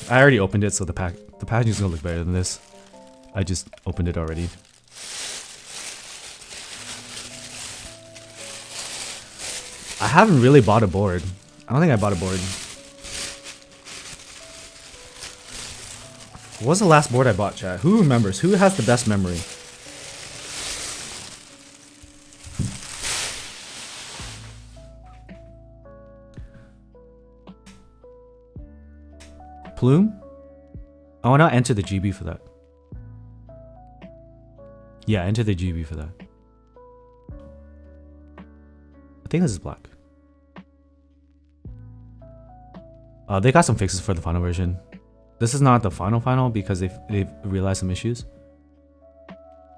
I already opened it, so the packaging's gonna look better than this. I just opened it already. I haven't really bought a board. I don't think I bought a board. What was the last board I bought, chat? Who remembers? Who has the best memory? Plume? I want to enter the GB for that. Yeah, enter the GB for that. I think this is black. They got some fixes for the final version. This is not the final because they've realized some issues.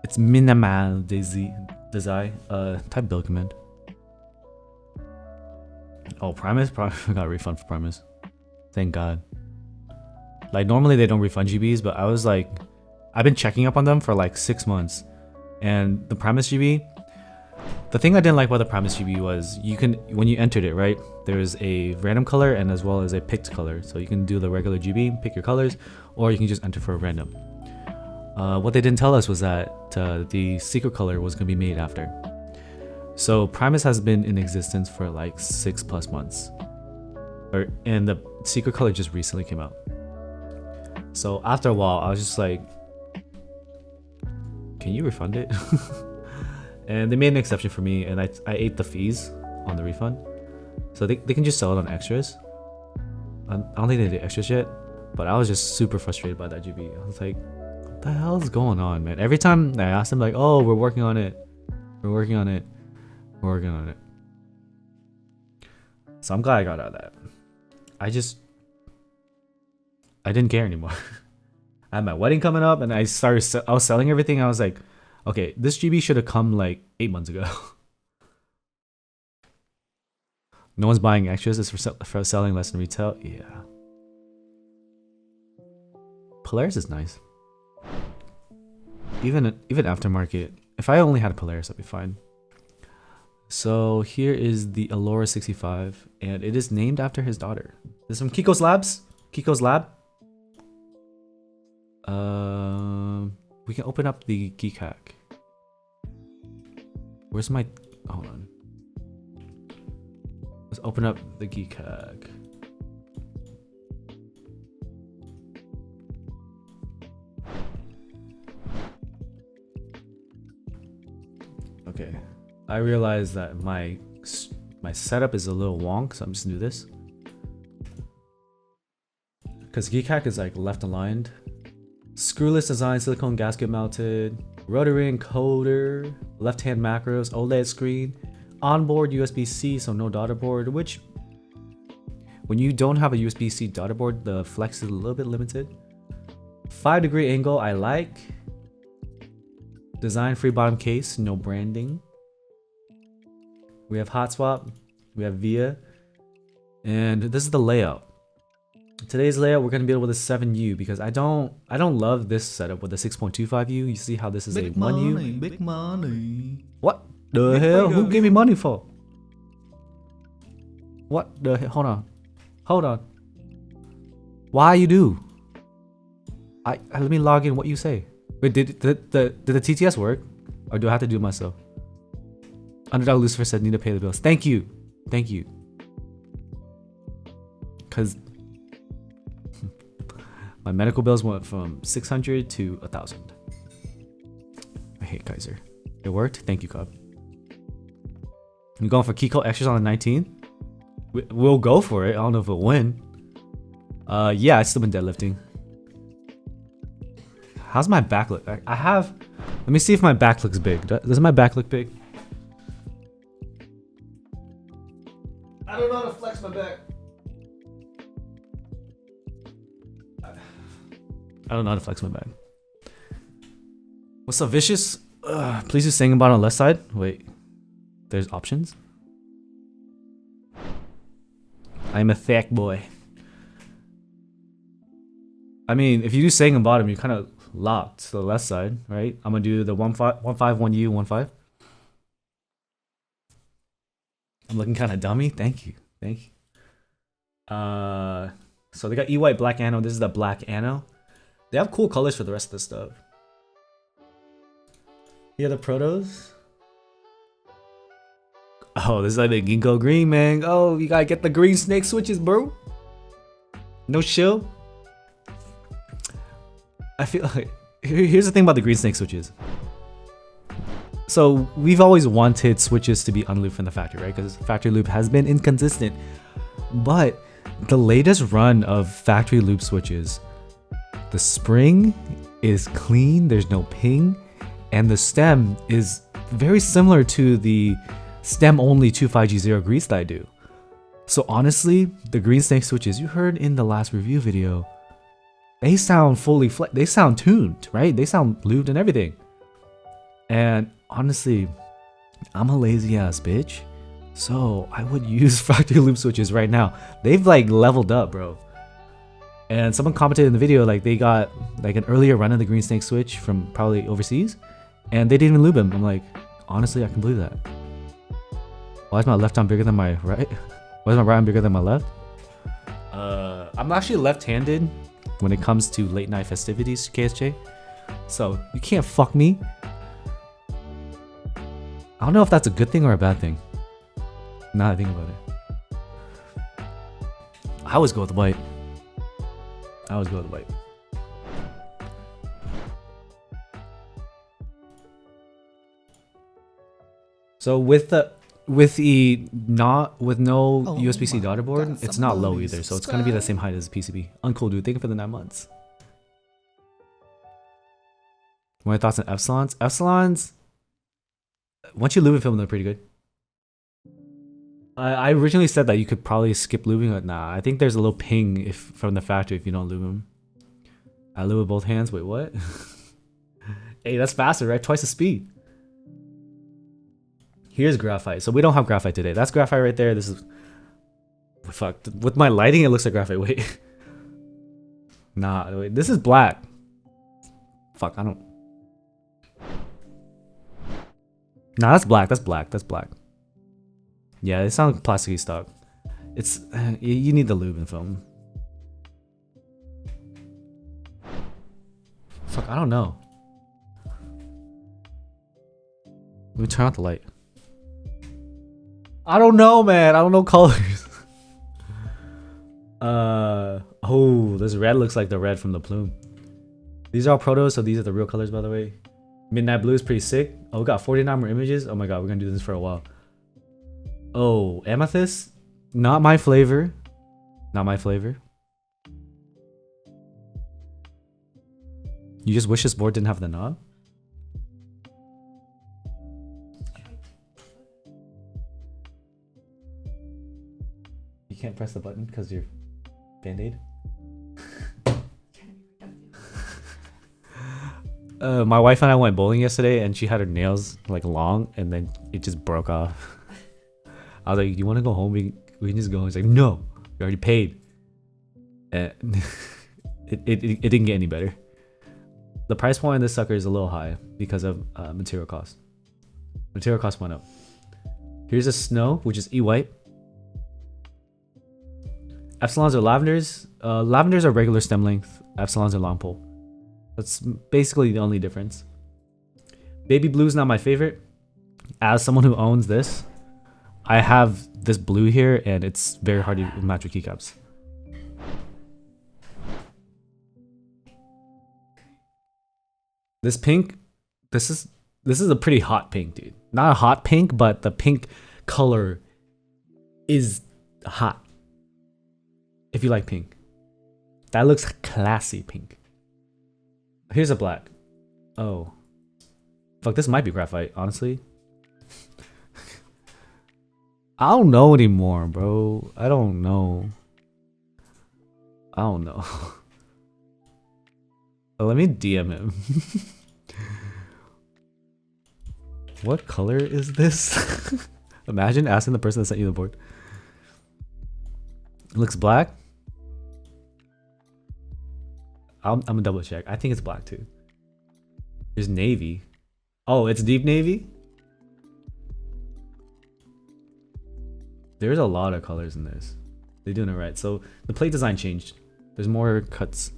It's minimal design. Type build command. Oh, Primus? I got a refund for Primus. Thank God. Like, normally they don't refund GBs, but I was like, I've been checking up on them for like 6 months. And the Primus GB, the thing I didn't like about the Primus GB was you can, when you entered it, right, there's a random color and as well as a picked color. So you can do the regular GB, pick your colors, or you can just enter for a random. What they didn't tell us was that the secret color was going to be made after. So Primus has been in existence for like 6+ months. And the secret color just recently came out. So after a while, I was just like, can you refund it? And they made an exception for me, and I ate the fees on the refund. So they can just sell it on extras. I don't think they did extras yet, but I was just super frustrated by that GB. I was like, what the hell is going on, man? Every time I asked them, like, oh, we're working on it. We're working on it. We're working on it. So I'm glad I got out of that. I didn't care anymore. I had my wedding coming up, and I was selling everything. I was like, okay, this GB should have come like 8 months ago. No one's buying extras. It's for selling less than retail. Yeah. Polaris is nice. Even aftermarket. If I only had a Polaris, I'd be fine. So here is the Ellora65, and it is named after his daughter. This is from Kiko's Labs. Kiko's Lab. We can open up the geek hack. Where's my... hold on. Let's open up the geek hack. Okay. I realize that my setup is a little wonk, so I'm just gonna do this. Because geek hack is like left aligned. Screwless design, silicone gasket mounted, rotary encoder, left-hand macros, OLED screen, onboard USB-C, so no daughter board, which when you don't have a USB-C daughter board, the flex is a little bit limited. 5-degree angle, I like. Design free bottom case, no branding. We have hot swap, we have VIA, and this is the layout. Today's layout, we're gonna build with a 7U because I don't love this setup with the 6.25U. You see how this is big a 1U? Big money. What the hell? Who gave me money for? What the hell? Hold on. Why you do? Let me log in. What you say? Wait, did the TTS work, or do I have to do it myself? Underdog Lucifer said need to pay the bills. Thank you. Cause my medical bills went from 600 to 1,000. I hate Kaiser. It worked. Thank you, Cobb. I'm going for Kiko extras on the 19th. We'll go for it. I don't know if it'll win. Yeah, I've still been deadlifting. How's my back look? I have. Let me see if my back looks big. Does my back look big? I don't know how to flex my back. I don't know how to flex my back. What's up, Vicious? Please do saying about on the left side. Wait, there's options. I'm a thick boy. I mean, if you do saying on bottom, you're kind of locked to the left side, right? I'm gonna do the 1-5-1U 1-5. I'm looking kind of dummy. Thank you. So they got E-White Black Anno. This is the Black Anno. They have cool colors for the rest of this stuff. Here are the protos. Oh, this is like the Ginkgo green, man. Oh, you gotta get the green snake switches, bro. No shill. I feel like here's the thing about the green snake switches. So we've always wanted switches to be unlooped from the factory, right? Because factory loop has been inconsistent. But the latest run of factory loop switches, the spring is clean, there's no ping, and the stem is very similar to the stem only 25G0 grease that I do. So honestly, the green snake switches you heard in the last review video, they sound fully they sound tuned, right? They sound lubed and everything. And honestly, I'm a lazy ass bitch, so I would use factory loop switches right now. They've like leveled up, bro. And someone commented in the video like they got like an earlier run of the green snake switch from probably overseas, and they didn't even lube him. I'm like, honestly, I can believe that. Why is my left arm bigger than my right? Why is my right arm bigger than my left? I'm actually left-handed when it comes to late night festivities, KSJ. So you can't fuck me. I don't know if that's a good thing or a bad thing. Now that I think about it. I always go with white. I always go with white. So with no USB-C daughter board, it's not low either, so it's gonna be the same height as the PCB. Uncool, dude. Thank you for the 9 months. What are your thoughts on Epsilons? Epsilons, once you lube and film, they're pretty good. I originally said that you could probably skip lubing, but nah. I think there's a little ping from the factory if you don't lube them. I lube with both hands. Wait, what? Hey, that's faster, right? Twice the speed. Here's graphite. So we don't have graphite today. That's graphite right there. This is... Fuck. With my lighting, it looks like graphite. Wait. Nah, wait. This is black. Fuck, I don't... Nah, that's black. That's black. That's black. Yeah, it sounds plasticky stock. It's... You need the lube and film. Fuck, I don't know. Let me turn out the light. I don't know, man. I don't know colors. Oh, this red looks like the red from the plume. These are all protos, so these are the real colors, by the way. Midnight blue is pretty sick. Oh, we got 49 more images. Oh my god, we're gonna do this for a while. Oh, amethyst? Not my flavor. Not my flavor. You just wish this board didn't have the knob? You can't press the button because you're Band-Aid? My wife and I went bowling yesterday and she had her nails like long and then it just broke off. I was like, "You want to go home? We can just go." He's like, "No, you already paid." And it didn't get any better. The price point on this sucker is a little high because of material cost. Material cost went up. Here's a snow, which is E-White. Epsilons are lavenders. Lavenders are regular stem length. Epsilons are long pole. That's basically the only difference. Baby blue is not my favorite. As someone who owns this, I have this blue here and it's very hard to match with keycaps. This pink, this is a pretty hot pink, dude. Not a hot pink, but the pink color is hot. If you like pink. That looks classy pink. Here's a black. Oh. Fuck, this might be graphite, honestly. I don't know anymore, bro. I don't know. I don't know. Let me DM him. What color is this? Imagine asking the person that sent you the board. It looks black. I'm gonna double check. I think it's black too. There's navy. Oh, it's deep navy? There's a lot of colors in this. They're doing it right. So the plate design changed. There's more cuts.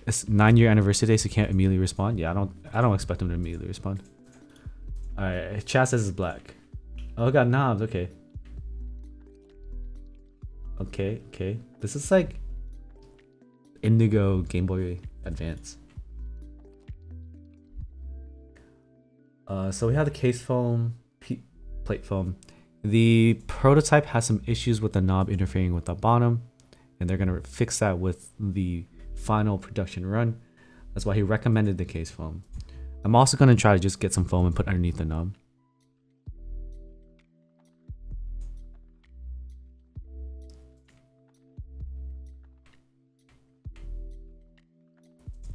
It's 9-year anniversary day, so you can't immediately respond. Yeah, I don't expect him to immediately respond. Alright, chat says it's black. Oh, it got knobs, okay. Okay. This is like Indigo Game Boy Advance. So we have the case foam, plate foam. The prototype has some issues with the knob interfering with the bottom, and they're gonna fix that with the final production run. That's why he recommended the case foam. I'm also gonna try to just get some foam and put underneath the knob.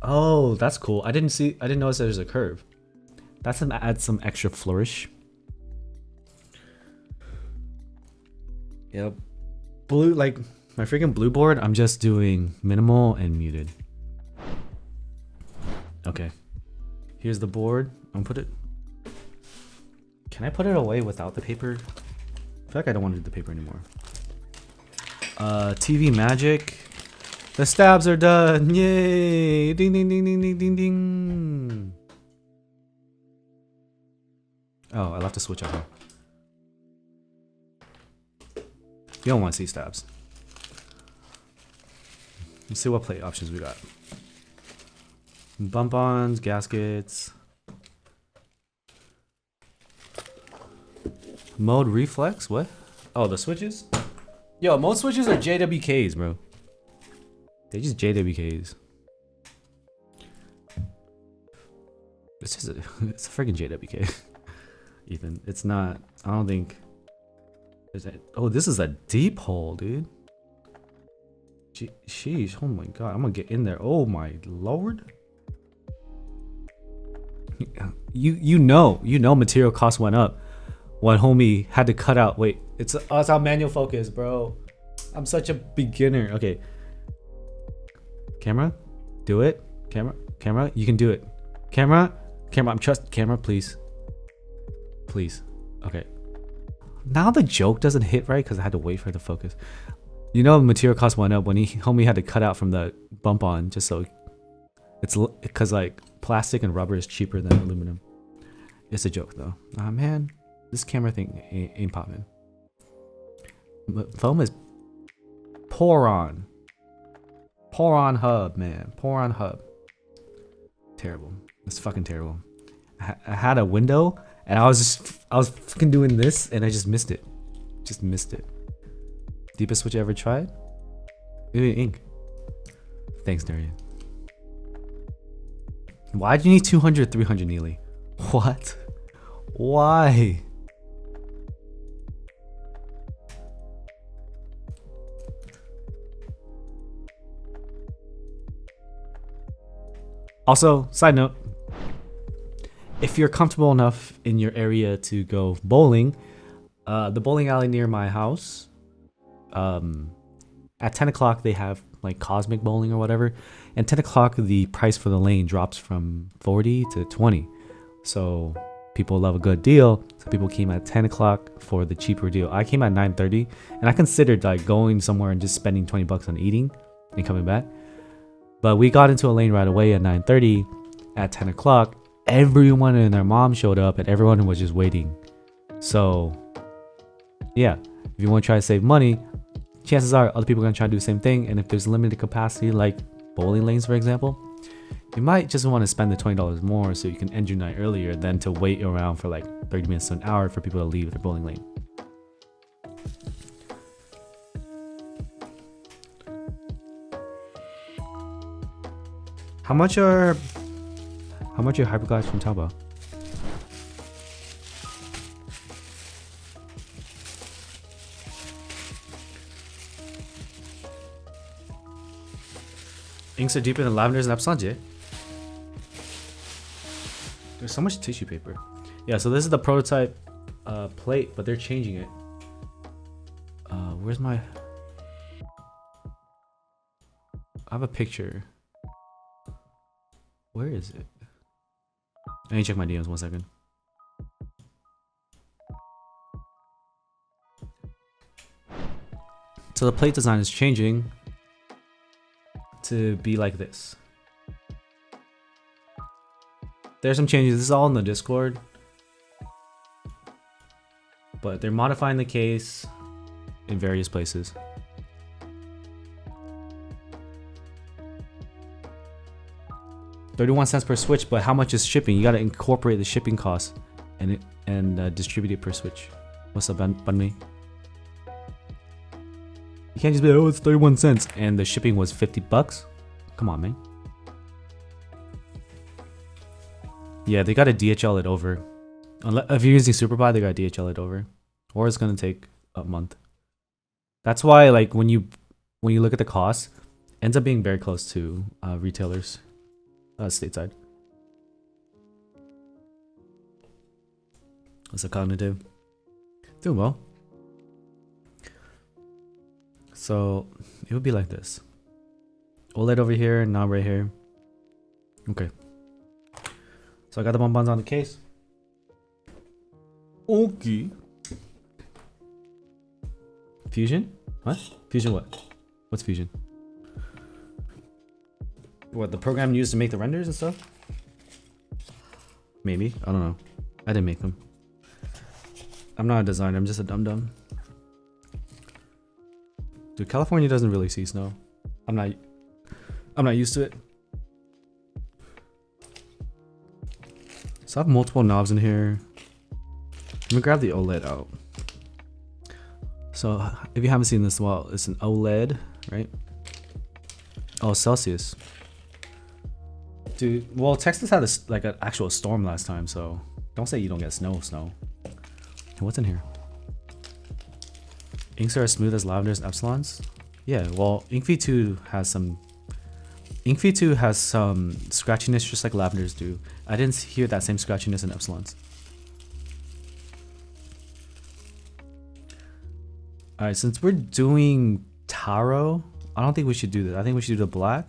Oh, that's cool. I didn't notice there's a curve. That's gonna add some extra flourish. Yep. Blue, like my freaking blue board, I'm just doing minimal and muted. Okay. Here's the board. I'm gonna put it. Can I put it away without the paper? I feel like I don't want to do the paper anymore. TV magic. The stabs are done. Yay! Ding ding ding ding ding ding ding. Oh, I left the switch on. You don't want to see stabs. Let's see what plate options we got. Bump-ons, gaskets. Mode reflex, what? Oh, the switches? Yo, mode switches are JWKs, bro. They're just JWKs. It's just it's a freaking JWK. Ethan, it's not, I don't think. Oh, this is a deep hole, dude. Sheesh, oh my god, I'm gonna get in there. Oh my lord. You know material cost went up when homie had to cut out. Wait, it's how manual focus, bro. I'm such a beginner. Okay. Camera, do it. Camera, you can do it. Camera, I'm trust. Camera, please. Okay. Now the joke doesn't hit right because I had to wait for it to focus. You know, material cost went up when homie had to cut out from the bump on just so it's because like plastic and rubber is cheaper than aluminum. It's a joke though. Ah man, this camera thing ain't popping. Foam is Poron hub, man. Poron hub. Terrible. It's fucking terrible. I had a window and I was fucking doing this and I just missed it. Deepest switch I ever tried? Ink. Thanks, Darian. Why do you need 200, 300 Neely? What? Why? Also, side note, if you're comfortable enough in your area to go bowling, the bowling alley near my house, at 10 o'clock they have like cosmic bowling or whatever, and 10 o'clock the price for the lane drops from 40 to 20. So people love a good deal, so people came at 10 o'clock for the cheaper deal. I came at 9:30 and I considered like going somewhere and just spending 20 bucks on eating and coming back. But we got into a lane right away at 9:30. At 10 o'clock, everyone and their mom showed up and everyone was just waiting. So yeah, if you want to try to save money, chances are other people are going to try to do the same thing. And if there's limited capacity, like bowling lanes, for example, you might just want to spend the $20 more so you can end your night earlier than to wait around for like 30 minutes to an hour for people to leave their bowling lane. How much are hyperglass from Taobao? Inks are deeper than lavenders and epsilon J. There's so much tissue paper. Yeah, so this is the prototype plate, but they're changing it. Where's my... I have a picture. Where is it? I need to check my DMs 1 second. So the plate design is changing. to be like this. There's some changes. This is all in the Discord. But they're modifying the case in various places. $0.31 per switch, but how much is shipping? You gotta incorporate the shipping costs and distribute it per switch. What's up, Bunmi? You can't just be like, oh, it's 31 cents and the shipping was 50 bucks. Come on, man. Yeah, they gotta DHL it over. If you're using Superbuy, they gotta DHL it over, or it's gonna take a month. That's why, like, when you look at the cost, it ends up being very close to retailers, stateside. What's a cognitive? Doing well. So it would be like this. OLED over here, knob right here. Okay. So I got the bonbons on the case. Okay. Fusion? What? Fusion what? What's Fusion? What, the program used to make the renders and stuff? Maybe. I don't know. I didn't make them. I'm not a designer. I'm just a dum-dum. Dude, California doesn't really see snow. I'm not used to it. So I have multiple knobs in here. Let me grab the OLED out. So if you haven't seen this, well, it's an OLED, right? Oh, Celsius. Dude, well, Texas had this like an actual storm last time, so don't say you don't get snow. What's in here? Inks are as smooth as lavenders and epsilons. Yeah, well, Ink V2 has some scratchiness just like lavenders do. I didn't hear that same scratchiness in epsilons. Alright, since we're doing taro, I don't think we should do that. I think we should do the black.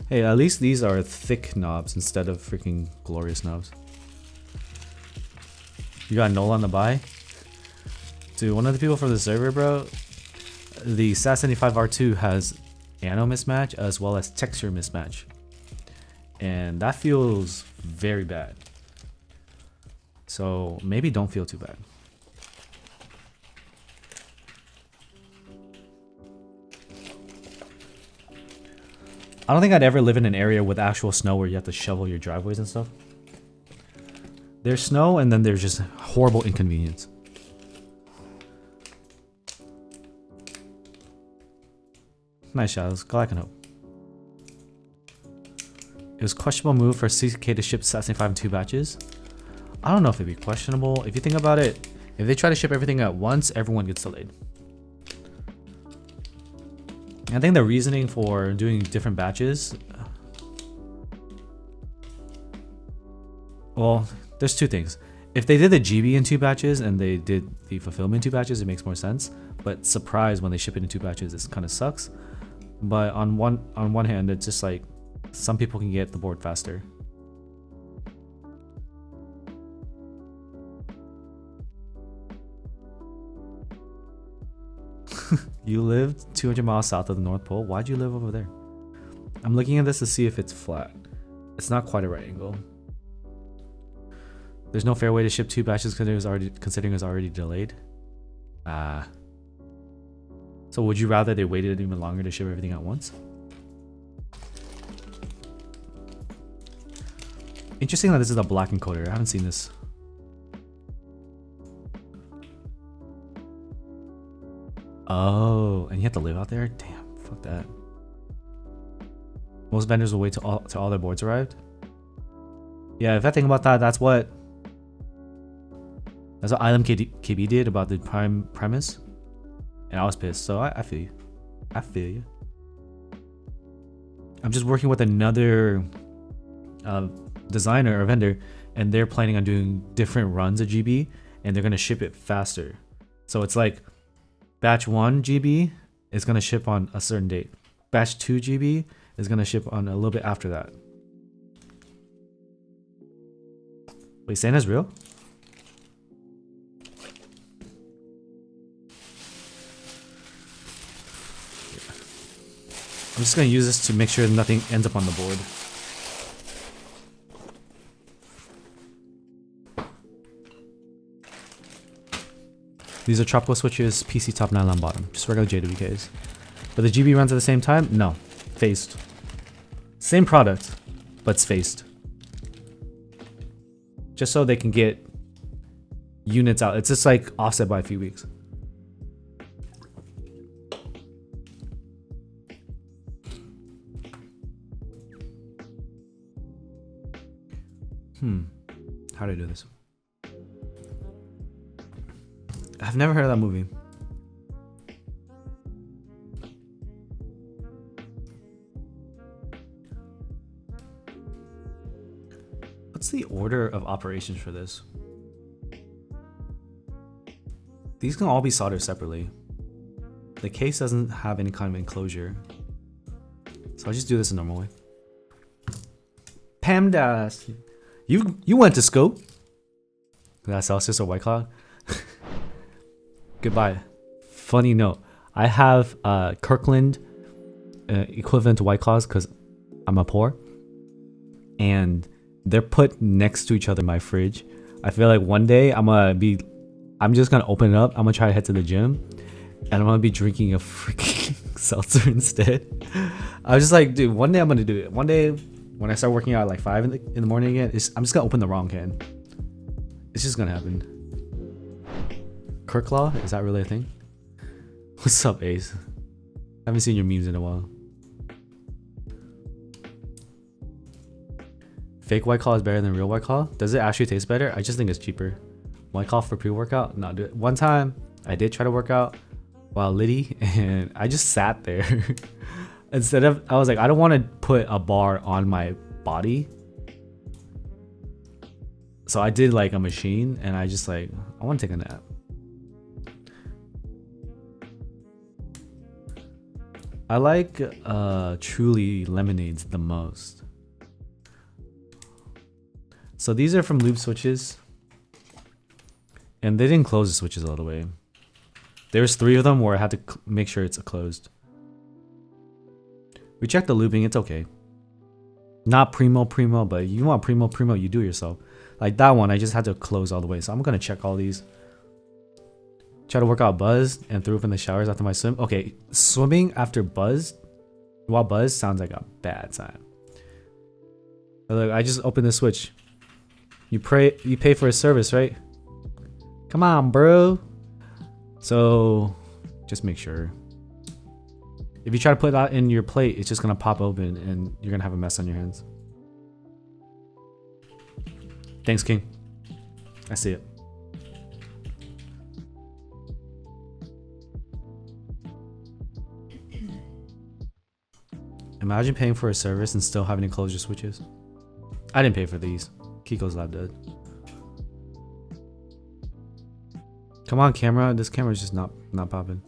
Hey, at least these are thick knobs instead of freaking glorious knobs. You got Nola on the buy? Dude, one of the people from the server, bro, the SAS75R2 has ano mismatch as well as texture mismatch. And that feels very bad. So maybe don't feel too bad. I don't think I'd ever live in an area with actual snow where you have to shovel your driveways and stuff. There's snow and then there's just horrible inconvenience. Nice shadows. God, I can hope. It was a questionable move for CK to ship SAS75 in 2 batches. I don't know if it'd be questionable. If you think about it, if they try to ship everything at once, everyone gets delayed. I think the reasoning for doing different batches, well, there's 2 things. If they did the GB in 2 batches and they did the fulfillment in 2 batches, it makes more sense. But surprise, when they ship it in 2 batches, it kind of sucks. But on one hand, it's just like some people can get the board faster. You lived 200 miles south of the North Pole. Why'd you live over there? I'm looking at this to see if it's flat. It's not quite a right angle. There's no fair way to ship 2 batches considering it was already delayed. So would you rather they waited even longer to ship everything at once? Interesting that this is a black encoder. I haven't seen this. Oh, and you have to live out there? Damn, fuck that. Most vendors will wait till all their boards arrived. Yeah, if I think about that, that's what Island KB did about the premise. And I was pissed, so I feel you. I feel you. I'm just working with another designer or vendor, and they're planning on doing different runs of GB, and they're gonna ship it faster. So it's like batch 1 GB is gonna ship on a certain date. Batch 2 GB is gonna ship on a little bit after that. Wait, Santa's real? I'm just gonna use this to make sure nothing ends up on the board. These are tropical switches, PC top, nylon bottom. Just regular JWKs. But the GB runs at the same time? No. Phased. Same product, but it's phased. Just so they can get units out. It's just like offset by a few weeks. How do I do this? I've never heard of that movie. What's the order of operations for this? These can all be soldered separately. The case doesn't have any kind of enclosure. So I'll just do this a normal way. PEMDAS. You went to scope. That's Celsius or White Claw. Goodbye. Funny note. I have Kirkland equivalent to White Claws because I'm a poor. And they're put next to each other in my fridge. I feel like one day I'm just gonna open it up. I'm gonna try to head to the gym. And I'm gonna be drinking a freaking seltzer instead. I was just like, dude, one day I'm gonna do it. One day when I start working out at like 5 in the morning again, I'm just gonna open the wrong can. It's just gonna happen. Kirklaw? Is that really a thing? What's up, Ace? Haven't seen your memes in a while. Fake White Claw is better than real White Claw? Does it actually taste better? I just think it's cheaper. White Claw for pre-workout? Not do it. One time, I did try to work out while Liddy, and I just sat there. Instead of, I was like, I don't want to put a bar on my body. So I did like a machine, and I just like, I want to take a nap. I like Truly lemonades the most. So these are from Lube Switches. And they didn't close the switches all the way. There's 3 of them where I had to make sure it's closed. We checked the lubing, it's okay. Not primo, but you want primo, you do it yourself. Like that one, I just had to close all the way. So I'm gonna check all these. Try to work out buzzed and threw up in the showers after my swim. Okay, swimming after buzzed, while buzzed sounds like a bad time. But look, I just opened the switch. You pay for a service, right? Come on, bro. So just make sure. If you try to put that in your plate, it's just gonna pop open and you're gonna have a mess on your hands. Thanks, King. I see it. Imagine paying for a service and still having to close your switches. I didn't pay for these. Kiko's lab did. Come on, camera. This camera's just not popping.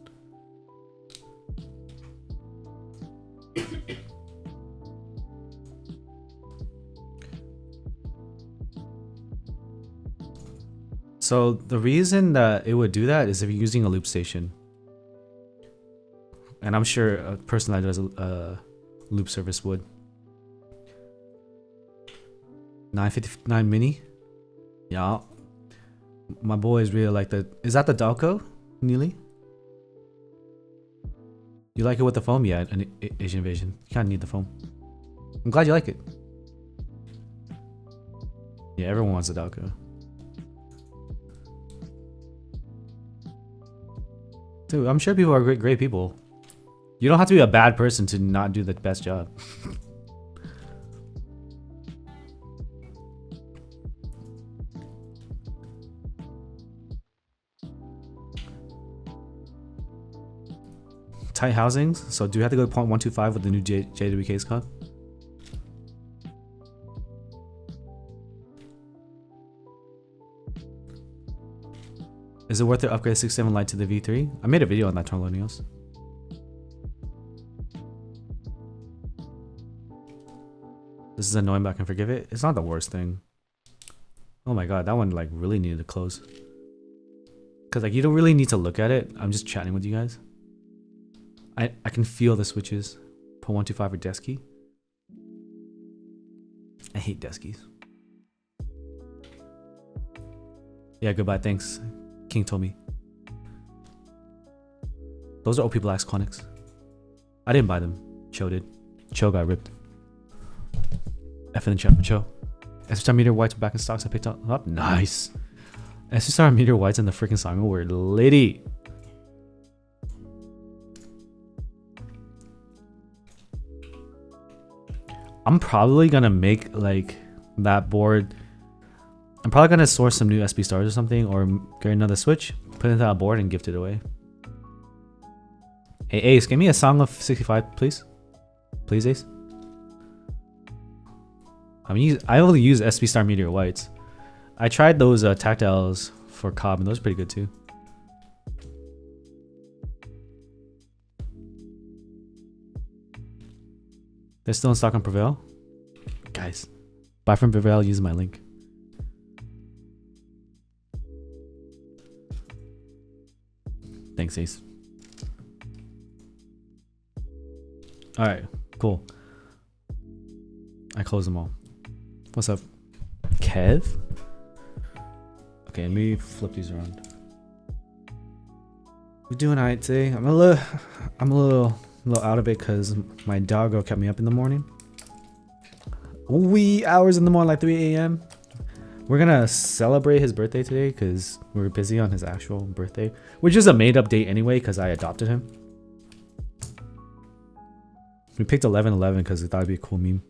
So the reason that it would do that is if you're using a loop station. And I'm sure a person that does a loop service would. 959 mini? Yeah. My boys really like the... Is that the Dalco, Neely? You like it with the foam? Yeah, an Asian Invasion. You kind of need the foam. I'm glad you like it. Yeah, everyone wants the Dalco. Dude, I'm sure people are great people. You don't have to be a bad person to not do the best job. Tight housings. So do you have to go to 0.125 with the new JWK's code? Is it worth it to upgrade 67 Lite to the V3? I made a video on that, Torlonios. This is annoying, but I can forgive it. It's not the worst thing. Oh my god, that one like really needed to close. Cause like you don't really need to look at it. I'm just chatting with you guys. I can feel the switches. Put 125 for Desky. I hate Deskies. Yeah, goodbye. Thanks. King told me. Those are OP Blacks Conics. I didn't buy them. Cho did. Cho got ripped. F in the chat for Cho. SSR Meteor Whites back in stocks. I picked up. Nice. SSR Meteor Whites in the freaking song were litty. I'm probably gonna make like that board. I'm probably gonna source some new SB stars or something, or get another Switch, put it into that board, and gift it away. Hey Ace, give me a song of 65, please. Please, Ace. I only use SB Star Meteor Whites. I tried those tactiles for Cobb, and those are pretty good too. They're still in stock on Prevail? Guys, buy from Prevail, use my link. Thanks, Ace. Alright, cool. I closed them all. What's up? Kev? Okay, let me flip these around. We're doing alright today. I'm a little out of it because my doggo kept me up in the morning. Wee hours in the morning, like 3 a.m. We're gonna celebrate his birthday today because we're busy on his actual birthday, which is a made-up date anyway because I adopted him. We picked 11/11 because we thought it'd be a cool meme.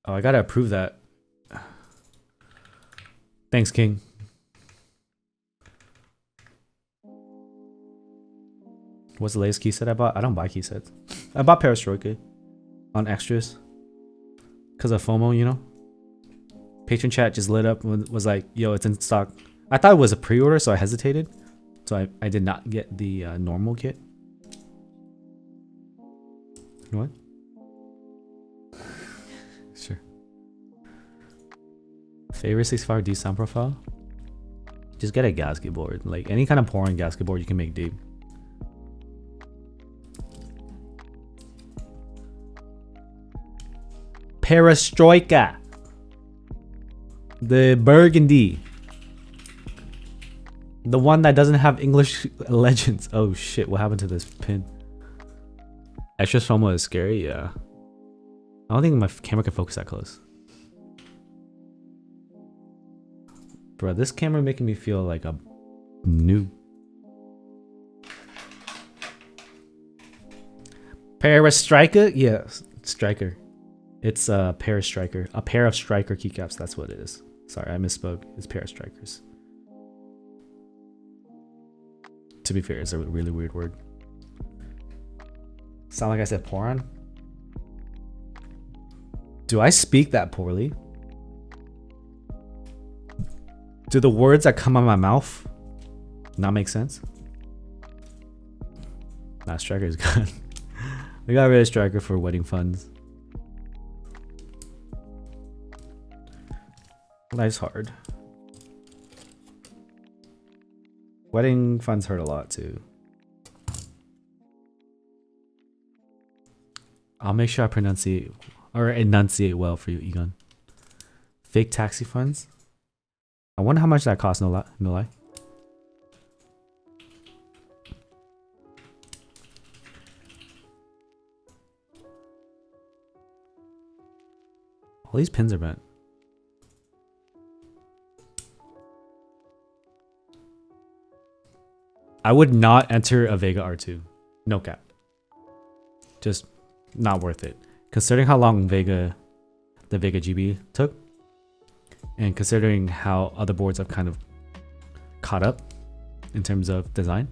Oh, I gotta approve that. Thanks, King. What's the latest key set I bought? I don't buy key sets. I bought Perestroika on extras because of FOMO, you know. Patron chat just lit up and was like, yo, it's in stock. I thought it was a pre-order, so I hesitated. So I did not get the normal kit. What? Sure. Favorite 65D sound profile? Just get a gasket board. Like any kind of pouring gasket board you can make deep. Perestroika. The burgundy. The one that doesn't have English legends. Oh shit, what happened to this pin? Extra FOMO is scary, yeah. I don't think my camera can focus that close. Bro, this camera making me feel like a noob. Perestroika? Yeah, striker. It's a Perestriker. A pair of striker keycaps, that's what it is. Sorry, I misspoke. It's Perestrikers. To be fair, it's a really weird word. Sound like I said poron? Do I speak that poorly? Do the words that come out of my mouth not make sense? Nah, Striker is good. We got rid of Striker for wedding funds. Life's hard. Wedding funds hurt a lot too. I'll make sure I pronunciate or enunciate well for you, Egon. Fake taxi funds. I wonder how much that costs. No lie. All these pins are bent. I would not enter a Vega R2. No cap. Just not worth it. Considering how long the Vega GB took, and considering how other boards have kind of caught up in terms of design.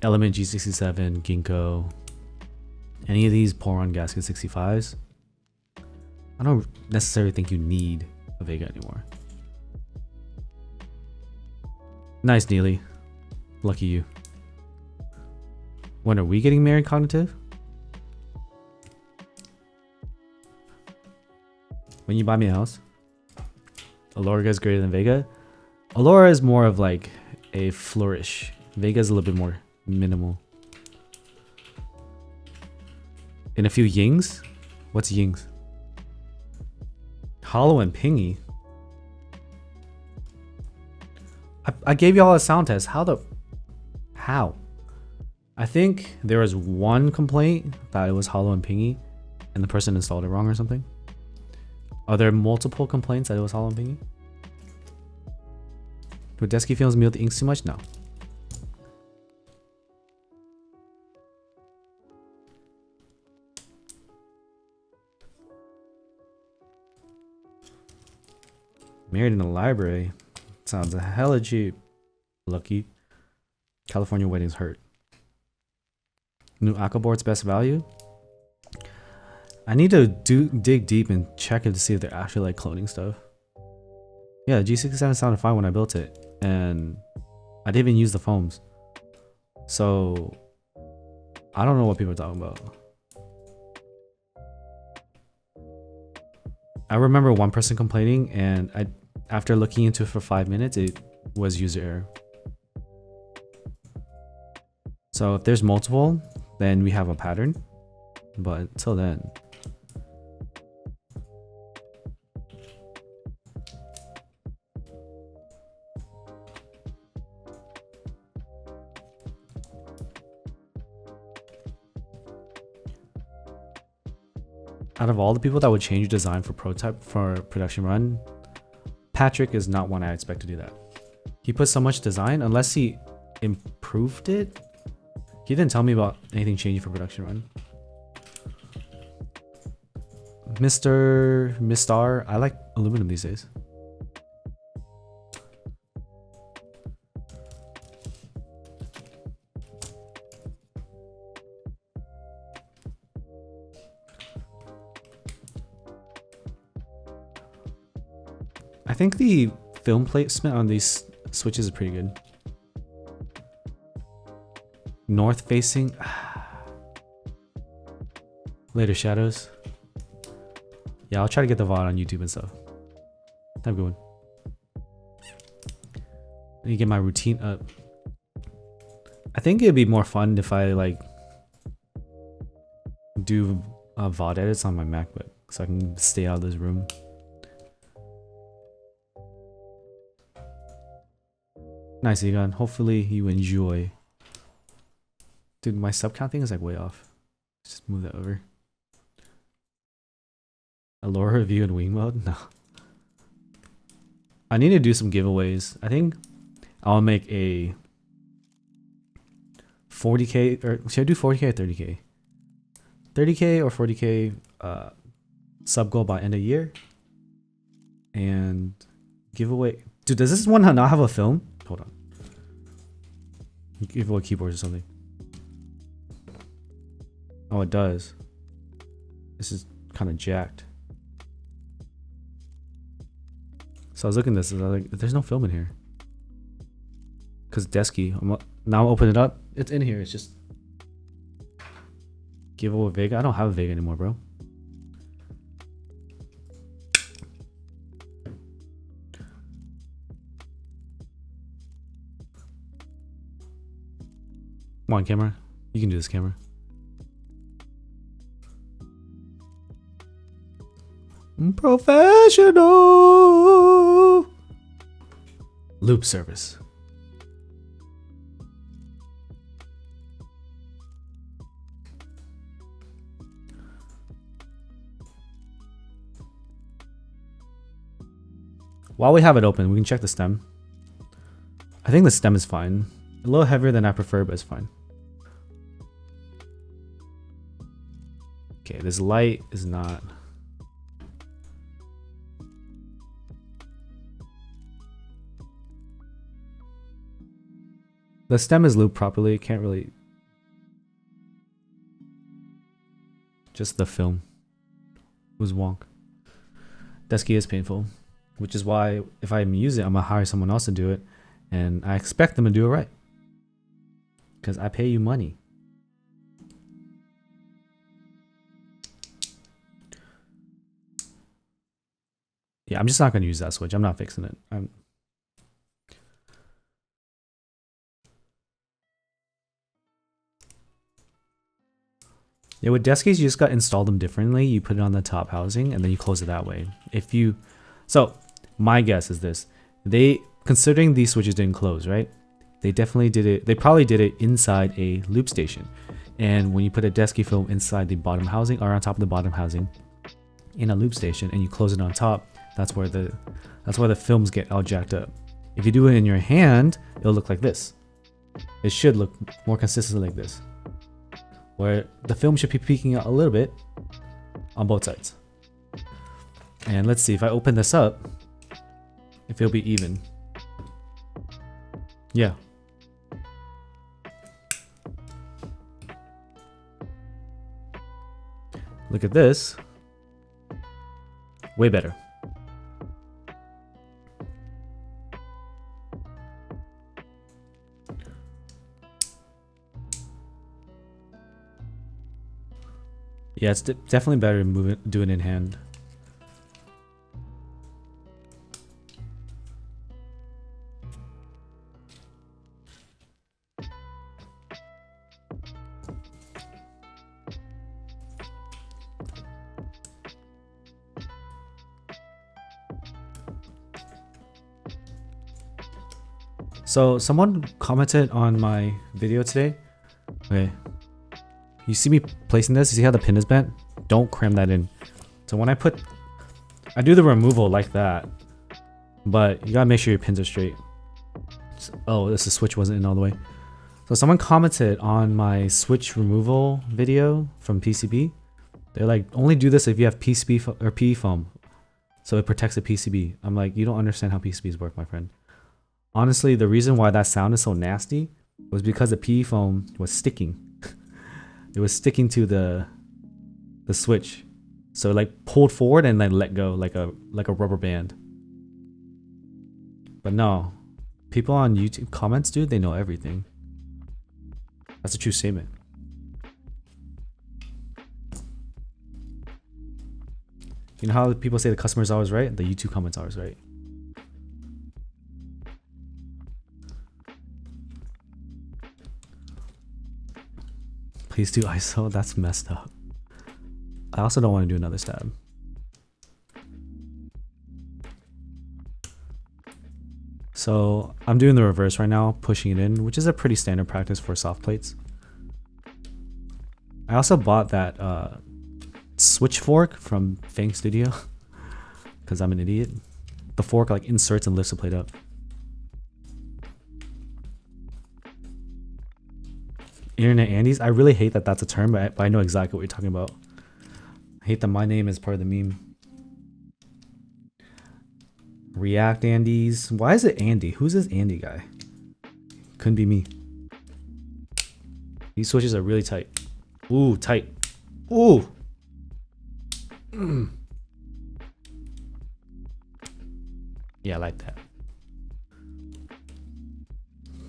Element G67, Ginkgo, any of these Poron Gasket 65s, I don't necessarily think you need a Vega anymore. Nice, Neely. Lucky you. When are we getting married, Cognitive? When you buy me a house? Ellora is greater than Vega? Ellora is more of like a flourish. Vega's a little bit more minimal. In a few yings? What's yings? Hollow and pingy. I gave y'all a sound test. How? I think there was one complaint that it was hollow and pingy and the person installed it wrong or something. Are there multiple complaints that it was hollow and pingy? Do Desky films me with the inks too much? No. Married in the library. Sounds a hella cheap. Lucky. California weddings hurt. New Aquaboard's best value? I need to dig deep and check it to see if they're actually like cloning stuff. Yeah, the G67 sounded fine when I built it. And I didn't even use the foams. So I don't know what people are talking about. I remember one person complaining, and after looking into it for 5 minutes, it was user error. So if there's multiple, then we have a pattern. But until then. Out of all the people that would change design for prototype for production run, Patrick is not one I expect to do that. He put so much design, unless he improved it. He didn't tell me about anything changing for production run. Mr. I like aluminum these days. I think the film placement on these switches is pretty good. North facing. Later shadows. Yeah, I'll try to get the VOD on YouTube and stuff. Have a good one. I need to get my routine up. I think it'd be more fun if I like do VOD edits on my MacBook so I can stay out of this room. Nice, Egon. Hopefully you enjoy. Dude, my sub count thing is like way off. Let's just move that over. Ellora review in wing mode? No. I need to do some giveaways. I think I'll make a 40k, or should I do 40k or 30k? 30k or 40k sub goal by end of year. And giveaway. Dude, does this one not have a film? Hold on. Giveaway keyboards or something. Oh, it does. This is kind of jacked. So I was looking at this and I was like, there's no film in here. Because Desky, now I'll open it up. It's in here. It's just giveaway Vega. I don't have a Vega anymore, bro. Come on, camera. You can do this, camera. Professional loop service. While we have it open, we can check the stem. I think the stem is fine. A little heavier than I prefer, but it's fine. Okay, this light is not. The stem is looped properly. Can't really. Just the film was wonk. Desky is painful, which is why if I use it, I'm gonna hire someone else to do it, and I expect them to do it right. Because I pay you money. Yeah, I'm just not gonna use that switch. I'm not fixing it. Yeah, with desk keys, you just got to install them differently. You put it on the top housing and then you close it that way. So my guess is this: considering these switches didn't close, right? They definitely did it. They probably did it inside a loop station. And when you put a desk key film inside the bottom housing or on top of the bottom housing in a loop station and you close it on top, that's where the films get all jacked up. If you do it in your hand, it'll look like this. It should look more consistently like this, where the film should be peeking out a little bit on both sides. And let's see, if I open this up, if it'll be even. Yeah. Look at this. Way better. Yeah, it's definitely better to do it in hand. So someone commented on my video today. Okay. You see me placing this? You see how the pin is bent? Don't cram that in. So when I do the removal like that, but you gotta make sure your pins are straight. Oh, the switch wasn't in all the way. So someone commented on my switch removal video from PCB. They're like, only do this if you have PCB or PE foam, so it protects the PCB. I'm like, you don't understand how PCBs work, my friend. Honestly, the reason why that sound is so nasty was because the PE foam was sticking. It was sticking to the switch, so it like pulled forward and then let go like a rubber band. But no, people on YouTube comments, dude, they know everything. That's a true statement. You know how people say the customer's always right? The YouTube comments always right. Please do ISO. That's messed up. I also don't want to do another stab. So I'm doing the reverse right now, pushing it in, which is a pretty standard practice for soft plates. I also bought that switch fork from Fang Studio because I'm an idiot. The fork like inserts and lifts the plate up. Internet Andes. I really hate that that's a term, but I know exactly what you're talking about. I hate that my name is part of the meme. React Andes. Why is it Andy? Who's this Andy guy? Couldn't be me. These switches are really tight. Ooh, tight. Ooh. Yeah, I like that.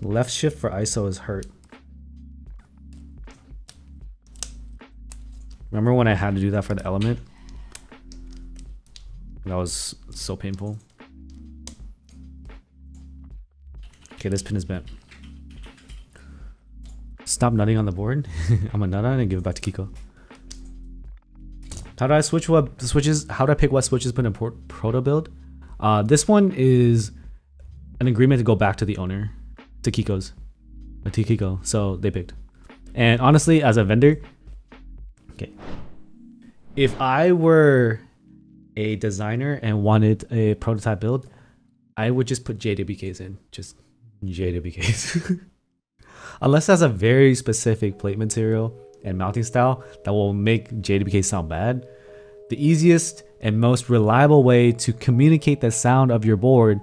Left shift for ISO is hurt. Remember when I had to do that for the element? That was so painful. Okay, this pin is bent. Stop nutting on the board. I'm gonna nut on it and give it back to Kiko. How do I switch what switches? How do I pick what switches put in proto build? This one is an agreement to go back to the owner, to Kiko's, to Kiko. So they picked. And honestly, as a vendor, okay, if I were a designer and wanted a prototype build, I would just put JWKs in, just JWKs. Unless that's a very specific plate material and mounting style that will make JWK sound bad. The easiest and most reliable way to communicate the sound of your board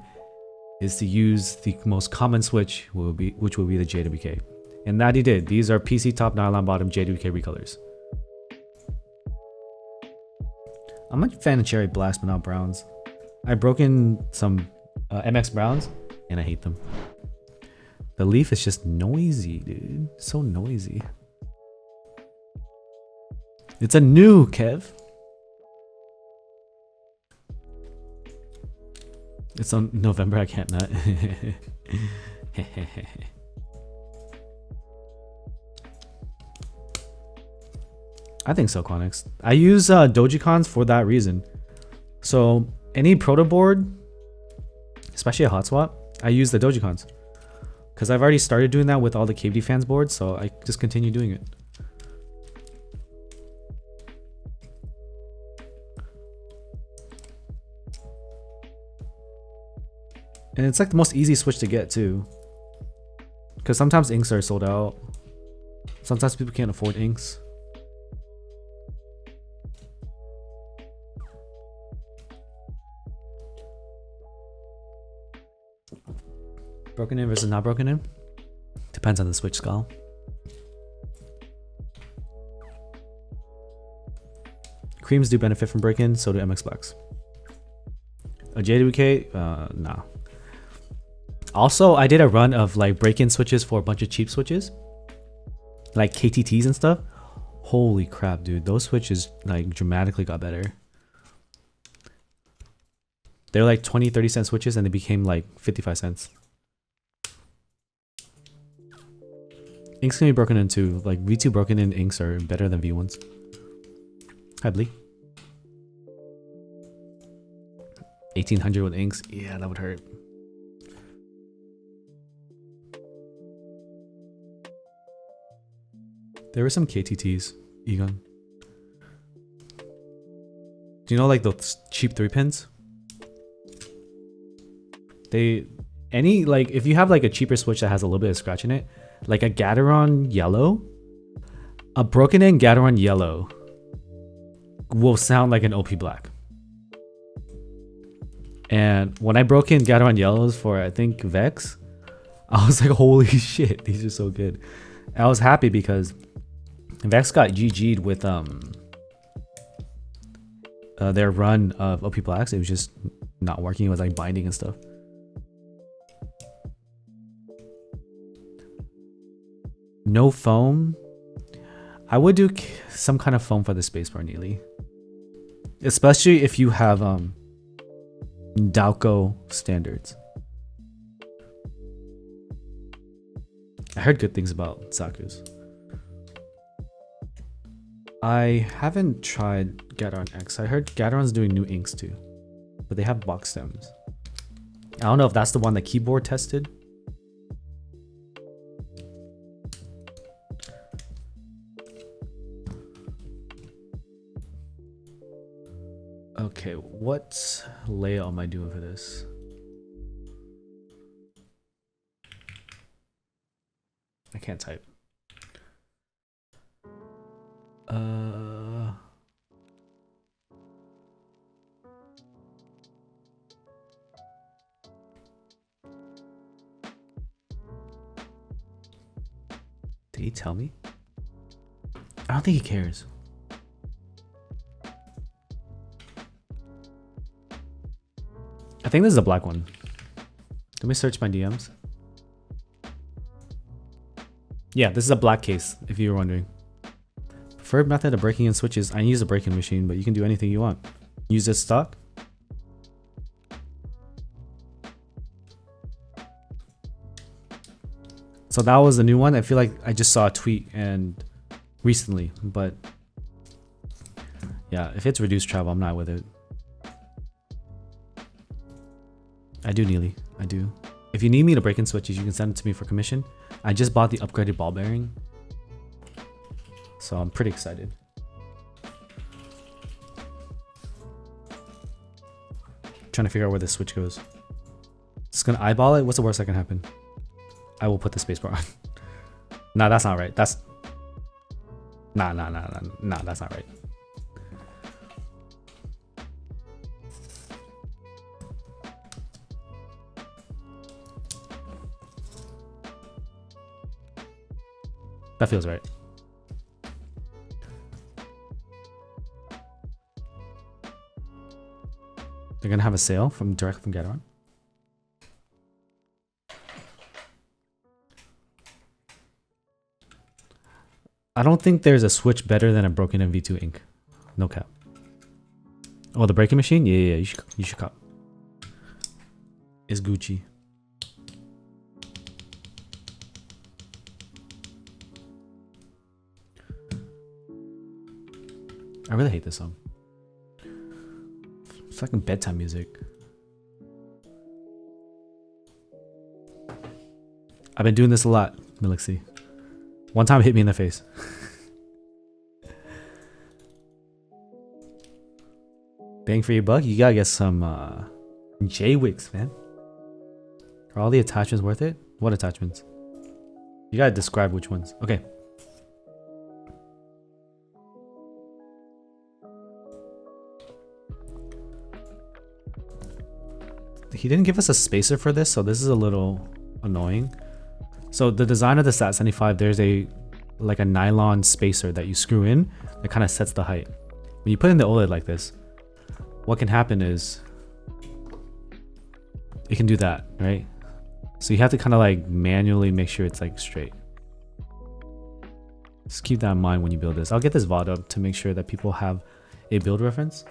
is to use the most common switch, which will be the JWK. And that he did. These are PC top, nylon bottom JWK recolors. I'm a fan of cherry blacks, but not browns. I've broken some MX browns and I hate them. The leaf is just noisy, dude. So noisy. It's a new Kev. It's on November. I can't nut. I think so, Quanix. I use Dojicons for that reason. So any proto board, especially a hot swap, I use the Dojicons. Because I've already started doing that with all the KBD fans boards, so I just continue doing it. And it's like the most easy switch to get too. Because sometimes inks are sold out. Sometimes people can't afford inks. Broken in versus not broken in? Depends on the switch skull. Creams do benefit from break-in, so do MX Blacks. A JWK? Nah. Also, I did a run of like break-in switches for a bunch of cheap switches. Like KTTs and stuff. Holy crap, dude. Those switches like dramatically got better. They're like 20, 30 cent switches and they became like 55 cents. Inks can be broken into, like V2 broken in inks are better than V1s. Hi, Blee. 1800 with inks? Yeah, that would hurt. There were some KTTs, Egon. Do you know like those cheap 3-pins? If you have like a cheaper switch that has a little bit of scratch in it, like a Gateron yellow, a broken in Gateron yellow will sound like an OP black. And when I broke in Gateron yellows for I think Vex, I was like, holy shit, these are so good. And I was happy because Vex got GG'd with their run of OP blacks. It was just not working. It was like binding and stuff. No foam. I would do some kind of foam for the spacebar Neely. Especially if you have Dalco standards. I heard good things about Saku's. I haven't tried Gateron X. I heard Gateron's doing new inks too. But they have box stems. I don't know if that's the one that Keyboard tested. Okay, what layout am I doing for this? I can't type. Did he tell me? I don't think he cares. I think this is a black one. Let me search my DMs. Yeah, this is a black case, if you were wondering. Preferred method of breaking in switches. I use a breaking machine, but you can do anything you want. Use this stock. So that was the new one. I feel like I just saw a tweet and recently, but yeah, if it's reduced travel, I'm not with it. I do, Neely. I do. If you need me to break in switches, you can send it to me for commission. I just bought the upgraded ball bearing, so I'm pretty excited. Trying to figure out where this switch goes. Just gonna eyeball it. What's the worst that can happen? I will put the spacebar on. Nah, that's not right. That's nah, that's not right. That feels right. They're gonna have a sale from direct from Gateron. I don't think there's a switch better than a broken MV2 ink. No cap. Oh, the breaking machine? Yeah, you should cop. It's Gucci. I really hate this song. It's fucking bedtime music. I've been doing this a lot, Milixy. One time it hit me in the face. Bang for your buck, you gotta get some J-Wix, man. Are all the attachments worth it? What attachments? You gotta describe which ones. Okay. He didn't give us a spacer for this, so this is a little annoying. So the design of the SAT75, there's a like a nylon spacer that you screw in that kind of sets the height. When you put in the OLED like this, what can happen is it can do that, right? So you have to kind of like manually make sure it's like straight. Just keep that in mind when you build this. I'll get this VOD up to make sure that people have a build reference.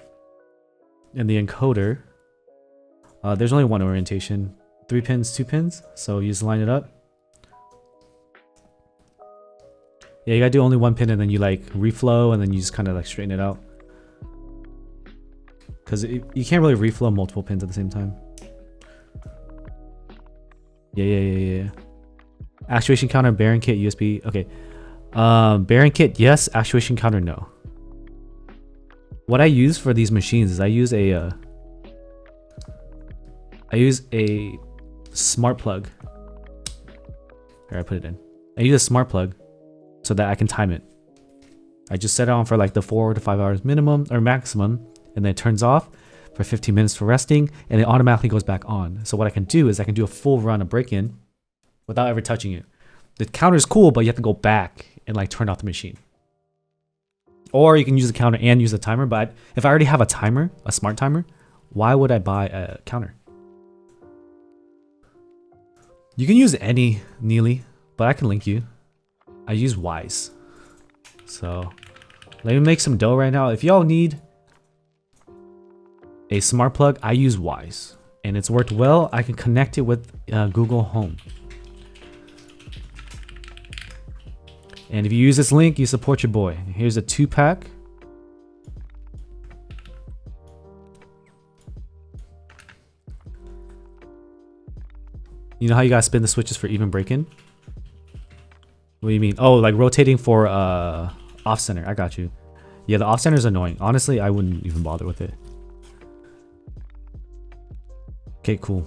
And the encoder, there's only one orientation, 3 pins, 2 pins. So you just line it up. Yeah, you gotta do only 1 pin and then you like reflow and then you just kind of like straighten it out. Because you can't really reflow multiple pins at the same time. Yeah. Actuation counter, bearing kit, USB. Okay. Bearing kit, yes. Actuation counter, no. What I use for these machines is I use a smart plug. Here, I put it in. I use a smart plug so that I can time it. I just set it on for like the 4 to 5 hours minimum or maximum, and then it turns off for 15 minutes for resting, and it automatically goes back on. So what I can do is I can do a full run of break-in without ever touching it. The counter is cool, but you have to go back and like turn off the machine. Or you can use the counter and use the timer, but if I already have a timer, a smart timer, why would I buy a counter? You can use any Neely, but I can link you. I use Wise. So let me make some dough right now. If y'all need a smart plug, I use Wise and it's worked well. I can connect it with Google Home. And if you use this link, you support your boy. Here's a 2-pack. You know how you gotta spin the switches for even break-in? What do you mean? Oh, like rotating for off center. I got you. Yeah, the off center is annoying. Honestly, I wouldn't even bother with it. Okay, cool.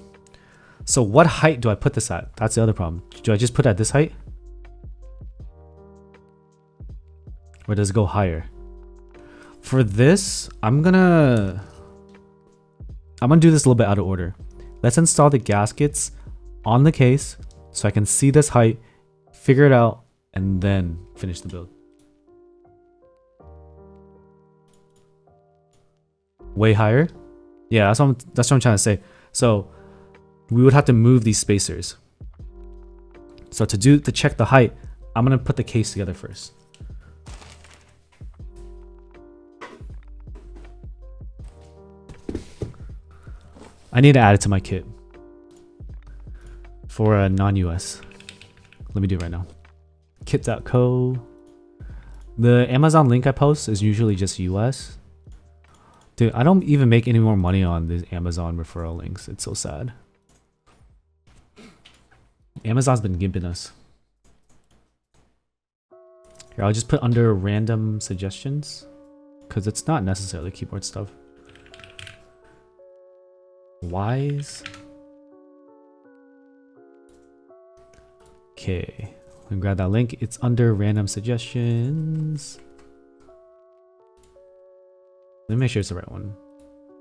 So what height do I put this at? That's the other problem. Do I just put it at this height? Or does it go higher? For this, I'm gonna do this a little bit out of order. Let's install the gaskets on the case so I can see this height, figure it out, and then finish the build. Way higher? Yeah, that's what I'm trying to say. So we would have to move these spacers. So to check the height, I'm gonna put the case together first. I need to add it to my kit for a non-US. Let me do it right now. Kit.co. The Amazon link I post is usually just US. Dude, I don't even make any more money on these Amazon referral links. It's so sad. Amazon's been gimping us. Here, I'll just put under random suggestions because it's not necessarily keyboard stuff. Wise. Okay, I'm gonna grab that link. It's under random suggestions. Let me make sure it's the right one.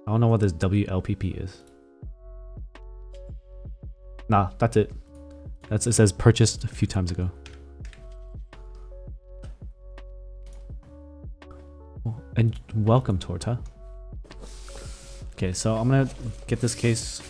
I don't know what this WLPP is. Nah, that's it. It says purchased a few times ago. And welcome, Torta. Okay, so I'm gonna get this case.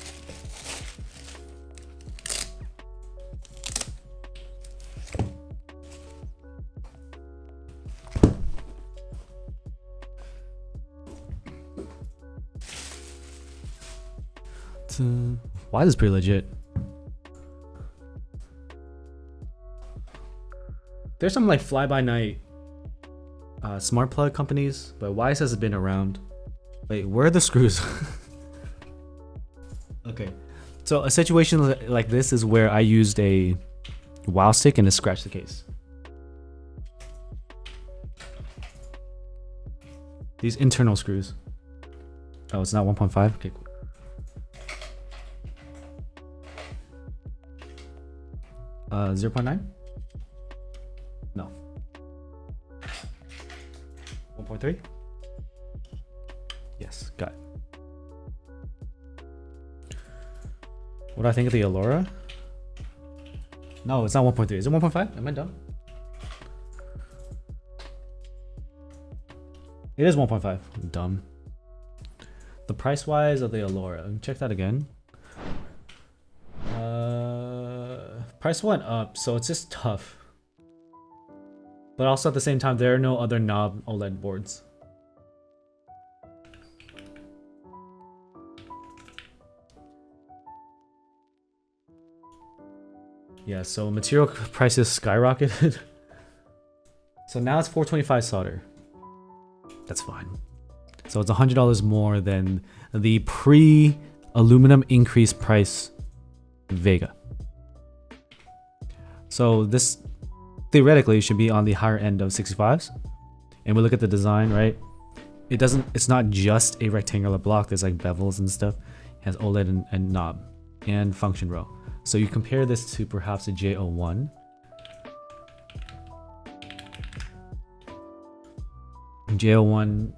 Why is this pretty legit? There's some like fly-by-night smart plug companies, but why has it been around? Wait, where are the screws? Okay, so a situation like this is where I used a wow stick and it scratched the case. These internal screws. Oh, it's not 1.5? Okay, cool. Uh, 0.9? No. 1.3? Yes, got it. What do I think of the Ellora? No, it's not 1.3. Is it 1.5? Am I dumb? It is 1.5. Dumb. The price wise of the Ellora. Let me check that again. Price went up, so it's just tough. But also at the same time, there are no other knob OLED boards. Yeah, so material prices skyrocketed. So now it's 425 solder. That's fine. So it's $100 more than the pre-aluminum increase price Vega. So this theoretically should be on the higher end of 65s. And we look at the design, right? It's not just a rectangular block. There's like bevels and stuff. It has OLED and knob and function row. So you compare this to perhaps a J01. J01,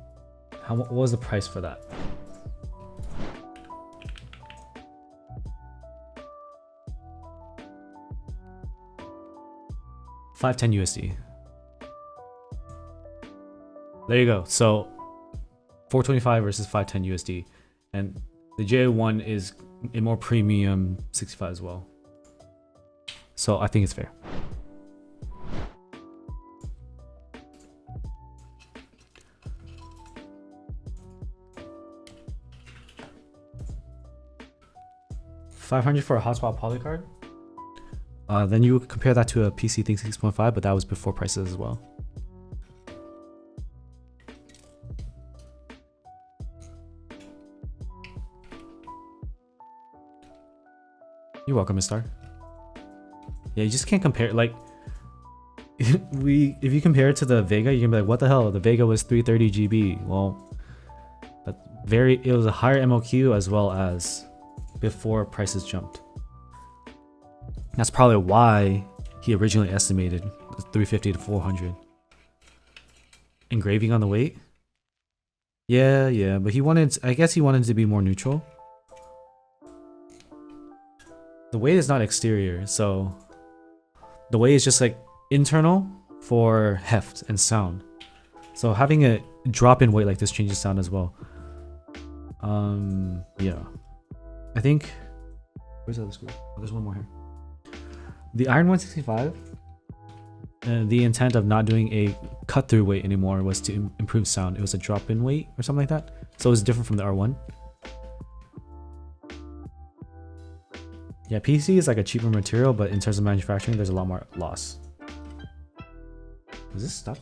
what was the price for that? $510 USD. There you go. So 425 versus 510 USD, and the J01 is a more premium 65 as well. So I think it's fair. $500 for a hotspot poly card. Then you would compare that to a PC Think 6.5, but that was before prices as well. You're welcome, Star. Yeah, you just can't compare. Like, if you compare it to the Vega, you can be like, what the hell? The Vega was 330 GB. Well, it was a higher MOQ as well as before prices jumped. That's probably why he originally estimated 350 to 400. Engraving on the weight? Yeah, but I guess he wanted to be more neutral. The weight is not exterior, so the weight is just like internal for heft and sound. So having a drop in weight like this changes sound as well. Yeah. I think, where's the other screw? Oh, there's one more here. The Iron 165, the intent of not doing a cut through weight anymore was to improve sound. It was a drop in weight or something like that. So it was different from the R1. Yeah, PC is like a cheaper material, but in terms of manufacturing, there's a lot more loss. Is this stuck?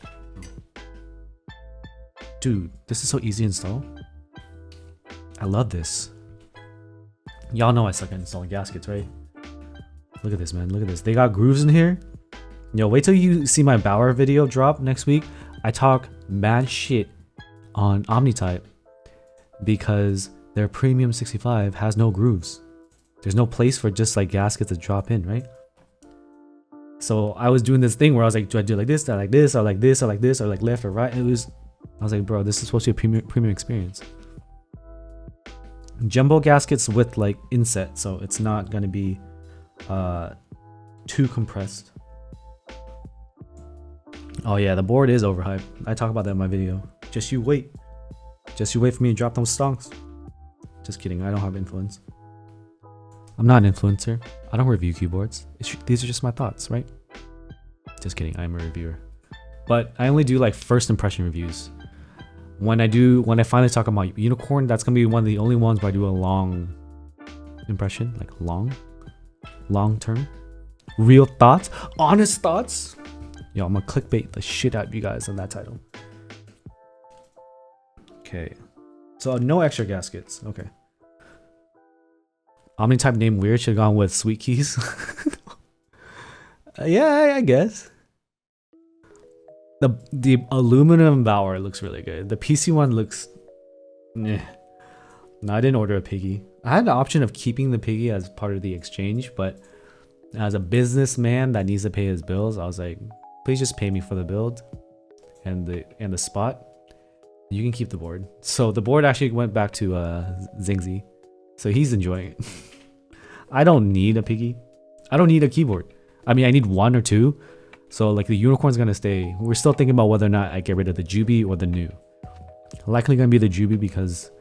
Dude, this is so easy to install. I love this. Y'all know I suck at installing gaskets, right? Look at this, man. Look at this. They got grooves in here. Yo, wait till you see my Bauer video drop next week. I talk mad shit on OmniType because their premium 65 has no grooves. There's no place for just like gaskets to drop in, right? So I was doing this thing where I was like, do I do like this, or like this, or like this, or like this, or like left or right? I was like, bro, this is supposed to be a premium experience. Jumbo gaskets with like inset, so it's not gonna be too compressed. Oh yeah, the board is overhyped. I talk about that in my video. Just you wait for me to drop those stonks. Just kidding, I don't have influence. I'm not an influencer. I don't review keyboards. These are just my thoughts, right? Just kidding, I'm a reviewer. But I only do like first impression reviews. When I finally talk about Unicorn, that's gonna be one of the only ones where I do a long impression, like long term, real thoughts, honest thoughts. Yo, I'm gonna clickbait the shit out of you guys on that title. Okay. So no extra gaskets. Okay. Omni-type name weird. Should have gone with sweet keys. Yeah, I guess. The aluminum Bower looks really good. The PC one looks... Nah. No, I didn't order a piggy. I had the option of keeping the piggy as part of the exchange, but as a businessman that needs to pay his bills, I was like, please just pay me for the build and the spot. You can keep the board. So the board actually went back to Zingzi. So he's enjoying it. I don't need a piggy. I don't need a keyboard. I mean, I need one or two. So like the unicorn's gonna stay. We're still thinking about whether or not I get rid of the Juby or the new. Likely gonna be the Juby because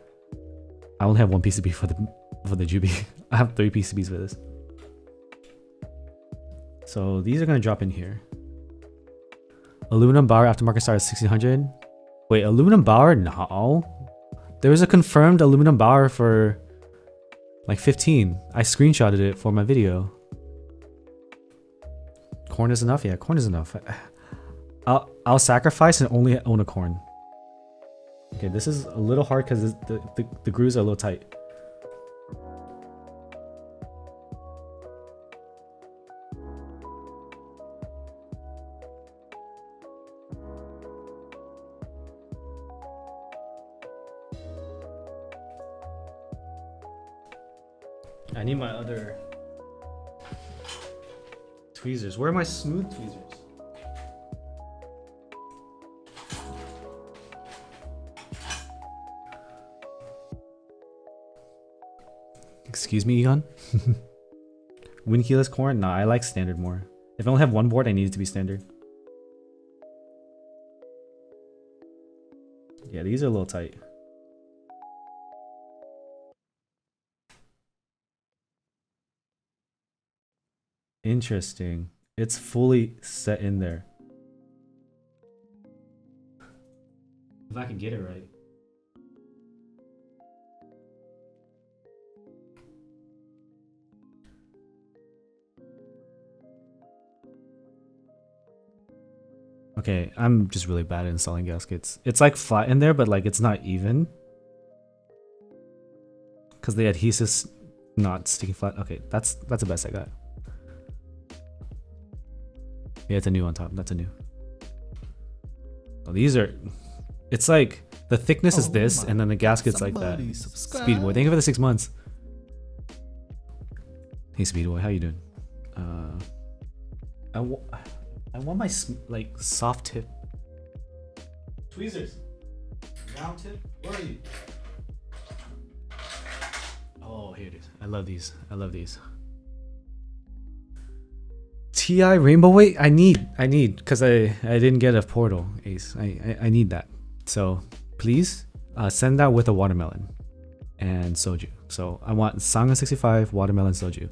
I only have one PCB for the Juby. I have 3 PCBs for this. So these are gonna drop in here. Aluminum Bower aftermarket start at 1600. Wait, aluminum Bower? No. There was a confirmed aluminum Bower for like 15. I screenshotted it for my video. Corn is enough? Yeah, corn is enough. I'll sacrifice and only own a corn. Okay, this is a little hard because the grooves are a little tight. I need my other tweezers. Where are my smooth tweezers? Excuse me, Egon? Windkeyless corn? Nah, I like standard more. If I only have one board, I need it to be standard. Yeah, these are a little tight. Interesting. It's fully set in there. If I can get it right. Okay, I'm just really bad at installing gaskets. It's like flat in there, but like it's not even. Because the adhesive's not sticking flat. Okay, that's the best I got. Yeah, it's a new on top. That's a new. Oh, these are... It's like... The thickness is this, and then the gasket's like that. Speedboy, thank you for the 6 months. Hey, Speedboy, how you doing? I want my like soft tip tweezers. Round tip. Where are you? Oh, here it is. I love these. I love these. TI Rainbow Weight. I need because I didn't get a portal ace. I need that. So please send that with a watermelon and soju. So I want Sanga65 watermelon soju.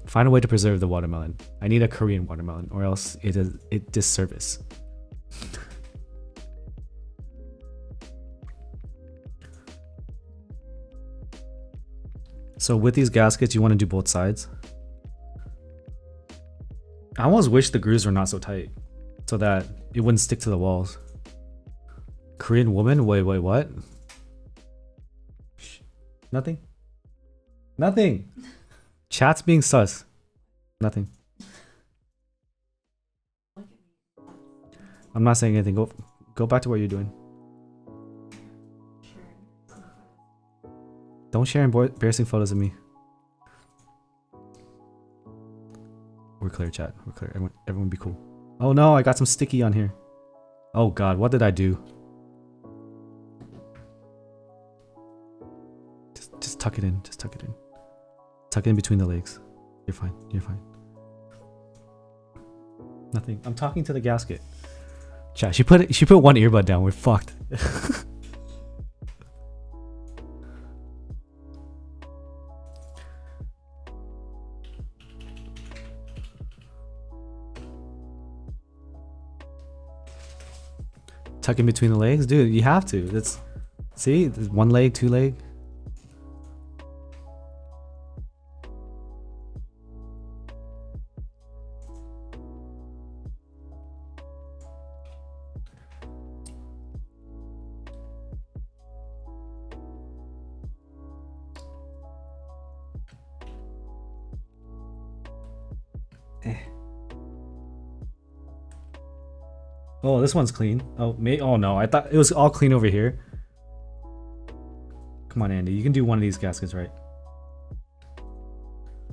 Find a way to preserve the watermelon. I need a Korean watermelon, or else it disservice. So with these gaskets, you want to do both sides. I almost wish the grooves were not so tight, so that it wouldn't stick to the walls. Korean woman? Wait, what? Nothing? Nothing! Chat's being sus. Nothing. I'm not saying anything. Go back to what you're doing. Don't share embarrassing photos of me. We're clear, chat. We're clear. Everyone be cool. Oh no, I got some sticky on here. Oh god, what did I do? Just tuck it in. Just tuck it in. Tuck it in between the legs. You're fine. You're fine. Nothing. I'm talking to the gasket. Chat, she put one earbud down. We're fucked. Tuck in between the legs? Dude, you have to. That's... See? There's one leg, two leg. Oh, this one's clean. Oh, oh no, I thought it was all clean over here. Come on, Andy, you can do one of these gaskets, right?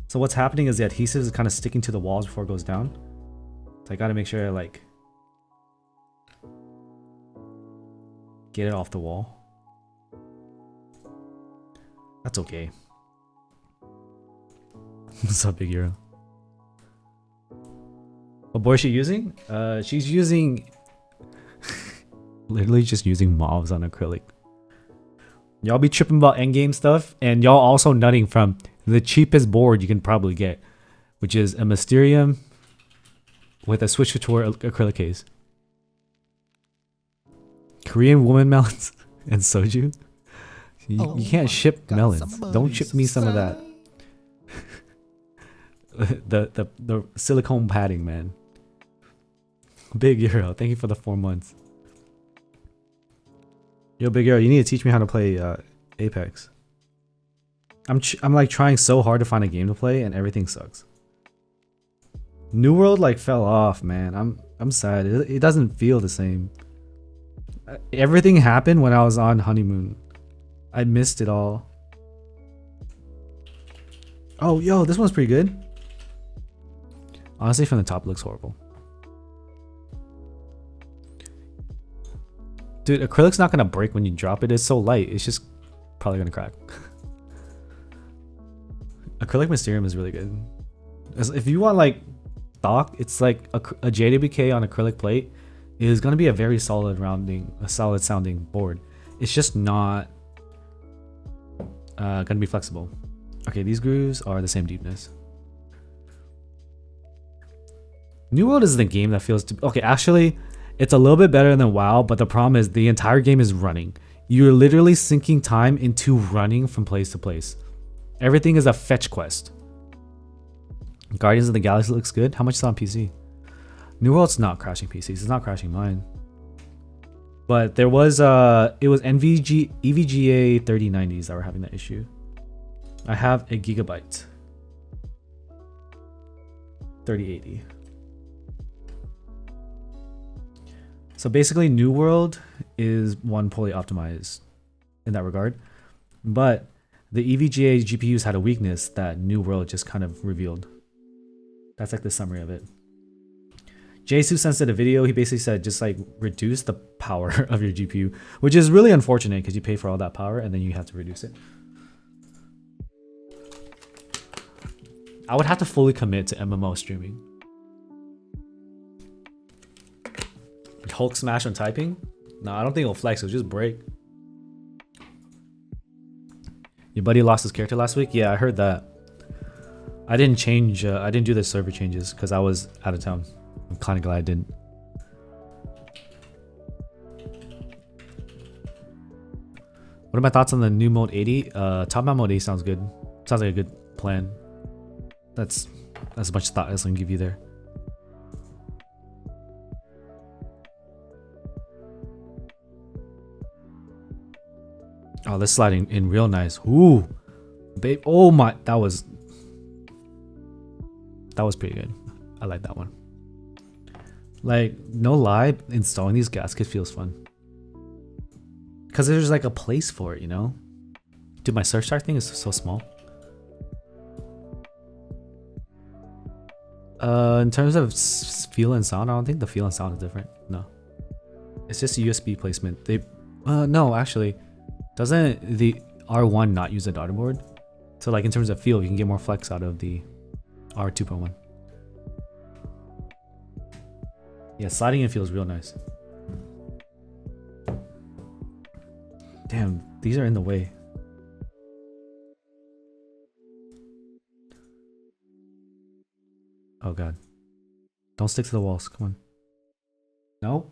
So what's happening is the adhesive is kind of sticking to the walls before it goes down. So I gotta make sure I like get it off the wall. That's okay. What's up, Big Hero? What board is she using? She's using literally just using mobs on acrylic. Y'all be tripping about endgame stuff, and y'all also nutting from the cheapest board you can probably get, which is a Mysterium with a Switch Couture acrylic case. Korean woman melons and soju. You can't ship melons. Don't ship me some of that. the silicone padding, man. Big Euro, thank you for the 4 months. Yo, Big Euro, you need to teach me how to play Apex. I'm like trying so hard to find a game to play, and everything sucks. New World like fell off, man. I'm sad. It doesn't feel the same. Everything happened when I was on honeymoon. I missed it all. Oh, yo, this one's pretty good. Honestly, from the top, it looks horrible. Dude, acrylic's not gonna break when you drop it. It's so light. It's just probably gonna crack. Acrylic Mysterium is really good. If you want like stock, it's like a JWK on acrylic plate is gonna be a very solid sounding board. It's just not gonna be flexible. Okay, these grooves are the same deepness. New World is the game that feels okay. Actually, it's a little bit better than WoW, but the problem is the entire game is running. You're literally sinking time into running from place to place. Everything is a fetch quest. Guardians of the Galaxy looks good. How much is it on PC? New World's not crashing PCs. It's not crashing mine. But there was it was EVGA 3090s that were having that issue. I have a Gigabyte 3080. So basically, New World is one poorly optimized in that regard, but the EVGA GPUs had a weakness that New World just kind of revealed. That's like the summary of it. Jsu sent a video. He basically said just like reduce the power of your GPU, which is really unfortunate because you pay for all that power and then you have to reduce it. I would have to fully commit to MMO streaming. Hulk smash on typing? No, I don't think it'll flex. It'll just break. Your buddy lost his character last week? Yeah, I heard that. I didn't change. I didn't do the server changes because I was out of town. I'm kind of glad I didn't. What are my thoughts on the new mode 80? Top mount mode 80 sounds good. Sounds like a good plan. That's as much thought as I can give you there. Oh, this sliding in real nice. Ooh, babe. Oh my, that was pretty good. I like that one. Like, no lie, installing these gaskets feels fun. Because there's like a place for it, you know? Dude, my search chart thing is so small. In terms of feel and sound, I don't think the feel and sound is different. No. It's just a USB placement. No, actually. Doesn't the R1 not use a daughterboard? So like in terms of feel, you can get more flex out of the R2.1. Yeah, sliding in feels real nice. Damn, these are in the way. Oh god. Don't stick to the walls, come on. No?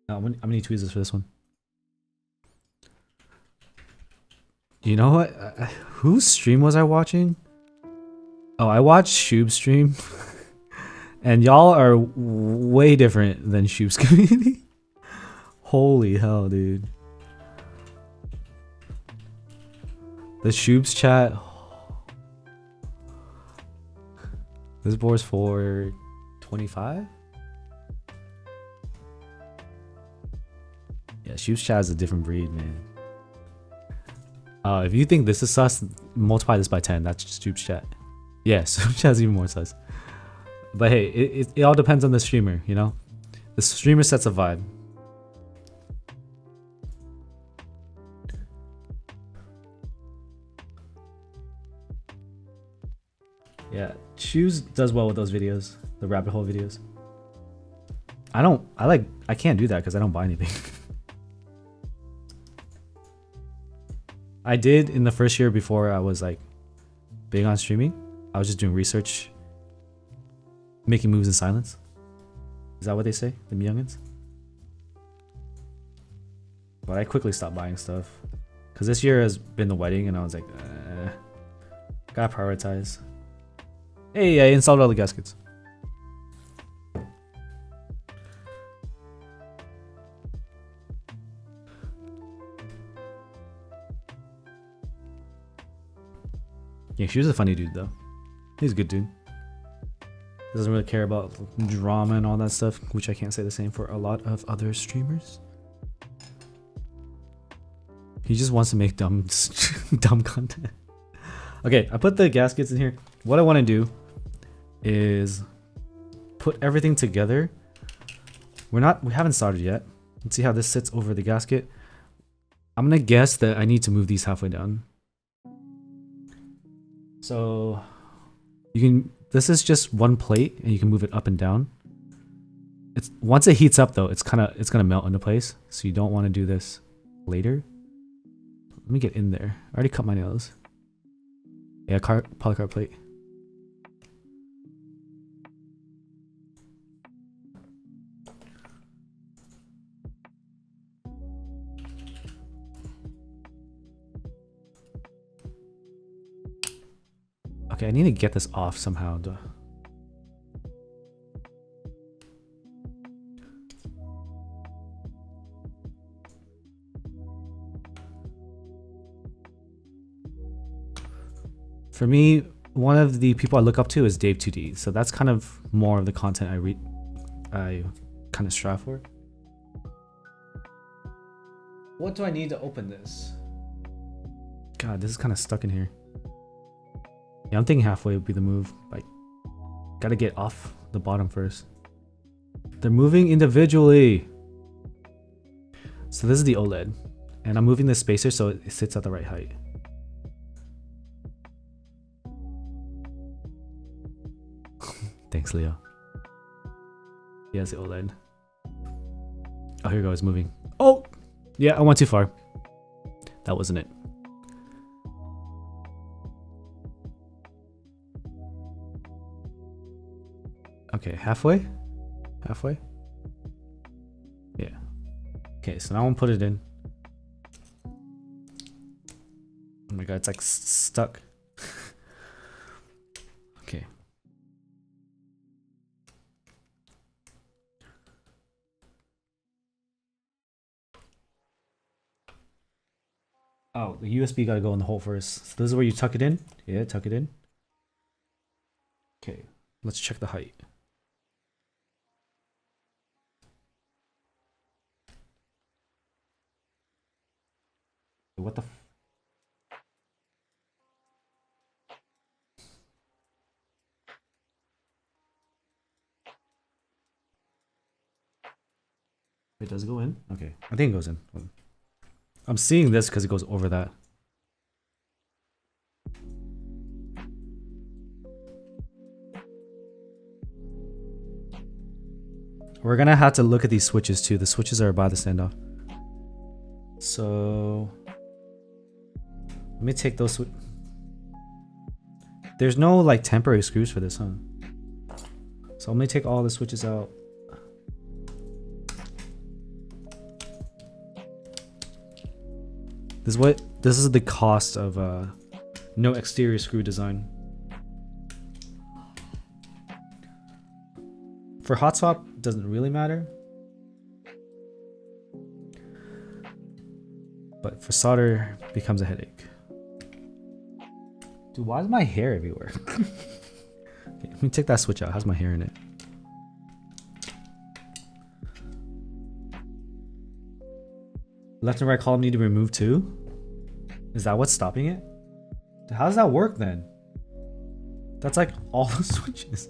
No, I'm gonna need tweezers for this one. You know what? Whose stream was I watching? Oh, I watched Shoob's stream. And y'all are way different than Shoob's community. Holy hell, dude. The Shoob's chat. This board's for 25. Yeah, Shoes Chat is a different breed, man. If you think this is sus, multiply this by 10. That's just Shoes Chat. Yeah, Shoes Chat is even more sus. But hey, it all depends on the streamer, you know? The streamer sets a vibe. Yeah, Shoes does well with those videos, the rabbit hole videos. I can't do that because I don't buy anything. I did in the first year before I was like big on streaming. I was just doing research, making moves in silence. Is that what they say, the youngins? But I quickly stopped buying stuff because this year has been the wedding, and I was like, gotta prioritize. Hey, I installed all the gaskets. Yeah, she was a funny dude though. He's a good dude. Doesn't really care about drama and all that stuff, which I can't say the same for a lot of other streamers. He just wants to make dumb content. Okay, I put the gaskets in here. What I want to do is put everything together. We haven't started yet. Let's see how this sits over the gasket. I'm gonna guess that I need to move these halfway down. So this is just one plate and you can move it up and down. Once it heats up though, it's gonna melt into place. So you don't want to do this later. Let me get in there. I already cut my nails. Yeah, polycarbonate plate. Okay, I need to get this off somehow. For me, one of the people I look up to is Dave 2D, so that's kind of more of the content I kind of strive for. What do I need to open this? God, this is kind of stuck in here. Yeah, I'm thinking halfway would be the move. Like, gotta get off the bottom first. They're moving individually. So this is the OLED, and I'm moving the spacer so it sits at the right height. Thanks, Leo. Yeah, it's the OLED. Oh, here it goes, moving. Oh! Yeah, I went too far. That wasn't it. Okay, halfway? Halfway? Yeah. Okay, so now I'm gonna put it in. Oh my god, it's like stuck. Okay. Oh, the USB gotta go in the hole first. So this is where you tuck it in. Yeah, tuck it in. Okay, let's check the height. What the Wait, does it go in? Okay, I think it goes in. I'm seeing this because it goes over that. We're gonna have to look at these switches too. The switches are by the standoff. So let me take those. There's no like temporary screws for this, huh? So let me take all the switches out. This is the cost of no exterior screw design. For hot swap, doesn't really matter. But for solder, becomes a headache. Dude, why is my hair everywhere? Okay, Let me take that switch out. How's my hair in it? Left and right column need to be removed too? Is that what's stopping it? How does that work then? That's like all the switches.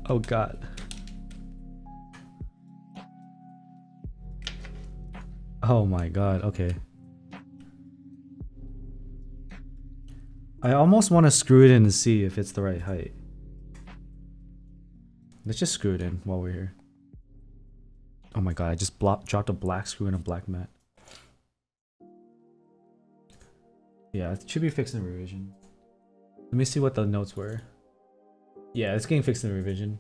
Oh god. Oh my god, okay. I almost want to screw it in to see if it's the right height. Let's just screw it in while we're here. Oh my god, I just dropped a black screw in a black mat. Yeah, it should be fixed in the revision. Let me see what the notes were. Yeah, it's getting fixed in the revision.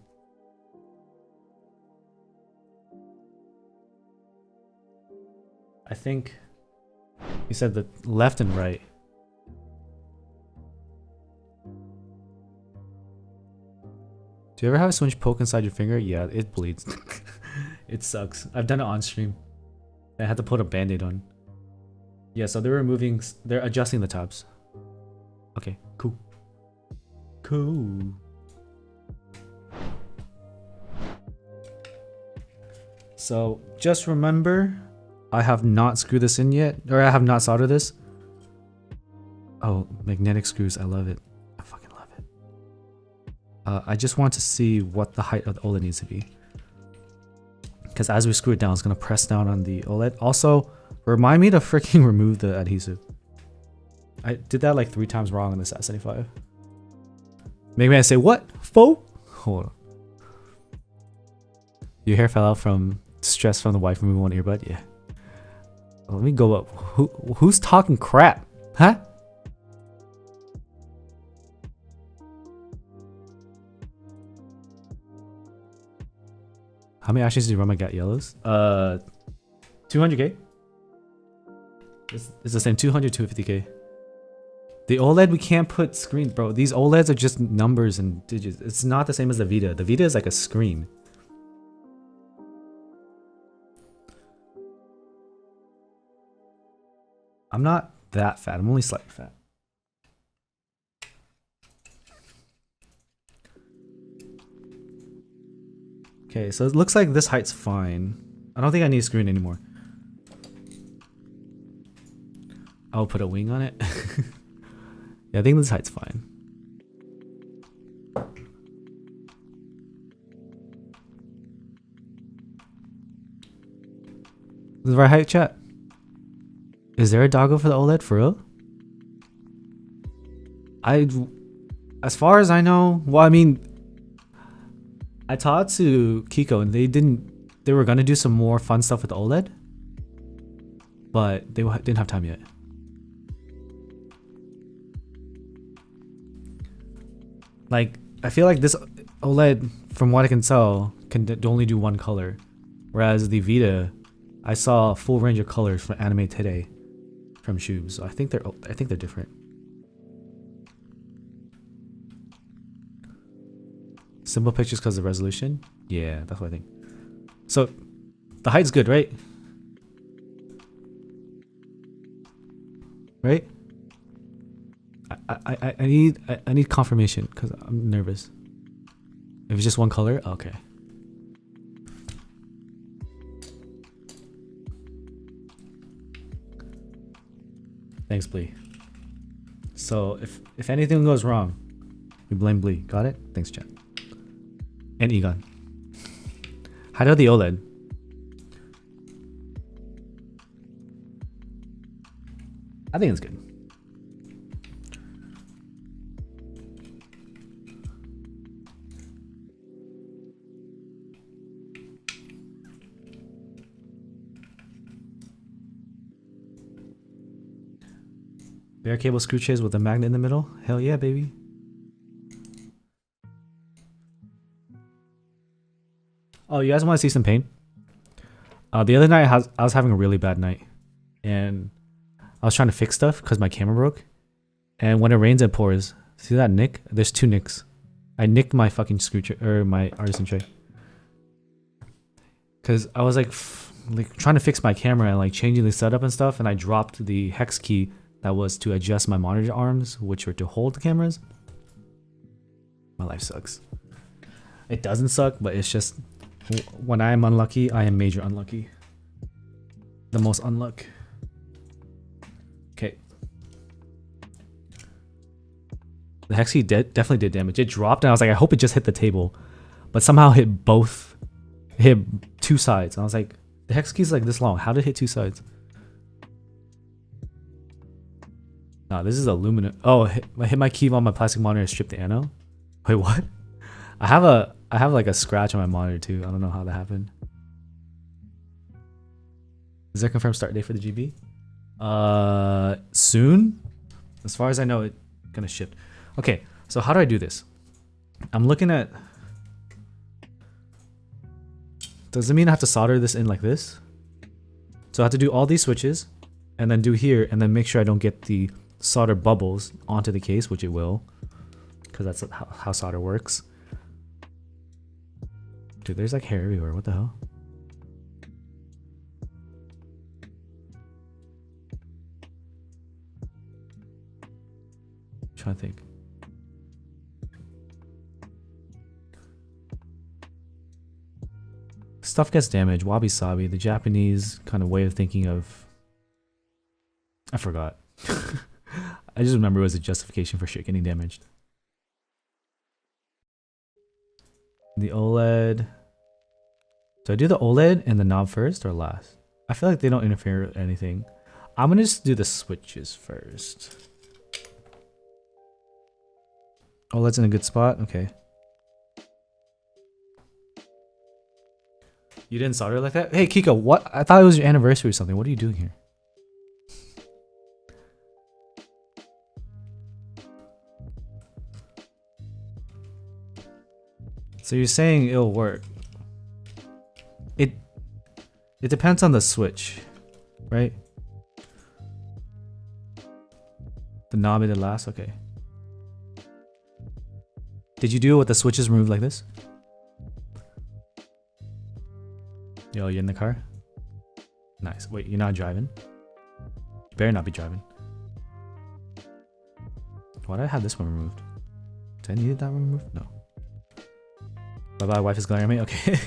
I think you said the left and right. Do you ever have a switch poke inside your finger? Yeah, it bleeds. It sucks. I've done it on stream. I had to put a band-aid on. Yeah, so they're adjusting the tabs. Okay, cool. Cool. So just remember, I have not screwed this in yet, or I have not soldered this. Oh, magnetic screws, I love it. I fucking love it. I just want to see what the height of the OLED needs to be. Because as we screw it down, it's going to press down on the OLED. Also, remind me to freaking remove the adhesive. I did that like 3 times wrong on this S75. Maybe I say, what? Faux? Hold on. Your hair fell out from stress from the wife removing one earbud? Yeah. Let me go up. Who's talking crap? Huh? How many actions do you run my Gat Yellows? 200k? It's the same, 200, 250k. The OLED, we can't put screens, bro. These OLEDs are just numbers and digits. It's not the same as the Vita. The Vita is like a screen. I'm not that fat. I'm only slightly fat. Okay, so it looks like this height's fine. I don't think I need a screen anymore. I'll put a wing on it. Yeah, I think this height's fine. This is the right height, chat. Is there a doggo for the OLED for real? As far as I know, well, I mean, I talked to Kiko and they were gonna do some more fun stuff with the OLED, but they didn't have time yet. Like, I feel like this OLED, from what I can tell, can only do one color, whereas the Vita, I saw a full range of colors from Anime Today, from Shubes. So I think they're different. Simple pictures because of the resolution? Yeah, that's what I think. So the height's good, right? Right? I need confirmation because I'm nervous. If it's just one color, okay. Thanks, Blee. So if anything goes wrong, we blame Blee. Got it? Thanks, chat. And Egon. How do the OLED? I think it's good. Bare cable screw trays with a magnet in the middle? Hell yeah, baby. Oh, you guys want to see some pain? The other night I was having a really bad night, and I was trying to fix stuff because my camera broke. And when it rains, it pours. See that nick? There's 2 nicks. I nicked my fucking screw tray, or my artisan tray, because I was like trying to fix my camera and like changing the setup and stuff, and I dropped the hex key that was to adjust my monitor arms, which were to hold the cameras. My life sucks. It doesn't suck, but it's just when I am unlucky, I am major unlucky. The most unluck. Okay. The hex key definitely did damage. It dropped and I was like, I hope it just hit the table. But somehow hit both. It hit two sides. I was like, the hex key is like this long. How did it hit two sides? Nah, this is aluminum. Oh, I hit my key on my plastic monitor and stripped the anode. Wait, what? I have like a scratch on my monitor too. I don't know how that happened. Is there a confirmed start date for the GB? Soon? As far as I know, it's gonna ship. Okay, so how do I do this? I'm looking at... Does it mean I have to solder this in like this? So I have to do all these switches and then do here and then make sure I don't get the solder bubbles onto the case, which it will, because that's how solder works. Dude, there's like hair everywhere. What the hell? I'm trying to think. Stuff gets damaged. Wabi sabi, the Japanese kind of way of thinking of... I forgot. I just remember it was a justification for shit getting damaged. The OLED... Do I do the OLED and the knob first or last? I feel like they don't interfere with anything. I'm gonna just do the switches first. OLED's in a good spot? Okay. You didn't solder like that? Hey, Kiko, what? I thought it was your anniversary or something. What are you doing here? So you're saying it'll work. It depends on the switch, right? The knob did last? Okay. Did you do it with the switches removed like this? Yo, you in the car? Nice. Wait, you're not driving? You better not be driving. Why did I have this one removed? Did I need that one removed? No. Bye bye, wife is glaring at me. Okay.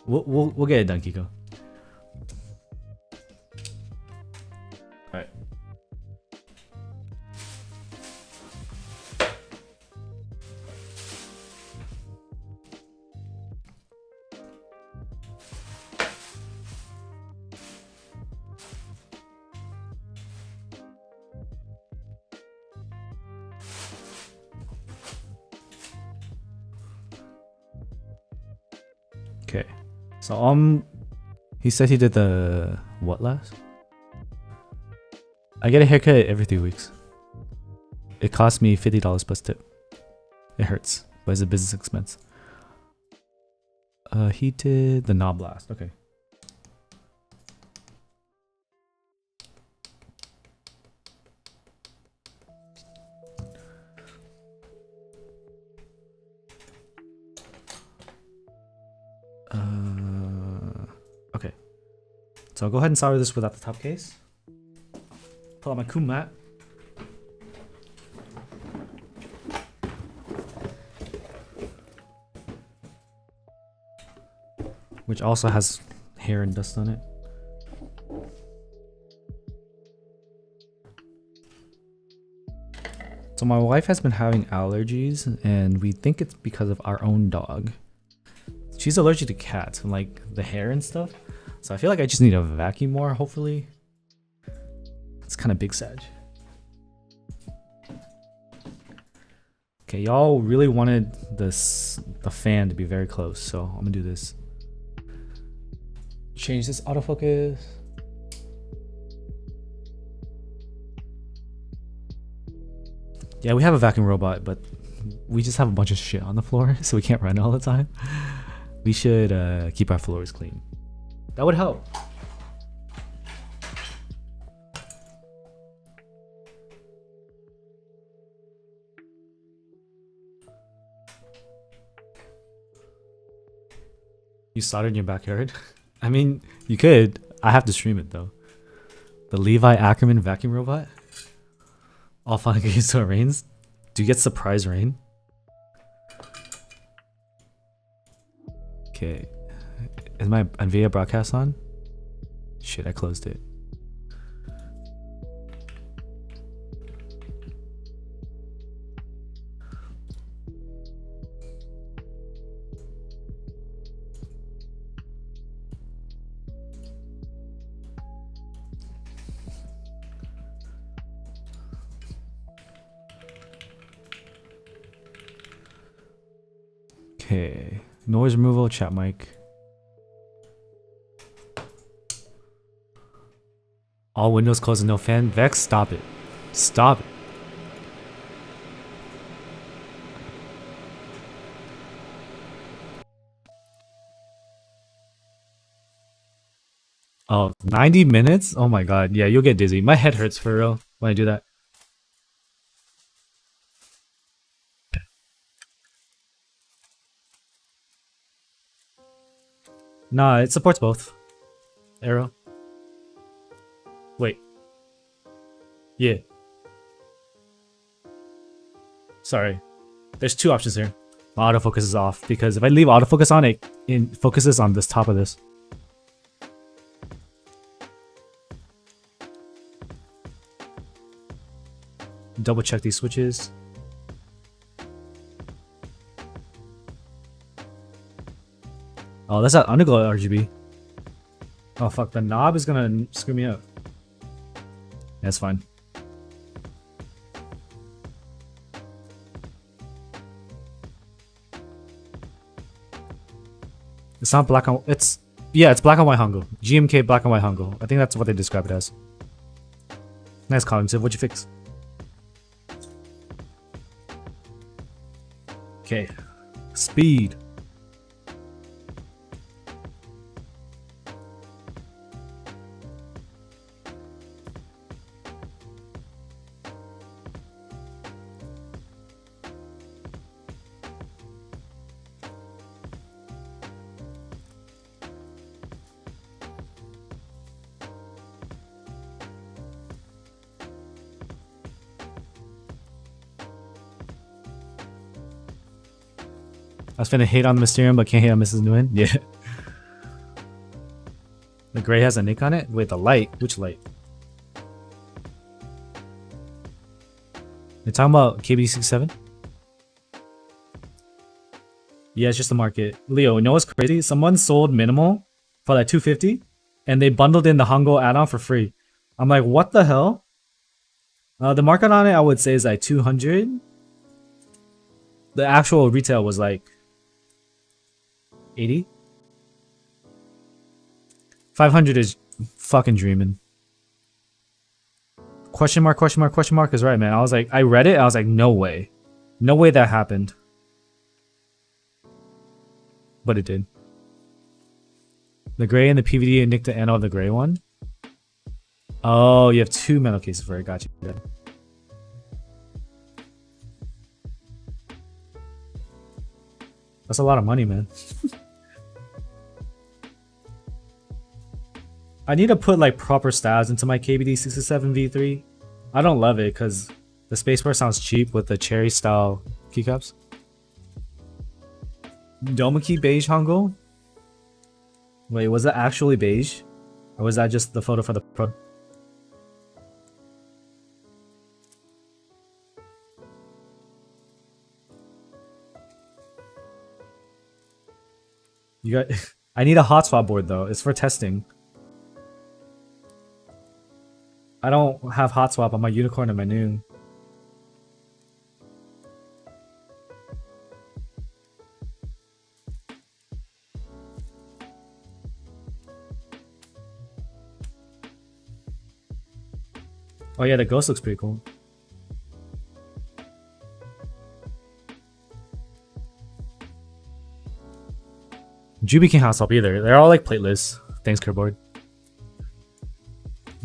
we'll get it done, Kiko. Alright. Okay, so he said he did the what last? I get a haircut every 3 weeks. It cost me $50 plus tip. It hurts, but it's a business expense. He did the knob blast. Okay. Okay. So I'll go ahead and solder this without the top case. Pull out my Kum mat. Which also has hair and dust on it. So my wife has been having allergies and we think it's because of our own dog. She's allergic to cats and like the hair and stuff. So I feel like I just need to vacuum more, hopefully. It's kind of big sag. Okay, y'all really wanted the fan to be very close, so I'm gonna do this. Change this autofocus. Yeah, we have a vacuum robot, but we just have a bunch of shit on the floor, so we can't run all the time. We should keep our floors clean. That would help. You soldered in your backyard? I mean, you could. I have to stream it though. The Levi Ackerman vacuum robot? All fun and games till it rains? Do you get surprise rain? Okay. Is my NVIDIA broadcast on? Shit, I closed it. Okay. Noise removal, chat mic. All windows closed and no fan. Vex, stop it. Stop it. Oh, 90 minutes? Oh my god. Yeah, you'll get dizzy. My head hurts for real when I do that. Nah, it supports both. Arrow. Wait. Yeah. Sorry. There's two options here. My autofocus is off because if I leave autofocus on, it focuses on this top of this. Double check these switches. Oh, that's that underglow RGB. Oh fuck, the knob is gonna screw me up. That's fine. It's not black and it's black and white Hongo. GMK black and white Hongo. I think that's what they describe it as. Nice cognitive. What'd you fix? Okay. Speed. I was finna hate on the Mysterium, but can't hate on Mrs. Nguyen. Yeah. The gray has a nick on it? Wait, the light? Which light? You're talking about KB67? Yeah, it's just the market. Leo, you know what's crazy? Someone sold minimal for like 250 and they bundled in the Hongo add-on for free. I'm like, what the hell? The market on it, I would say, is like 200. The actual retail was like 80. 500 is fucking dreaming. Question mark, question mark, question mark is right, man. I was like, I read it. I was like, no way. No way that happened. But it did. The gray and the PVD and nicked the N of the gray one. Oh, you have two metal cases for it. Got you. Good. That's a lot of money, man. I need to put like proper styles into my KBD67 V3. I don't love it because the spacebar sounds cheap with the cherry style keycaps. Doma key beige Hongo? Wait, was that actually beige? Or was that just the photo for the pro? You got I need a hotspot board though. It's for testing. I don't have hot swap on my unicorn and my noon. Oh yeah, the ghost looks pretty cool. Juby can't hot swap either. They're all like plateless. Thanks, Curboard.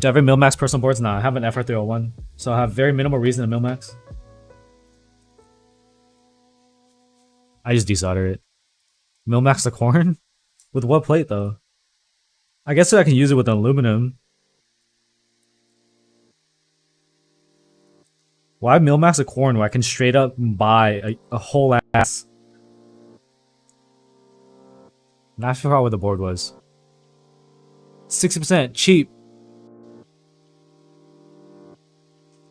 Do I have a Milmax personal boards? Nah, I have an FR301. So I have very minimal reason to Milmax. I just desolder it. Milmax the corn? With what plate though? I guess I can use it with aluminum. Why Milmax a corn where I can straight up buy a whole ass? Not sure how what the board was. 60% cheap.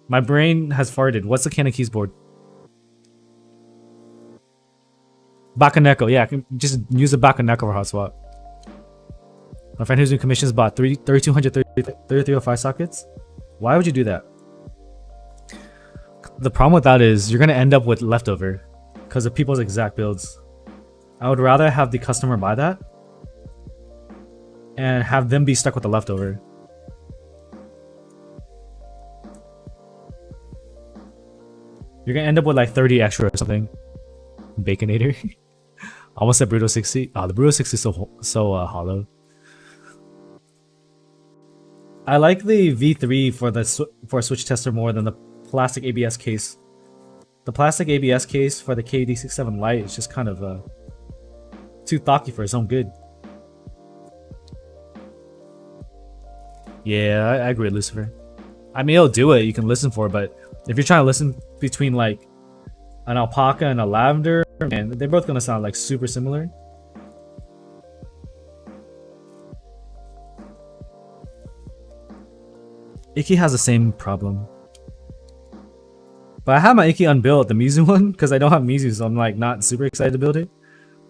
My brain has farted. What's the Canon Keys board? Bakaneko. Yeah, I can just use the Bakaneko for hotspot. My friend who's doing commissions bought 3200 3305 sockets. Why would you do that? The problem with that is you're going to end up with leftover because of people's exact builds. I would rather have the customer buy that and have them be stuck with the leftover. You're going to end up with like 30 extra or something. Baconator. Almost said Bruto 60. Oh, the Bruto 60 is so hollow. I like the V3 for a switch tester more than the plastic ABS case. The plastic ABS case for the KD67 Lite is just kind of too thocky for its own good. Yeah, I agree with Lucifer. I mean, it'll do it. You can listen for it, but if you're trying to listen between like an alpaca and a lavender, man, they're both gonna sound like super similar. Iki has the same problem. But I have my Iki unbuilt, the Mizu one, because I don't have Mizu, so I'm like not super excited to build it.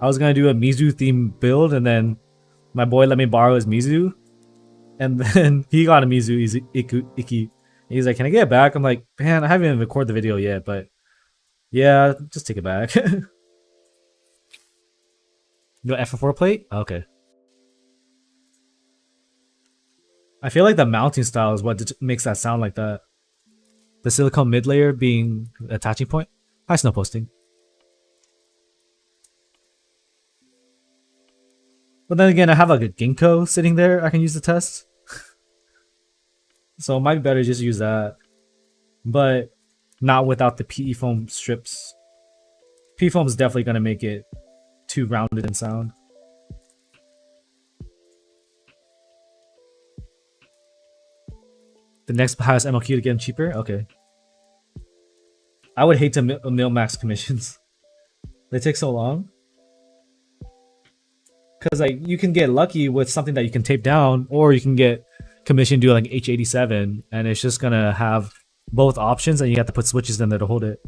I was gonna do a Mizu themed build, and then my boy let me borrow his Mizu, and then he got a Mizu Iki. He's like, "Can I get it back?" I'm like, "Man, I haven't even recorded the video yet, but yeah, just take it back." No F4 plate? Okay. I feel like the mounting style is what makes that sound like that. The silicone mid layer being the attaching point. Hi, snow posting. But then again, I have like a ginkgo sitting there I can use to test. So it might be better just use that. But not without the PE foam strips. PE foam is definitely going to make it too rounded in sound. The next highest MLQ to get them cheaper? Okay. I would hate to mill max commissions. They take so long. Because like you can get lucky with something that you can tape down, or you can get commission do like H87, and it's just gonna have both options, and you have to put switches in there to hold it.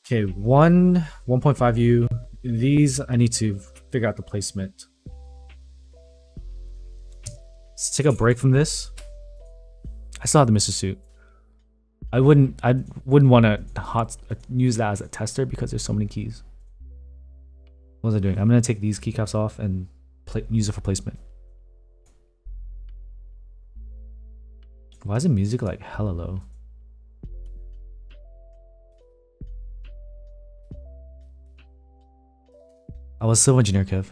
Okay, 1.5U. These I need to figure out the placement. Let's take a break from this. I still have the Mr. Suit. I wouldn't want to use that as a tester because there's so many keys. What was I doing? I'm gonna take these keycaps off and use it for placement. Why is the music like hella low? I was civil engineer, Kev.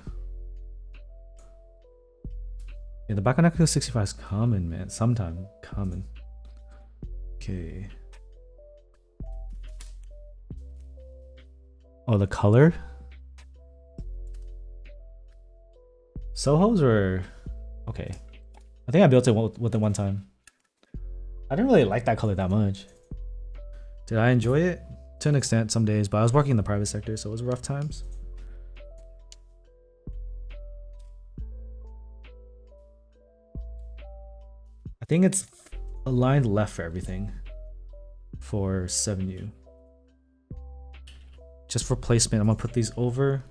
Yeah, the Bakaneko 65 is common, man. Sometime common. Okay. Oh, the color? Sohos or... Okay. I think I built it with it one time. I didn't really like that color that much. Did I enjoy it? To an extent some days, but I was working in the private sector, so it was rough times. I think it's aligned left for everything for 7U. Just for placement, I'm gonna put these over.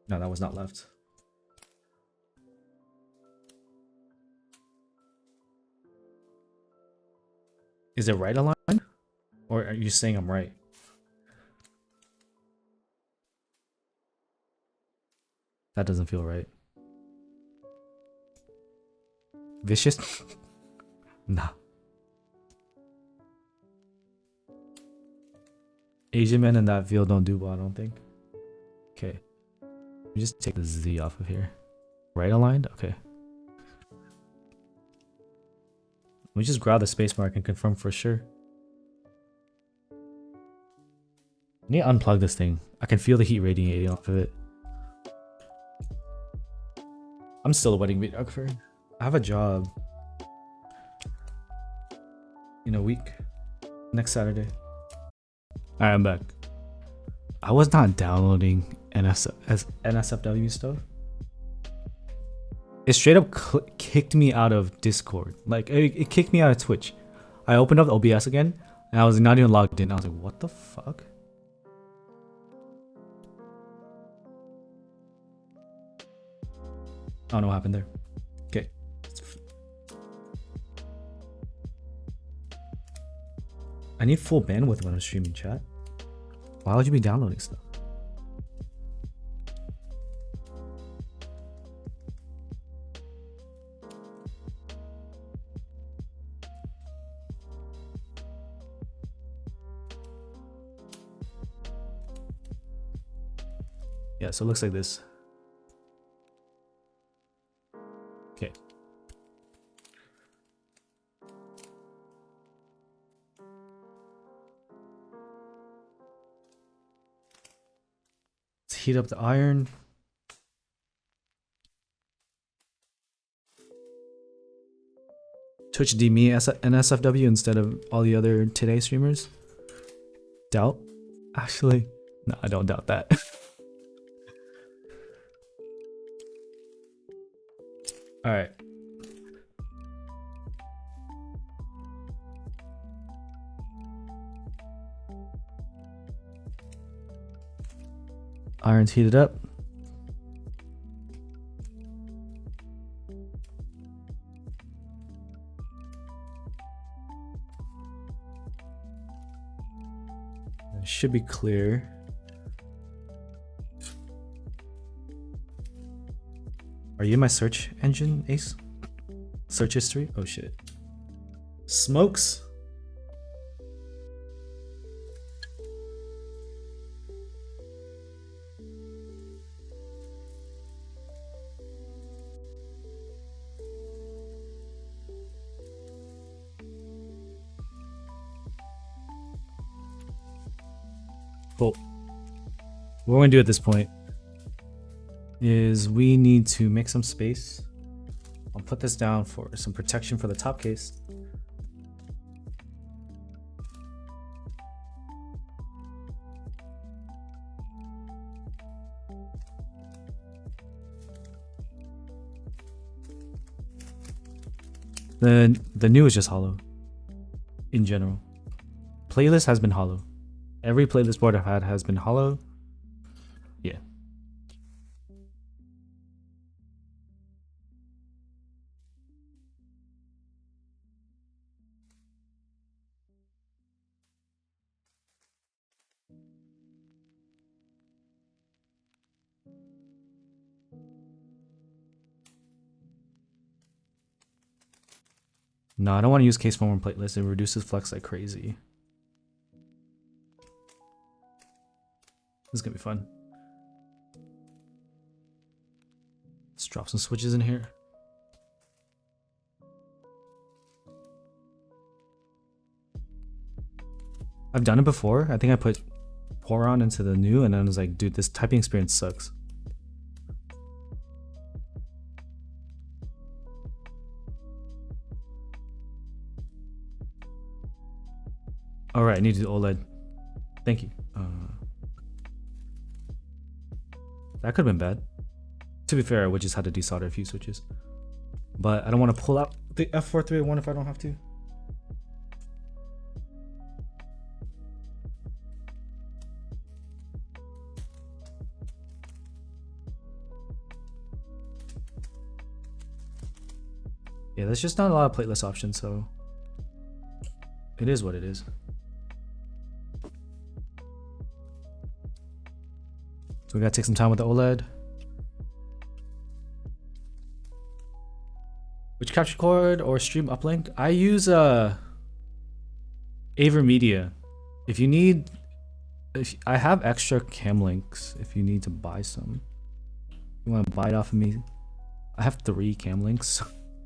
No, that was not left. Is it right aligned? Or are you saying I'm right? That doesn't feel right. Vicious? Nah. Asian men in that field don't do well, I don't think. Okay. Let me just take the Z off of here. Right aligned? Okay. Let me just grab the spacebar and confirm for sure. I need to unplug this thing. I can feel the heat radiating off of it. I'm still a wedding videographer. I have a job in a week. Next Saturday. Alright, I'm back. I was not downloading NSFW stuff. It straight up kicked me out of Discord. Like, it kicked me out of Twitch. I opened up OBS again, and I was not even logged in. I was like, what the fuck? I don't know what happened there. Okay. I need full bandwidth when I'm streaming, chat. Why would you be downloading stuff? Yeah, so it looks like this. Okay. Let's heat up the iron. Twitch D me NSFW instead of all the other today streamers. Doubt? Actually, no, I don't doubt that. All right. Iron's heated up. It should be clear. Are you in my search engine, Ace? Search history? Oh shit. Smokes? Cool. What we're gonna do at this point is we need to make some space. I'll put this down for some protection for the top case. The new is just hollow in general. Playlist has been hollow. Every playlist board I've had has been hollow. Yeah. No, I don't want to use case form on playlist. It reduces flex like crazy. This is gonna be fun. Let's drop some switches in here. I've done it before. I think I put Poron into the new and then I was like, dude, this typing experience sucks. All right, I need to do OLED. Thank you. That could have been bad. To be fair, I would just have to desolder a few switches. But I don't want to pull out the F4301 if I don't have to. Yeah, there's just not a lot of plateless options, so it is what it is. So we gotta take some time with the OLED. Which capture card or stream uplink? I use Avermedia. If you need, I have extra cam links if you need to buy some. You want to buy it off of me? I have 3 cam links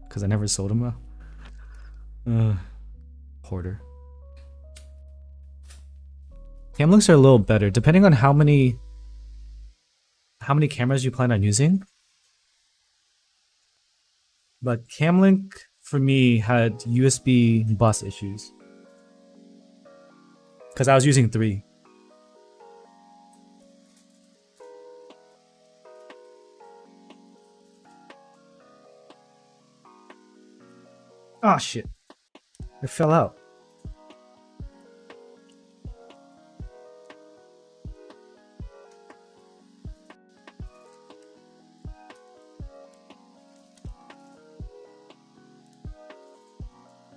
because I never sold them. Hoarder. Cam links are a little better depending on how many cameras you plan on using. But Camlink for me had USB bus issues because I was using 3. Oh shit! It fell out.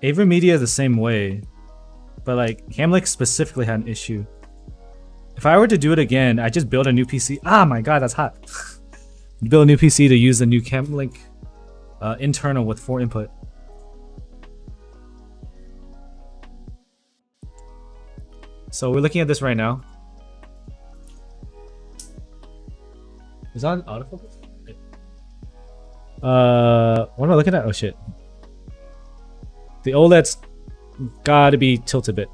AverMedia the same way, but like Camlink specifically had an issue. If I were to do it again, I just build a new PC. Ah, my god, that's hot. Build a new PC to use the new Camlink internal with 4 input. So we're looking at this right now. Is that on autofocus? What am I looking at? Oh shit. The OLED's gotta be tilted a bit.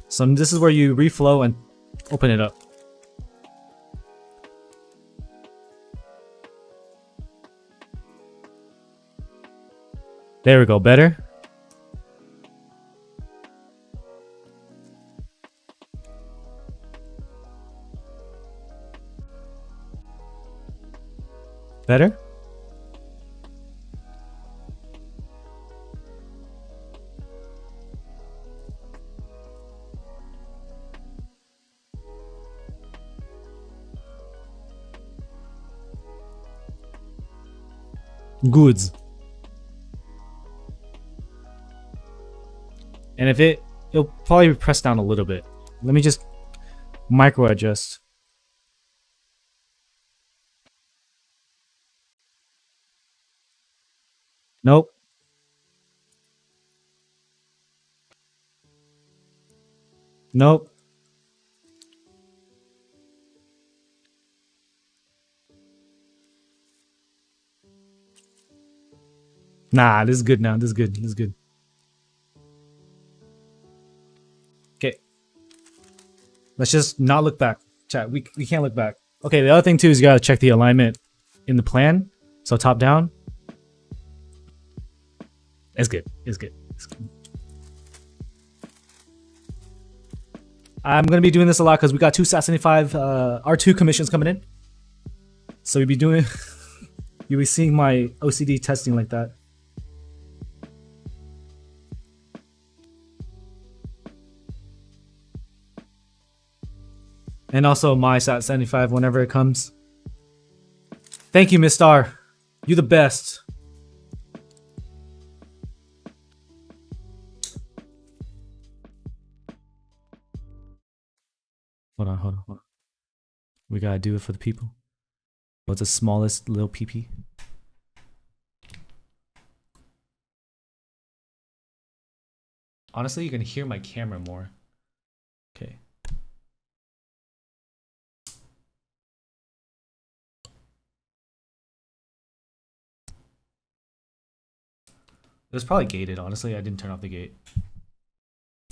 So this is where you reflow and open it up. There we go, better. Better? Goods. And if it'll probably press down a little bit. Let me just micro adjust. Nope. Nope. Nah, this is good now. This is good. This is good. Okay. Let's just not look back. Chat, we can't look back. Okay, the other thing too is you gotta check the alignment in the plan. So top down. It's good. It's good. It's good. I'm gonna be doing this a lot because we got 2 SAT-75 R2 commissions coming in. So we'll be doing you'll be seeing my OCD testing like that. And also my SAT-75 whenever it comes. Thank you, Miss Star. You the best. Hold on. We gotta do it for the people. What's the smallest little PP? Honestly, you can hear my camera more. Okay. It was probably gated, honestly. I didn't turn off the gate.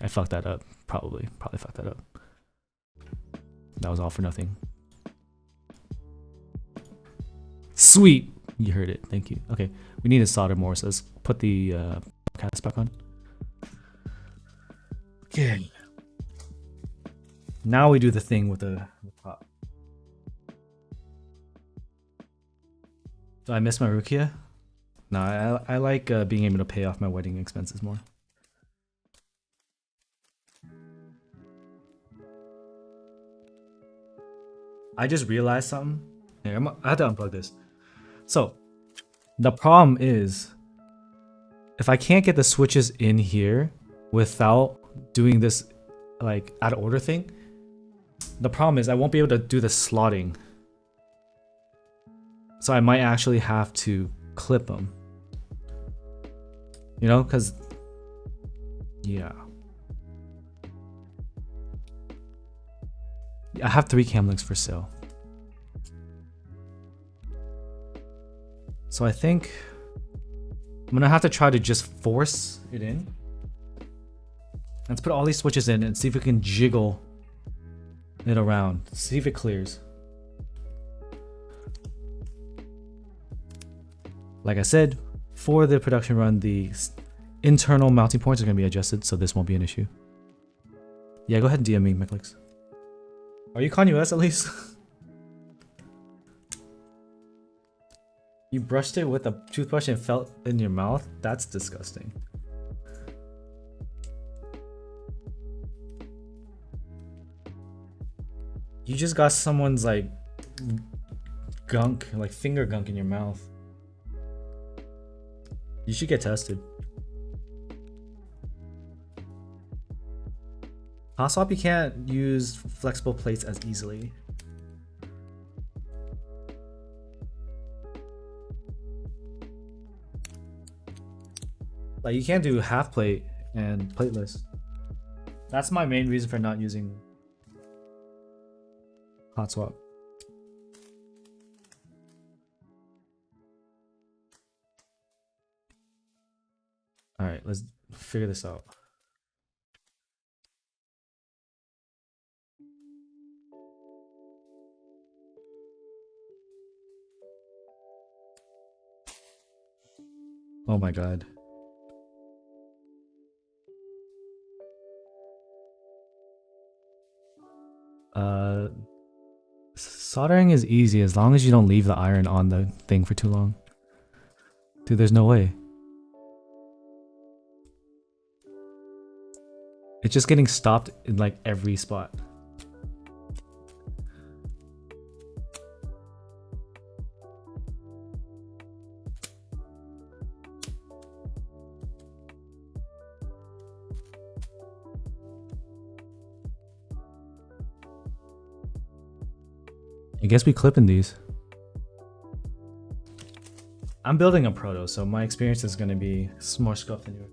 I fucked that up. Probably fucked that up. That was all for nothing. Sweet! You heard it. Thank you. Okay. We need to solder more, so let's put the cast back on. Okay. Now we do the thing with the pop. Do I miss my Rukia? No, I like being able to pay off my wedding expenses more. I just realized something. Here, I have to unplug this. So, the problem is, if I can't get the switches in here without doing this like out of order thing, the problem is I won't be able to do the slotting. So I might actually have to clip them. You know, because, yeah. I have 3 cam links for sale. So I think I'm gonna have to try to just force it in. Let's put all these switches in and see if we can jiggle it around. See if it clears. Like I said, for the production run, the internal mounting points are going to be adjusted, so this won't be an issue. Yeah, go ahead and DM me, Mechlix. Are you Kanye West at least? You brushed it with a toothbrush and felt in your mouth? That's disgusting. You just got someone's like gunk, like finger gunk in your mouth. You should get tested. Hot swap, you can't use flexible plates as easily. Like you can't do half plate and plateless. That's my main reason for not using hot swap. All right, let's figure this out. Oh my god. Soldering is easy as long as you don't leave the iron on the thing for too long. Dude, there's no way. It's just getting stopped in like every spot. I guess we clipping these. I'm building a proto, so my experience is going to be more scuffed than yours.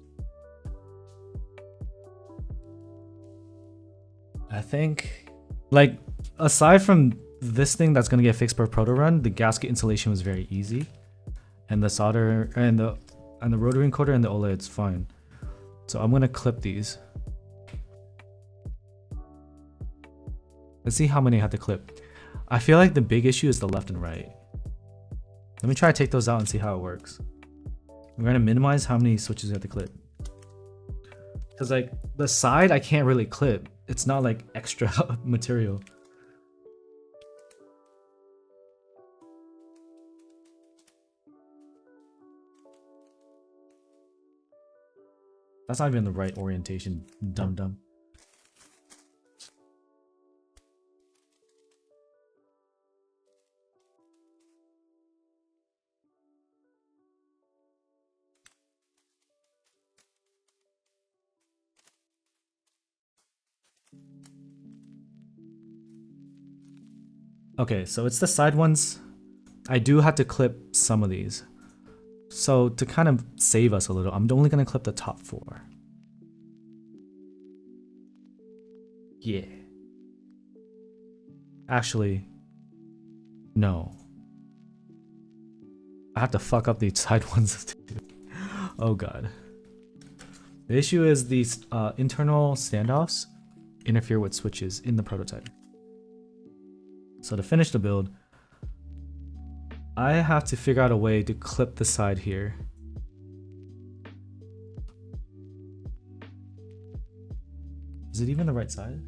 I think, like, aside from this thing that's going to get fixed per proto run, the gasket installation was very easy, and the solder and the rotary encoder and the OLED, it's fine. So I'm going to clip these. Let's see how many I have to clip. I feel like the big issue is the left and right. Let me try to take those out and see how it works. We're going to minimize how many switches we have to clip. Because like the side I can't really clip. It's not like extra material. That's not even the right orientation, dum-dum. Okay, so it's the side ones. I do have to clip some of these. So to kind of save us a little, I'm only gonna clip the top 4. Yeah. Actually, no. I have to fuck up these side ones too. Oh god. The issue is these internal standoffs interfere with switches in the prototype. So to finish the build, I have to figure out a way to clip the side here. Is it even the right side?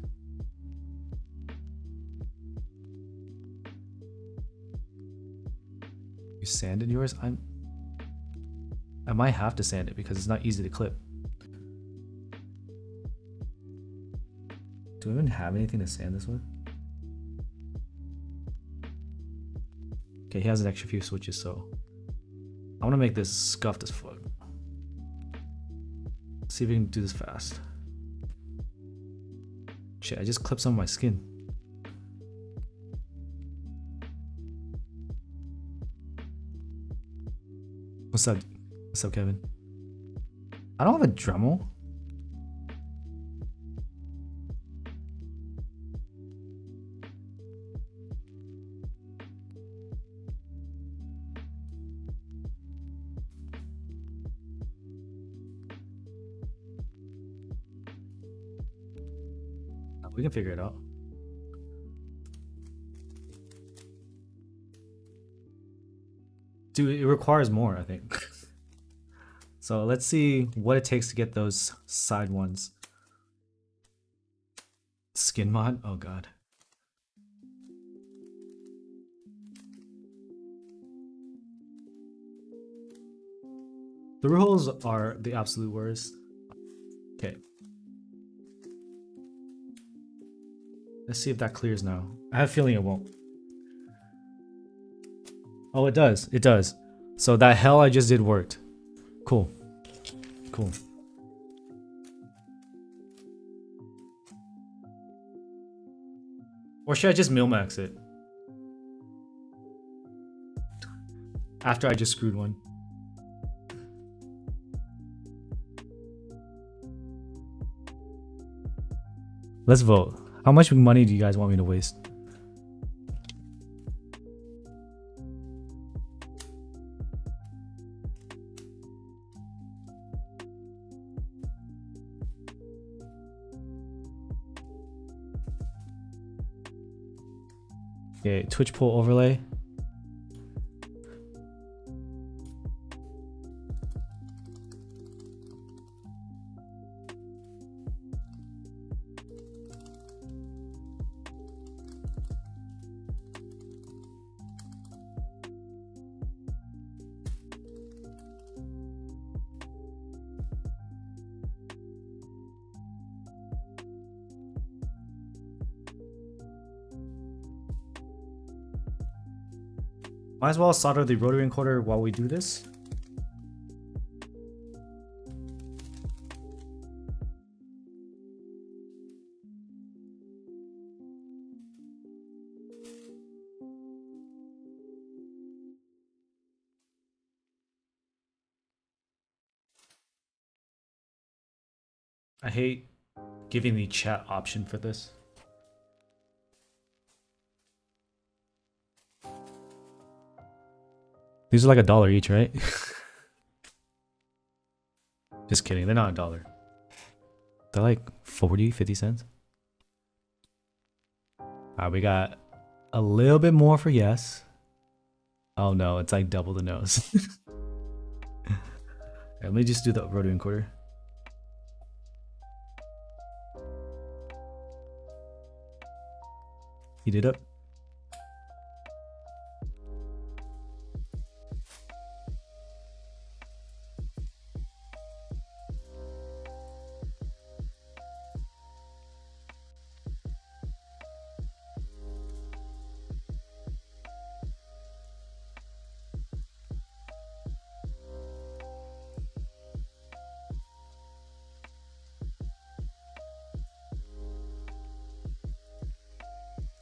You sanded yours? I might have to sand it because it's not easy to clip. Do I even have anything to sand this with? Okay, he has an extra few switches, so I want to make this scuffed as fuck. See if we can do this fast. Shit, I just clipped some of my skin. What's up? What's up, Kevin? I don't have a Dremel. We can figure it out. Dude, it requires more, I think. So let's see what it takes to get those side ones. Skin mod? Oh god. The holes are the absolute worst. Okay. Let's see if that clears now. I have a feeling it won't. Oh, it does. It does. So that hell I just did worked. Cool. Cool. Or should I just mil-max it? After I just screwed one. Let's vote. How much money do you guys want me to waste? Okay, Twitch poll overlay. Might as well solder the rotary encoder while we do this. I hate giving the chat option for this. These are like $1 each, right? Just kidding, they're not $1. They're like 40, 50 cents. Alright, we got a little bit more for yes. Oh no, it's like double the nose. Let me just do the rotary encoder. Heat it up.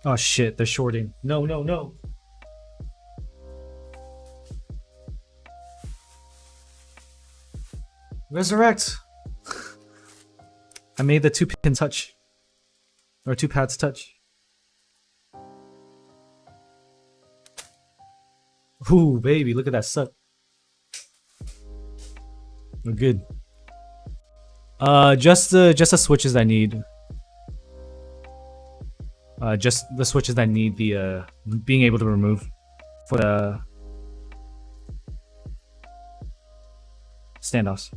Oh shit, they're shorting. No, no, no. Resurrect! I made the 2-pin touch. Or 2 pads touch. Ooh, baby, look at that suck. We're good. Just the switches I need. Just the switches that need the being able to remove for the standoffs.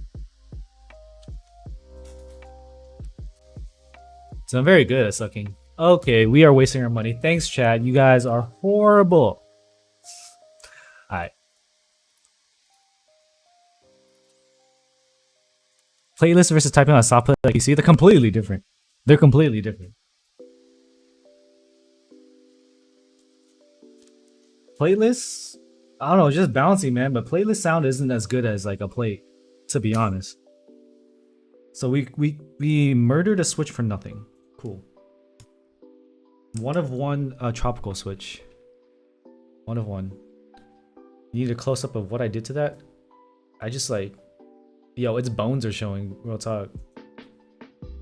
So I'm very good at sucking. Okay, we are wasting our money. Thanks, chat. You guys are horrible. Alright. Playlist versus typing on a soft play like you see, they're completely different. They're completely different. Playlists, I don't know, just bouncy, man. But playlist sound isn't as good as like a plate, to be honest. So we murdered a switch for nothing. Cool. 1 of 1 tropical switch. 1 of 1. You need a close up of what I did to that. I just like, yo, its bones are showing. Real talk.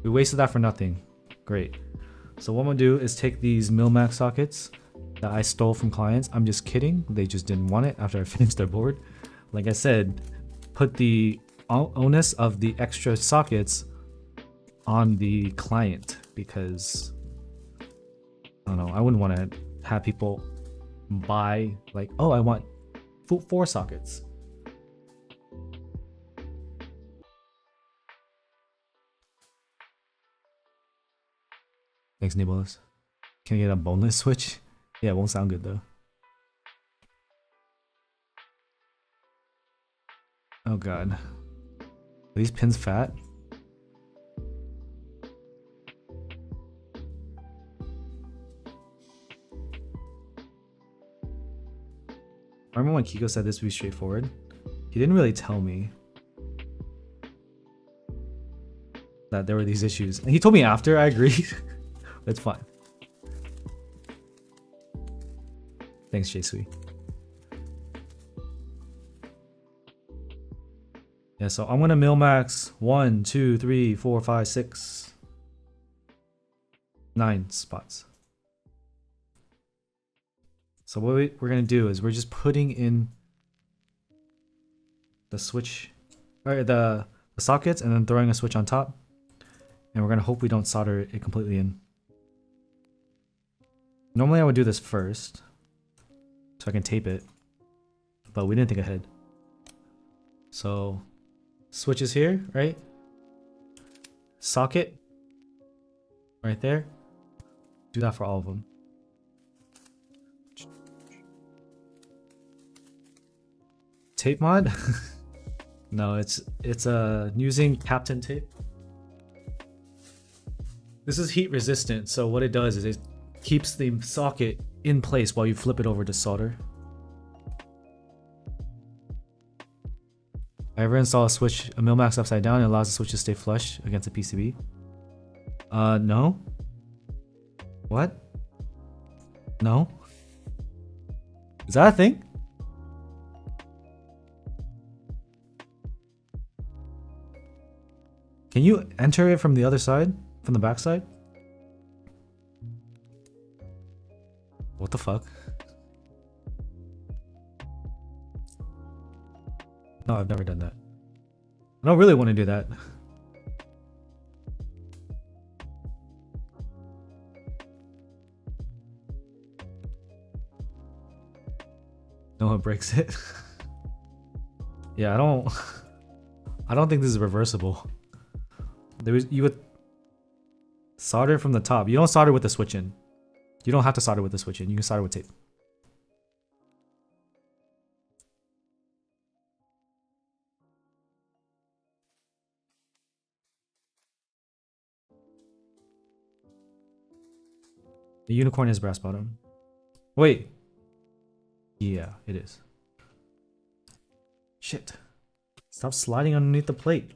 We wasted that for nothing. Great. So what I'm gonna do is take these mil-max sockets that I stole from clients. I'm just kidding. They just didn't want it after I finished their board. Like I said, put the onus of the extra sockets on the client because I don't know. I wouldn't want to have people buy like, oh, I want 4 sockets. Thanks, Nibolas. Can I get a boneless switch? Yeah, it won't sound good though. Oh god. Are these pins fat? I remember when Kiko said this would be straightforward. He didn't really tell me that there were these issues. And he told me after, I agreed. It's fine. Thanks, J-Sui. Yeah, so I'm gonna mill max 1, 2, 3, 4, 5, 6, 9 spots. So what we're gonna do is we're just putting in the switch, or the sockets, and then throwing a switch on top. And we're gonna hope we don't solder it completely in. Normally I would do this first, so I can tape it, but we didn't think ahead. So switch is here, right? Socket right there. Do that for all of them. Tape mod? No, it's using Captain tape. This is heat resistant, so what it does is it keeps the socket in place while you flip it over to solder. I ever install a switch, a Milmax upside down, it allows the switch to stay flush against a PCB. No. What? No. Is that a thing? Can you enter it from the other side? From the back side? What the fuck? No, I've never done that. I don't really want to do that. No one breaks it. Yeah, I don't think this is reversible. You would solder from the top. You don't solder with the switch in. You don't have to solder with the switch in. You can solder with tape. The unicorn is brass bottom. Wait. Yeah, it is. Shit. Stop sliding underneath the plate.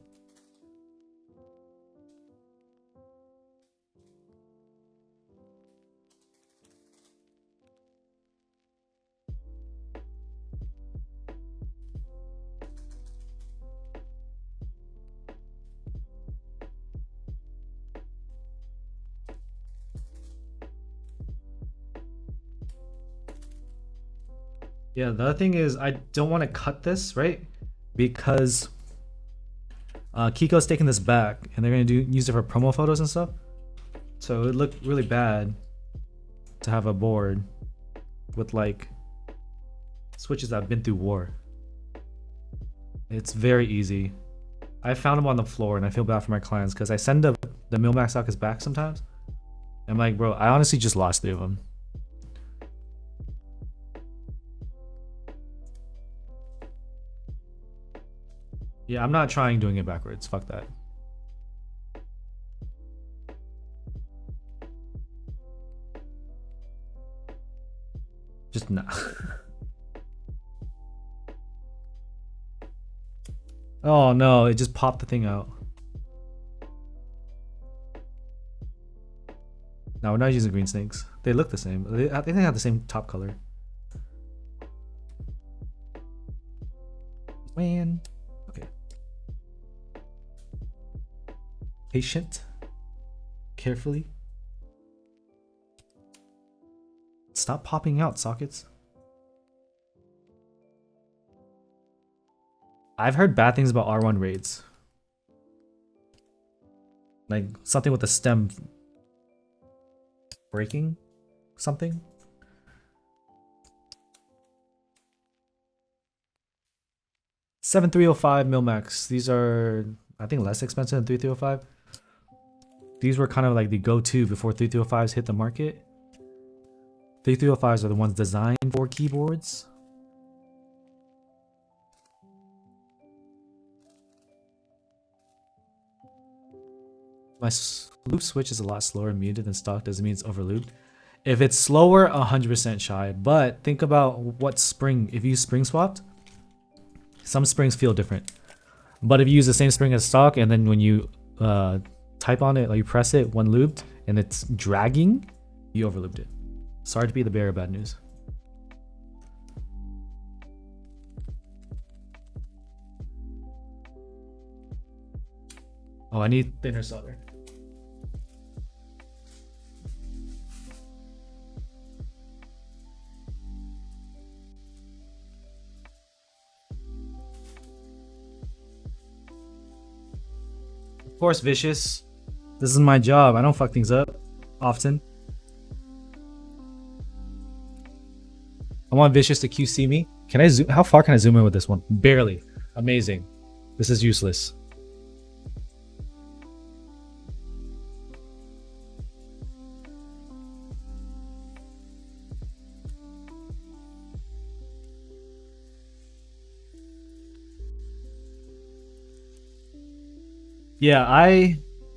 Yeah, the other thing is I don't want to cut this, right? Because Kiko's taking this back and they're gonna use it for promo photos and stuff. So it would look really bad to have a board with like switches that have been through war. It's very easy. I found them on the floor and I feel bad for my clients because I send the Milmax sockets back sometimes. I'm like, bro, I honestly just lost 3 of them. Yeah, I'm not trying doing it backwards. Fuck that. Just nah. Oh no, it just popped the thing out. No, we're not using green snakes. They look the same. I think they have the same top color. Man. Okay. Patient. Carefully. Stop popping out, sockets. I've heard bad things about R1 raids. Like something with the stem breaking something. $7305 Milmax. These are, I think, less expensive than 3305. these were kind of like the go-to before 3305s hit the market. 3305s are the ones designed for keyboards. My loop switch is a lot slower and muted than stock. Doesn't mean it's overlooped. If it's slower, 100% shy. But think about what spring. If you use spring swapped, some springs feel different. But if you use the same spring as stock, and then when you type on it, like you press it, one looped, and it's dragging, you overlooped it. Sorry to be the bearer of bad news. Oh, I need thinner solder. Of course, Vicious. This is my job. I don't fuck things up often. I want Vicious to QC me. Can I zoom? How far can I zoom in with this one? Barely. Amazing. This is useless. Yeah,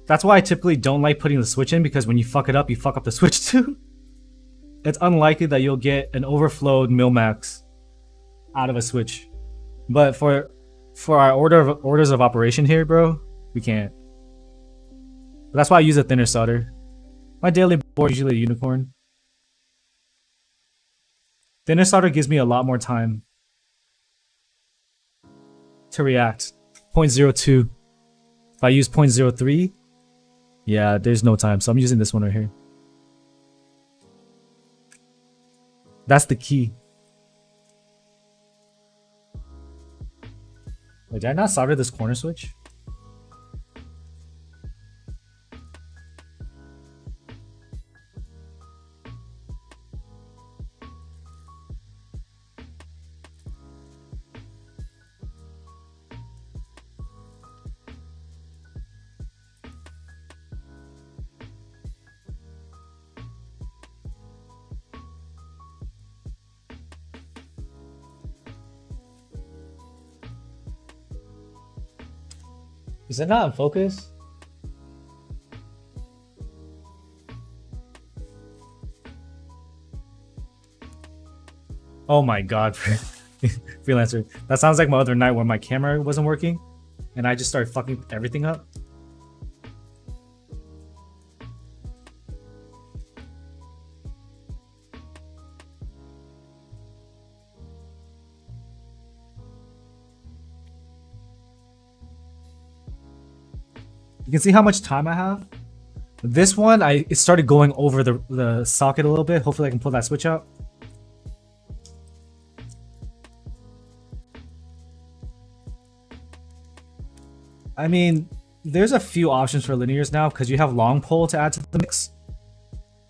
that's why I typically don't like putting the switch in, because when you fuck it up, you fuck up the switch too. It's unlikely that you'll get an overflowed mil-max out of a switch. But for our orders of operation here, bro, we can't. But that's why I use a thinner solder. My daily board is usually a unicorn. Thinner solder gives me a lot more time to react. 0.02. If I use 0.03, yeah, there's no time. So I'm using this one right here. That's the key. Wait, did I not solder this corner switch? Is it not in focus? Oh my god, freelancer. That sounds like my other night where my camera wasn't working and I just started fucking everything up. You can see how much time I have. This one, it started going over the socket a little bit. Hopefully I can pull that switch out. I mean, there's a few options for linears now because you have long pole to add to the mix.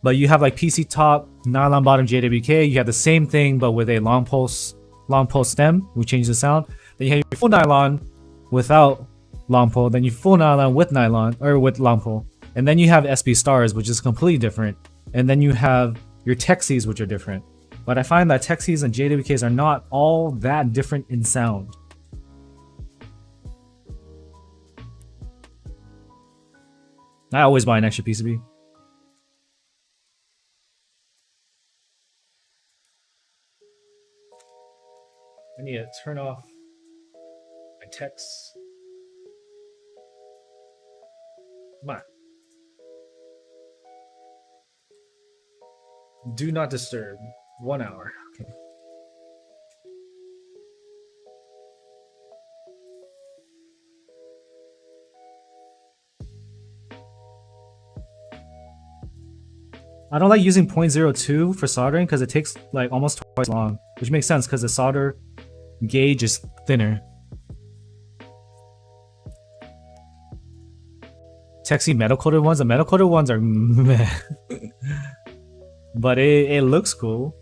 But you have like PC top, nylon bottom JWK. You have the same thing but with a long pole stem. We change the sound. Then you have your full nylon without long pole, then you full nylon with nylon or with long pole, and then you have SB stars, which is completely different, and then you have your Texies, which are different. But I find that Texies and JWKs are not all that different in sound. I always buy an extra PCB. I need to turn off my texts. Come on. Do not disturb. 1 hour. Okay. I don't like using 0.02 for soldering because it takes like almost twice long, which makes sense because the solder gauge is thinner. Texie metal coated ones. The metal coated ones are meh. But it looks cool.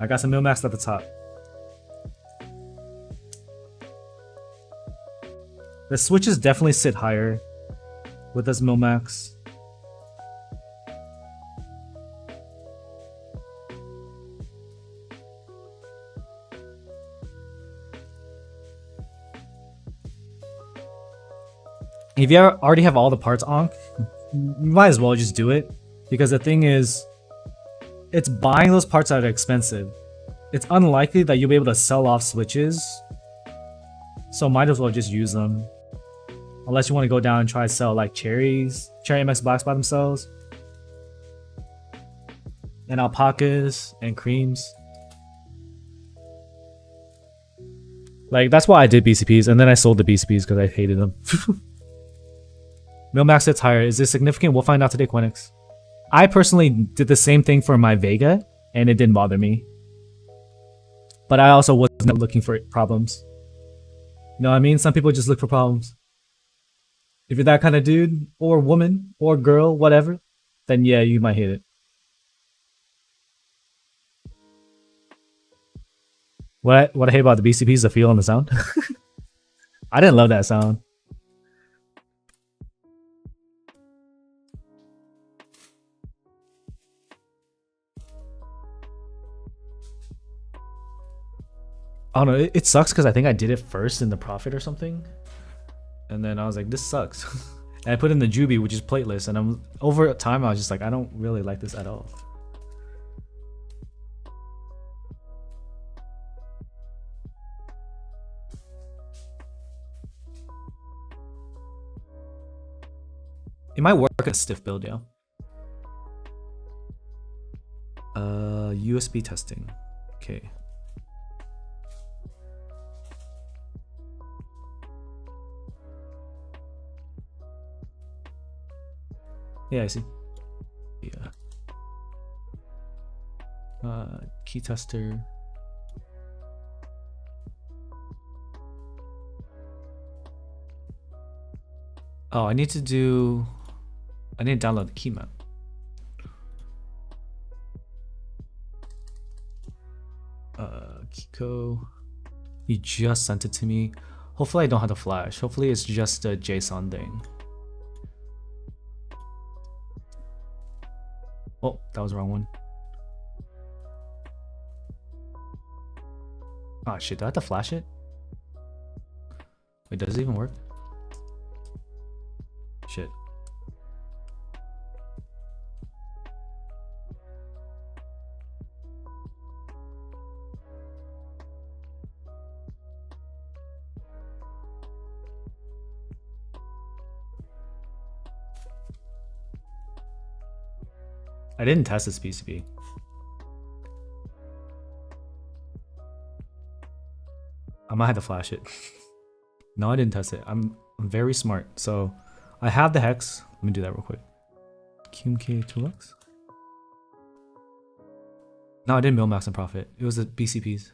I got some mil-max at the top. The switches definitely sit higher with this Milmax. If you already have all the parts on, you might as well just do it. Because the thing is, it's buying those parts that are expensive. It's unlikely that you'll be able to sell off switches. So might as well just use them. Unless you want to go down and try to sell like Cherry MX Blacks by themselves. And alpacas and creams. Like, that's why I did BCPs, and then I sold the BCPs because I hated them. Milmax sits higher. Is this significant? We'll find out today, Quenix. I personally did the same thing for my Vega, and it didn't bother me. But I also wasn't looking for problems. You know what I mean? Some people just look for problems. If you're that kind of dude, or woman, or girl, whatever, then yeah, you might hate it. What I hate about the BCP is the feel and the sound. I didn't love that sound. I don't know, it sucks because I think I did it first in the Prophet or something. And then I was like, this sucks. And I put in the Juby, which is plateless, and over time I was just like, I don't really like this at all. It might work a stiff build, yeah. USB testing. Okay. Yeah, I see. Yeah. Key tester. Oh, I need to download the key map. Kiko. He just sent it to me. Hopefully I don't have to flash. Hopefully it's just a JSON thing. Oh, that was the wrong one. Oh shit, do I have to flash it? Wait, does it even work? Shit. I didn't test this PCB. I might have to flash it. No, I didn't test it. I'm very smart. So I have the hex. Let me do that real quick. QMK 2Lux? No, I didn't Milmax and Profit. It was the BCPs.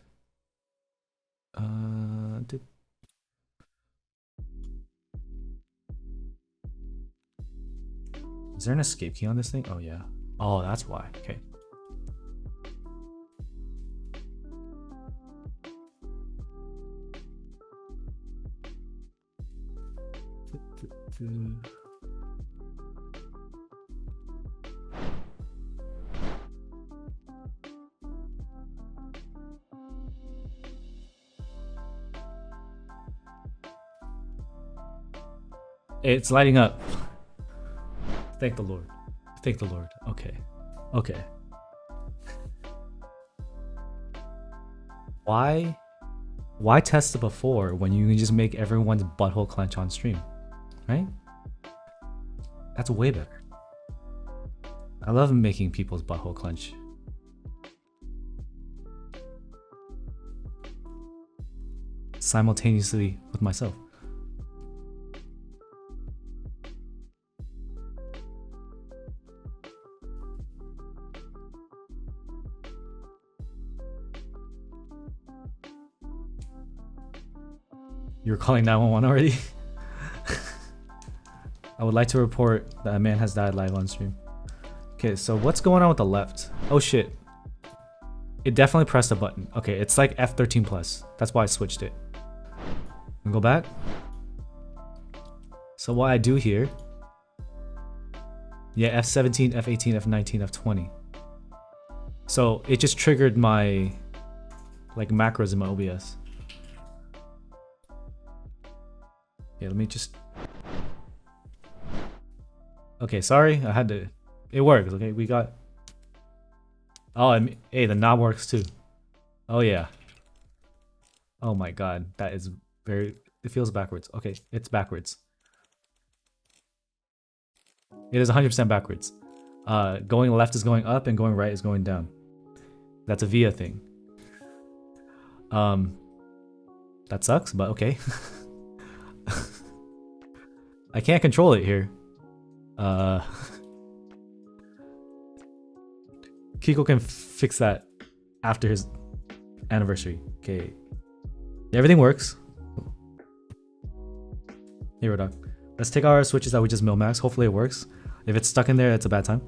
Is there an escape key on this thing? Oh yeah. Oh, that's why. Okay. It's lighting up. Thank the Lord. Thank the Lord. Okay. Okay. Why test it before when you can just make everyone's butthole clench on stream? Right? That's way better. I love making people's butthole clench. Simultaneously with myself. You're calling 911 already? I would like to report that a man has died live on stream. Okay, so what's going on with the left? Oh shit. It definitely pressed a button. Okay, it's like F13 plus. That's why I switched it. And go back. So what I do here, yeah, F17, F18, F19, F20. So it just triggered my like macros in my OBS. Yeah, let me just. Okay, sorry, I had to. It works. Okay, we got. Oh, I mean, hey, the knob works too. Oh yeah. Oh my god, that is very. It feels backwards. Okay, it's backwards. It is 100% backwards. Going left is going up and going right is going down. That's a VIA thing. That sucks, but okay. I can't control it here. Kiko can fix that after his anniversary. Okay. Everything works. Here, dog. Let's take our switches that we just mill-max. Hopefully it works. If it's stuck in there, it's a bad time.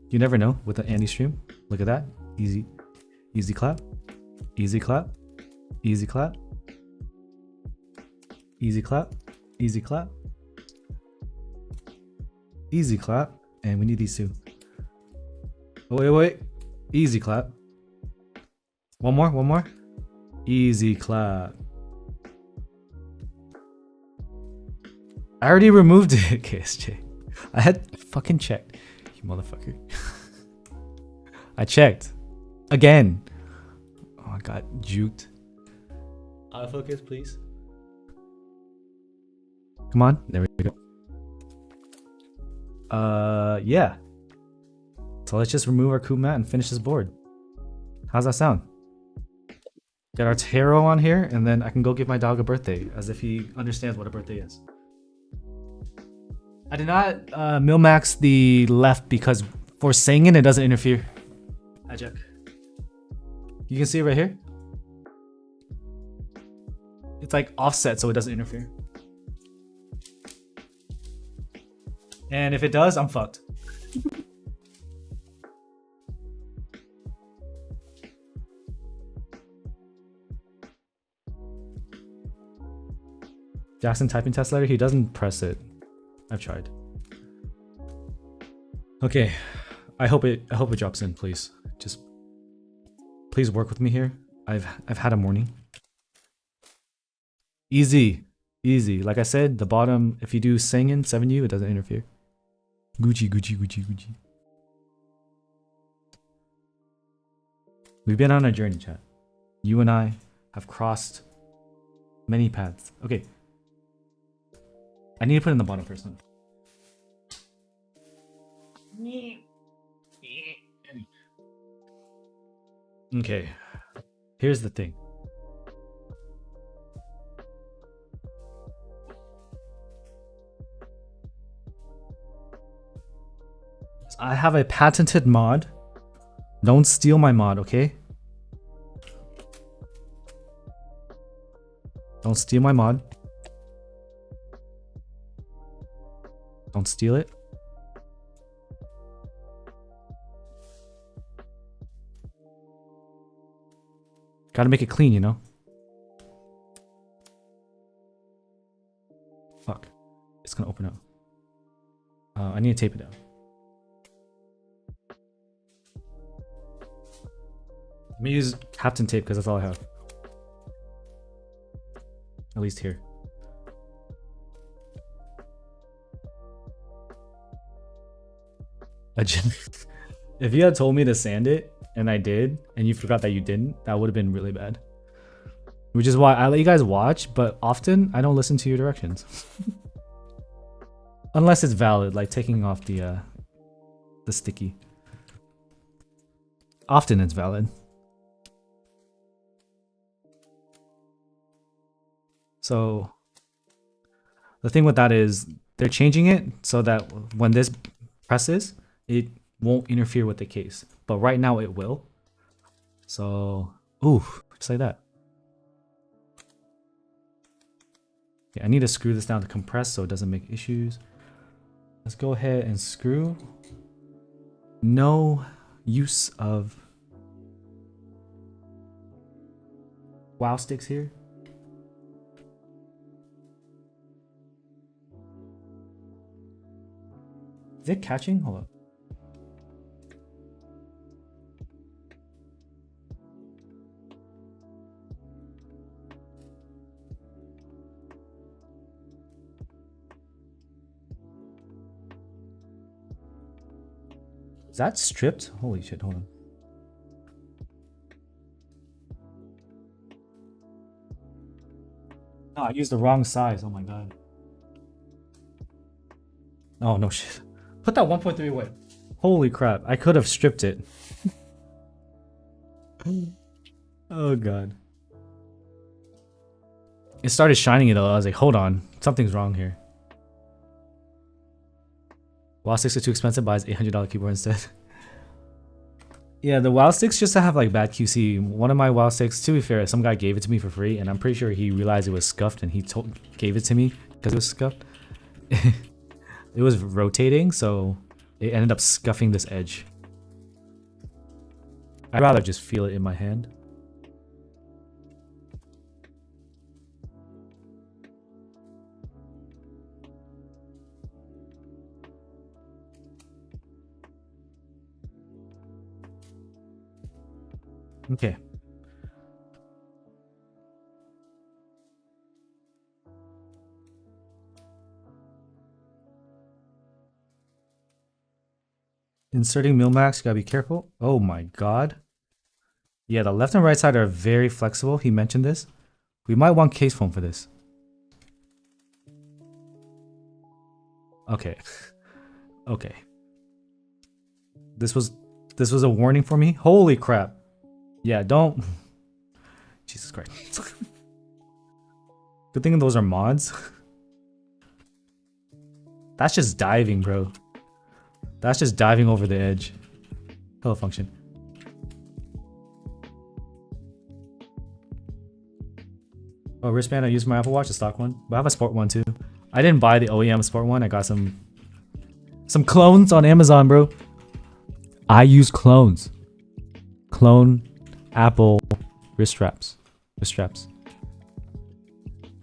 You never know with the Andy stream. Look at that. Easy. Easy clap. Easy clap. Easy clap. Easy clap. Easy clap. Easy clap. And we need these two. Oh, wait. Easy clap. One more. Easy clap. I already removed it, KSJ. I had fucking checked. You motherfucker. I checked. Again. Oh, I got juked. Autofocus, please. Come on. There we go. Yeah. So let's just remove our coup mat and finish this board. How's that sound? Get our tarot on here, and then I can go give my dog a birthday, as if he understands what a birthday is. I did not mill-max the left because for singing it doesn't interfere. Hi, Jack. You can see it right here. It's like offset so it doesn't interfere. And if it does, I'm fucked. Jackson typing test letter, he doesn't press it. I've tried. Okay, I hope it drops in, please. Just please work with me here. I've had a morning. Easy. Like I said, the bottom, if you do singing 7U, it doesn't interfere. Gucci. We've been on a journey, chat. You and I have crossed many paths. Okay. I need to put it in the bottom first. Okay. Here's the thing. I have a patented mod. Don't steal my mod, okay? Don't steal my mod. Don't steal it. Gotta make it clean, you know? Fuck. It's gonna open up. I need to tape it down. Let me use Captain Tape because that's all I have. At least here. If you had told me to sand it and I did, and you forgot that you didn't, that would have been really bad. Which is why I let you guys watch, but often I don't listen to your directions. Unless it's valid, like taking off the sticky. Often it's valid. So the thing with that is they're changing it so that when this presses, it won't interfere with the case. But right now it will. So, ooh, just like that. Okay, I need to screw this down to compress so it doesn't make issues. Let's go ahead and screw. No use of wow sticks here. Is it catching? Hold on. Is that stripped? Holy shit, hold on. No, I used the wrong size. Oh my god. Oh no shit. Put that 1.3 away. Holy crap. I could have stripped it. Oh god. It started shining it though. I was like, hold on. Something's wrong here. WoW sticks are too expensive, buys $800 keyboard instead. Yeah, the WoW sticks just have like bad QC. One of my WoW sticks, to be fair, some guy gave it to me for free, and I'm pretty sure he realized it was scuffed, and he gave it to me because it was scuffed. It was rotating, so it ended up scuffing this edge. I'd rather just feel it in my hand. Okay. Inserting Milmax, you gotta be careful. Oh my god. Yeah, the left and right side are very flexible. He mentioned this. We might want case foam for this. Okay. Okay. This was a warning for me. Holy crap. Yeah, don't. Jesus Christ. Good thing those are mods. That's just diving, bro. That's just diving over the edge. Hello function. Oh, wristband I use my Apple Watch, a stock one. But I have a sport one too. I didn't buy the OEM sport one. I got some clones on Amazon, bro. I use clones. Clone Apple wrist straps. Because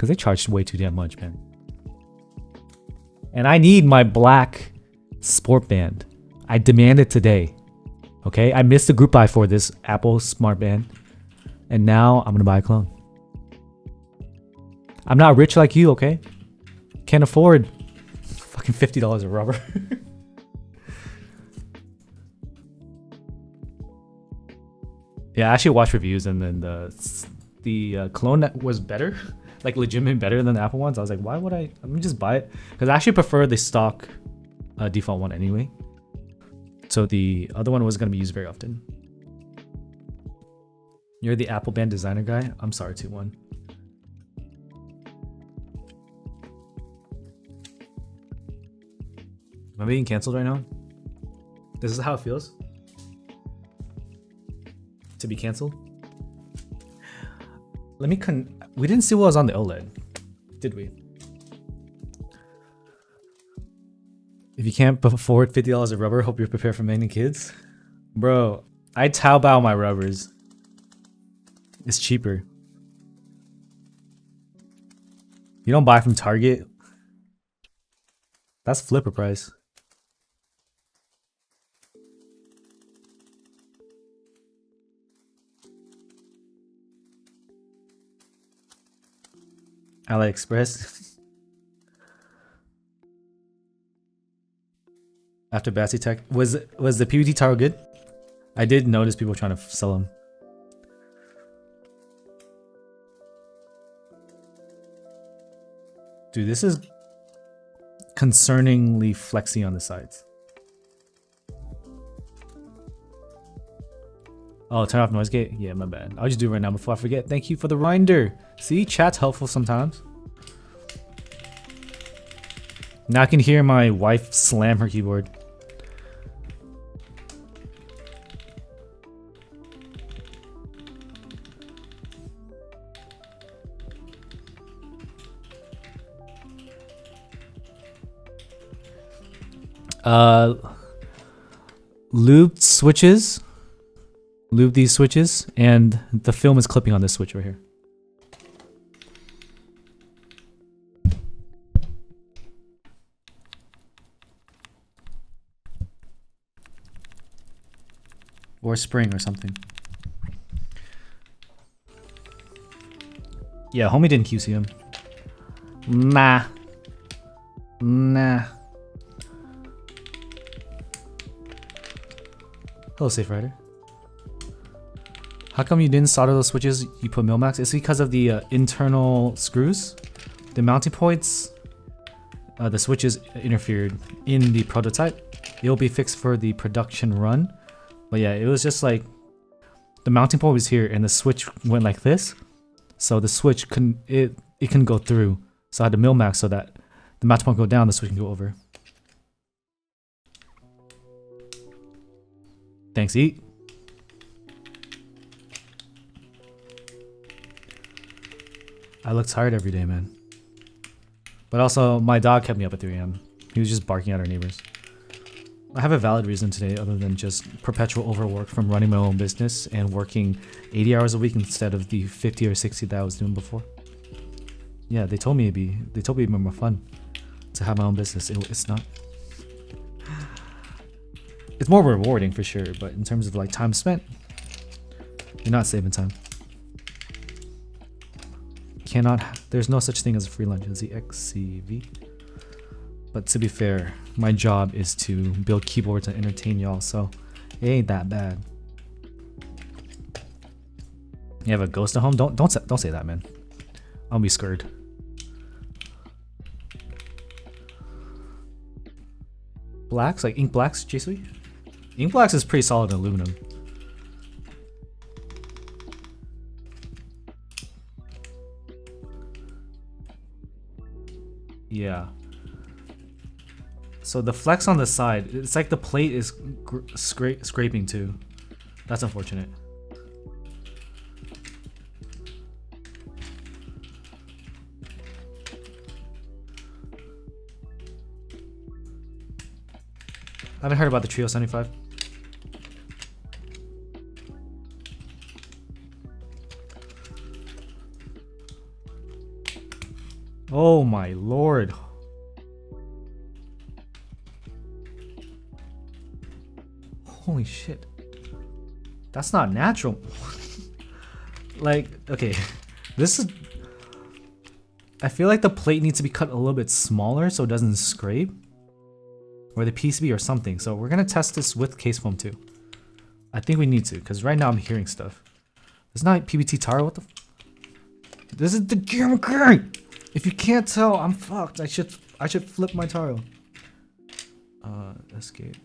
they charge way too damn much, man. And I need my black sport band. I demand it today. Okay? I missed the group buy for this Apple smart band. And now I'm gonna buy a clone. I'm not rich like you, okay? Can't afford fucking $50 of rubber. Yeah, I actually watched reviews, and then the clone that was better, like legitimately better than the Apple ones. I was like, why would I? Let me just buy it, because I actually prefer the stock default one anyway. So the other one wasn't gonna be used very often. You're the Apple band designer guy. I'm sorry, 2-1. Am I being canceled right now? This is how it feels to be canceled. Let me we didn't see what was on the OLED, did we? If you can't afford $50 of rubber, hope you're prepared for many kids. Bro, I Taobao my rubbers. It's cheaper. You don't buy from Target. That's flipper price. AliExpress. After Bassy Tech. Was the PVT tower good? I did notice people trying to sell them. Dude, this is concerningly flexy on the sides. Oh, turn off noise gate? Yeah, my bad. I'll just do it right now before I forget. Thank you for the reminder. See, chat's helpful sometimes. Now I can hear my wife slam her keyboard. Lubed switches. Lube these switches, and the film is clipping on this switch right here. Or spring or something. Yeah, homie didn't QC him. Nah. Nah. Hello, Safe Rider. How come you didn't solder those switches you put Milmax? It's because of the internal screws. The mounting points, the switches interfered in the prototype. It'll be fixed for the production run. But yeah, it was just like the mounting point was here and the switch went like this. So the switch couldn't, it can go through. So I had to Milmax so that the mounting point go down, the switch can go over. Thanks, Eat. I look tired every day, man. But also, my dog kept me up at 3 AM. He was just barking at our neighbors. I have a valid reason today other than just perpetual overwork from running my own business and working 80 hours a week instead of the 50 or 60 that I was doing before. Yeah, they told me it'd be more fun to have my own business. It's not. It's more rewarding for sure, but in terms of like time spent, you're not saving time. There's no such thing as a free lunch as the XCV. But to be fair, my job is to build keyboards and entertain y'all, so it ain't that bad. You have a ghost at home? Don't say that, man. I'll be scared. Blacks, like ink blacks, JSweet? Ink blacks is pretty solid in aluminum. Yeah. So the flex on the side, it's like the plate is scraping too. That's unfortunate. I haven't heard about the Trio 75. Oh my lord. Holy shit. That's not natural. Like, okay. This is... I feel like the plate needs to be cut a little bit smaller so it doesn't scrape. Or the PCB or something. So we're gonna test this with case foam too. I think we need to, because right now I'm hearing stuff. It's not PBT Taro, what the... This is the camera. If you can't tell, I'm fucked. I should flip my Taro. Escape.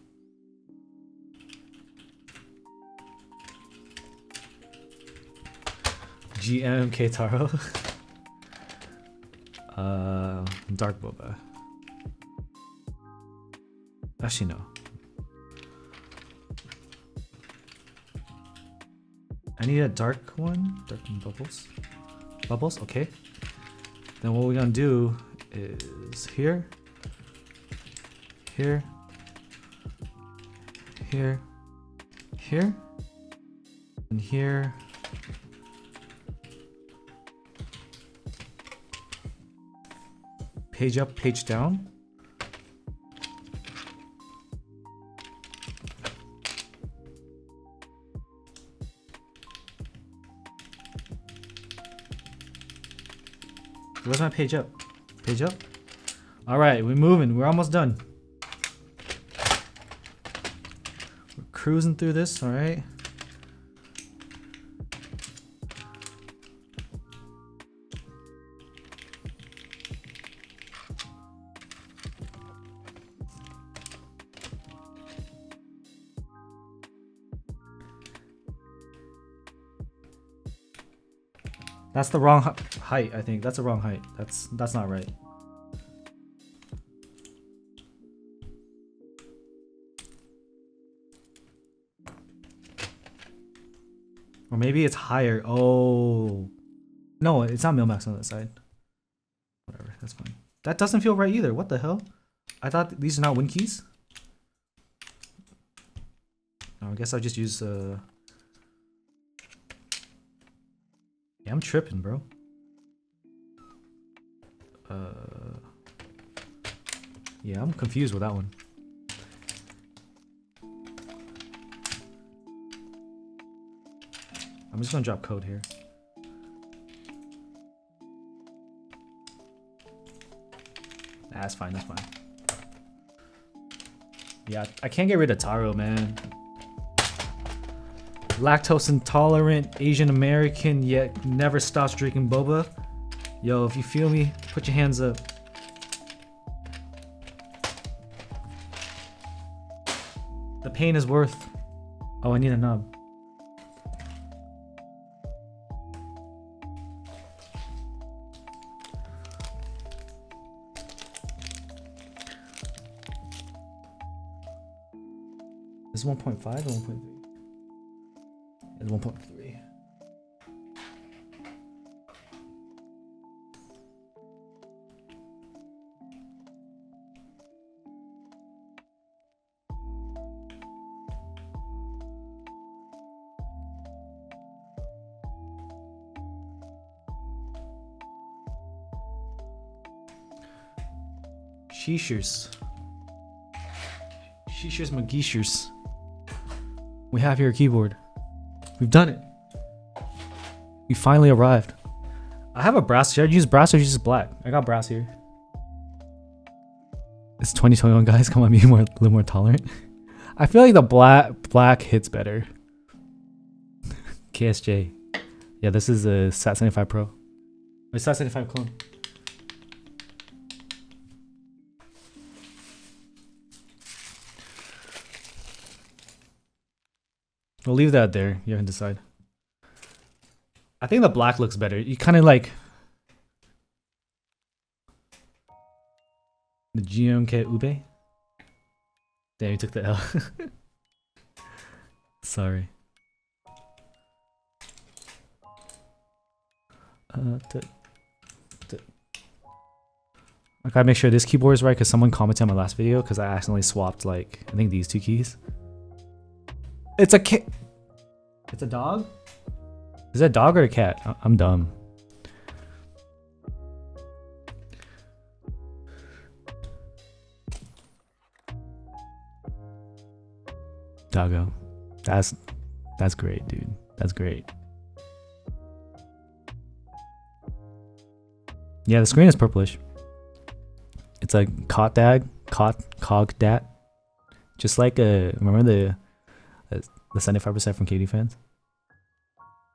GMK Taro. Dark Boba. Actually, no. I need a dark one. Dark bubbles. Bubbles, okay. Then what we're gonna do is here, here, here, here, and here. Page up, page down. Where's my page up? Page up? Alright, we're moving. We're almost done. We're cruising through this, alright? That's the wrong height, I think. That's the wrong height. That's not right. Or maybe it's higher. Oh. No, it's not Milmax on that side. Whatever, that's fine. That doesn't feel right either. What the hell? I thought these are not win keys. Oh, I guess I'll just use yeah, I'm tripping, bro. Yeah, I'm confused with that one. I'm just gonna drop code here. Nah, that's fine, that's fine. Yeah, I can't get rid of Taro, man. Lactose intolerant Asian American, yet never stops drinking boba. Yo, if you feel me, put your hands up. The pain is worth. Oh, I need a nub. Is 1.5 or 1.3? It's 1.3. Sheeshers. Sheeshers McGeeshers. We have here a keyboard. We've done it. We finally arrived. I have a brass. Should I use brass or use black? I got brass here. It's 2021, guys. Come on, be more, a little more tolerant. I feel like the black hits better. KSJ. Yeah, this is a SAT75 Pro. A SAT75 clone. We'll leave that there. You can decide. I think the black looks better. You kind of like the GMK Ube. Damn, you took the L. Sorry. I gotta make sure this keyboard is right because someone commented on my last video because I accidentally swapped like I think these two keys. It's a cat. It's a dog? Is that a dog or a cat? I'm dumb. Doggo. That's great, dude. That's great. Yeah, the screen is purplish. It's like cogdat. Just like remember the 75% from KD fans?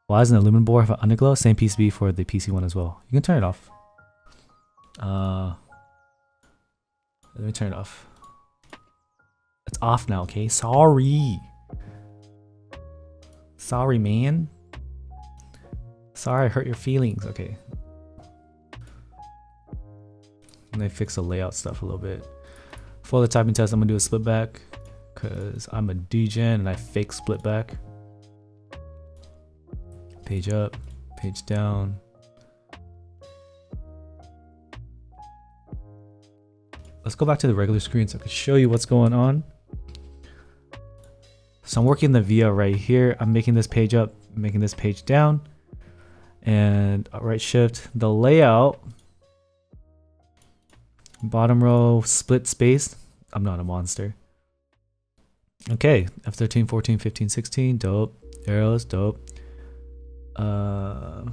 Why doesn't the aluminum board have an underglow? Same PCB for the PC one as well. You can turn it off. Let me turn it off. It's off now, okay? Sorry. Sorry, man. Sorry I hurt your feelings. Okay. And they fix the layout stuff a little bit. For the typing test, I'm gonna do a split back. Because I'm a degen and I fake split back. Page up, page down. Let's go back to the regular screen so I can show you what's going on. So I'm working the VIA right here. I'm making this page up, making this page down. And right shift, the layout. Bottom row, split space. I'm not a monster. Okay, F13, 14, 15, 16, dope. Arrows, dope. I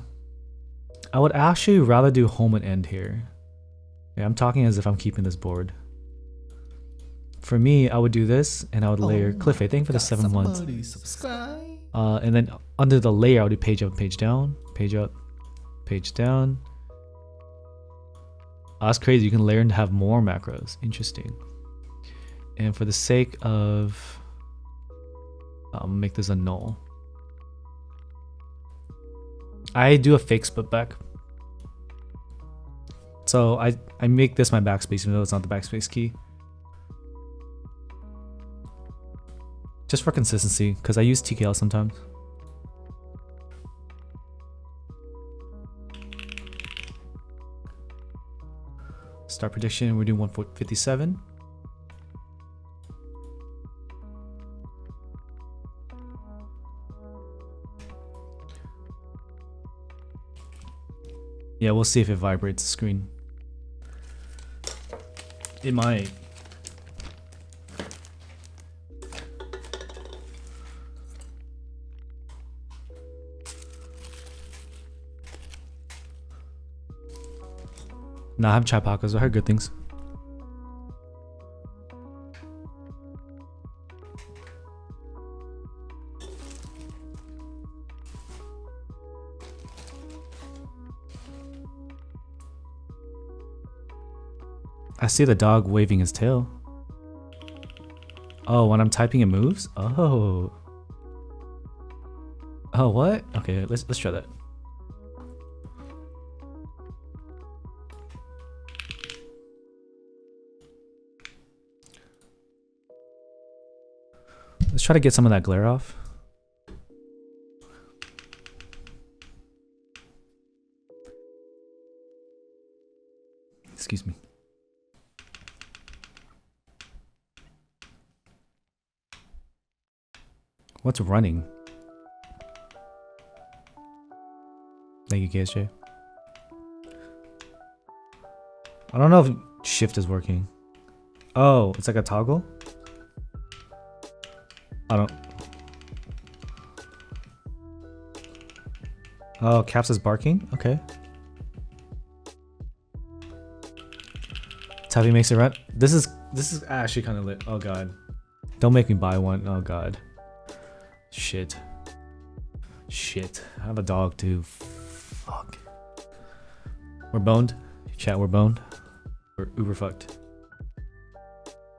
would actually rather do home and end here. Yeah, I'm talking as if I'm keeping this board. For me, I would do this and I would layer Cliff. Thank you for the 7 months. And then under the layer, I would do page up, page down, page up, page down. Oh, that's crazy. You can layer and have more macros. Interesting. And for the sake of, I'll make this a null. I do a fake split back. So I make this my backspace even though it's not the backspace key. Just for consistency, because I use TKL sometimes. Start prediction, we're doing 157. Yeah, we'll see if it vibrates the screen. It might. No, I haven't tried Pacos. I heard good things. I see the dog waving his tail. Oh, when I'm typing it moves? Oh. Oh, what? Okay, let's try that. Let's try to get some of that glare off. Excuse me. What's running? Thank you, KSJ. I don't know if shift is working. Oh, it's like a toggle? I don't... Oh, Caps is barking? Okay. Tabby makes it run. This is actually kind of lit. Oh god. Don't make me buy one. Oh god. Shit. Shit. I have a dog too. Fuck. We're boned. Chat, we're boned. We're uber fucked.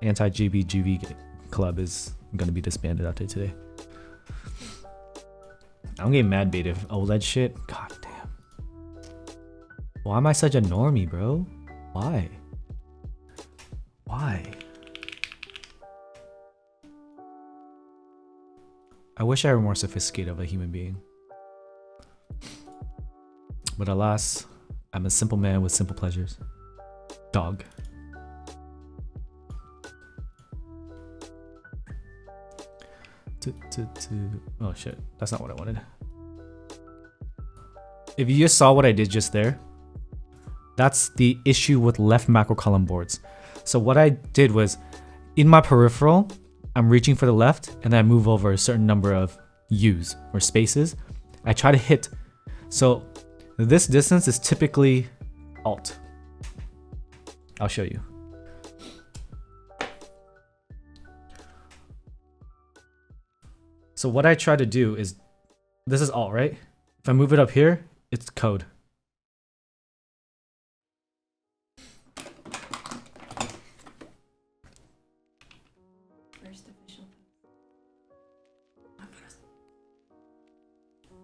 Anti-GBGV club is gonna be disbanded after today. I'm getting mad bait if OLED shit. God damn. Why am I such a normie, bro? Why? Why? I wish I were more sophisticated of a human being. But alas, I'm a simple man with simple pleasures. Dog. Oh shit, that's not what I wanted. If you just saw what I did just there, that's the issue with left macro column boards. So what I did was, in my peripheral, I'm reaching for the left, and then I move over a certain number of U's or spaces. I try to hit. So this distance is typically Alt. I'll show you. So what I try to do is, this is Alt, right? If I move it up here, it's code.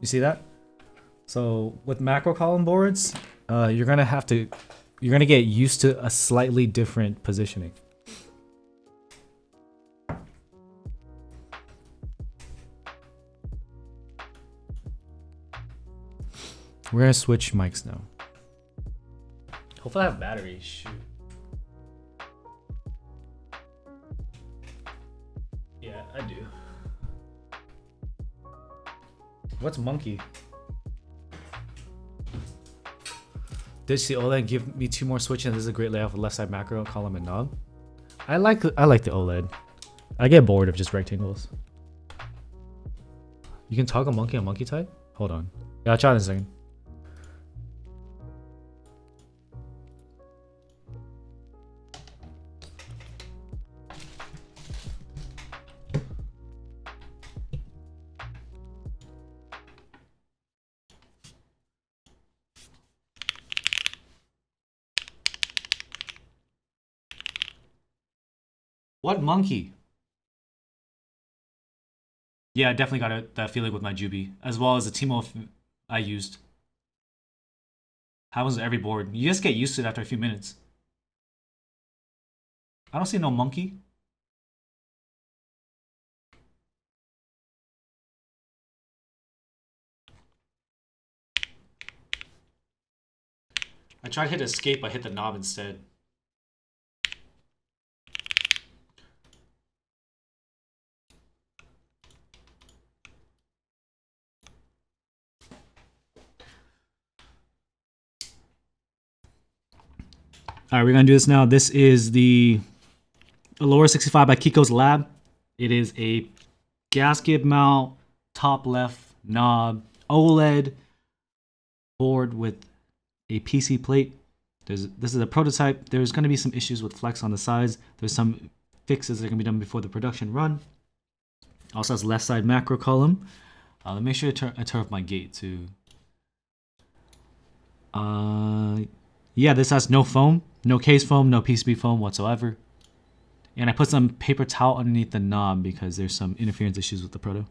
You see that? So with macro column boards, you're gonna get used to a slightly different positioning. We're gonna switch mics now. Hopefully I have battery. Shoot. Yeah, I do. What's monkey? Did she OLED give me 2 more switches? This is a great layout with left side macro, column, and knob. I like the OLED. I get bored of just rectangles. You can toggle monkey on monkey type? Hold on. Yeah, I'll try in a second. What monkey? Yeah, I definitely got that feeling with my Juby, as well as the Timo I used. Happens with every board. You just get used to it after a few minutes. I don't see no monkey. I tried to hit escape, I hit the knob instead. All right, we're gonna do this now. This is the Ellora65 by Kiko's Lab. It is a gasket mount, top left knob, OLED board with a PC plate. This is a prototype. There's going to be some issues with flex on the sides. There's some fixes that are going to be done before the production run. Also has left side macro column. Let me make sure I turn off my gate too. Yeah, this has no foam, no case foam, no PCB foam whatsoever. And I put some paper towel underneath the knob because there's some interference issues with the proto.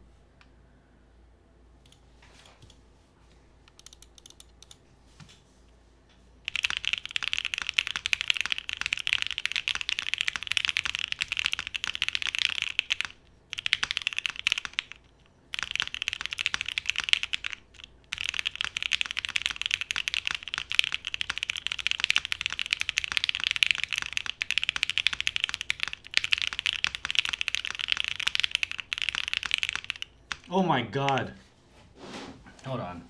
Oh my god. Hold on.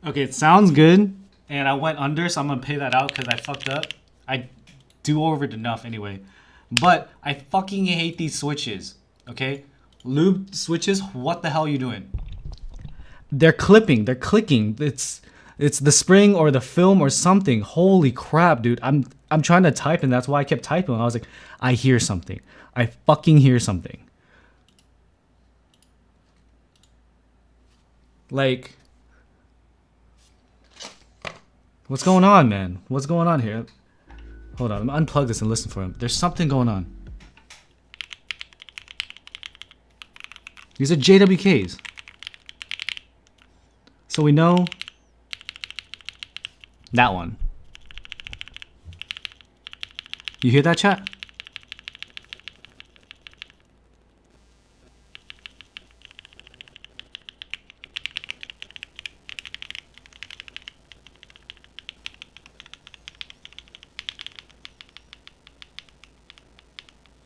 Okay, it sounds good, and I went under, so I'm gonna pay that out because I fucked up. I do over it enough anyway. But I fucking hate these switches, okay? Lube switches, what the hell are you doing? They're clipping, they're clicking. It's the spring or the film or something. Holy crap, dude. I'm trying to type, and that's why I kept typing. I was like, I hear something. I fucking hear something. Like, what's going on, man? What's going on here? Hold on, I'm gonna unplug this and listen for him. There's something going on. These are JWKs. So we know that one. You hear that, chat?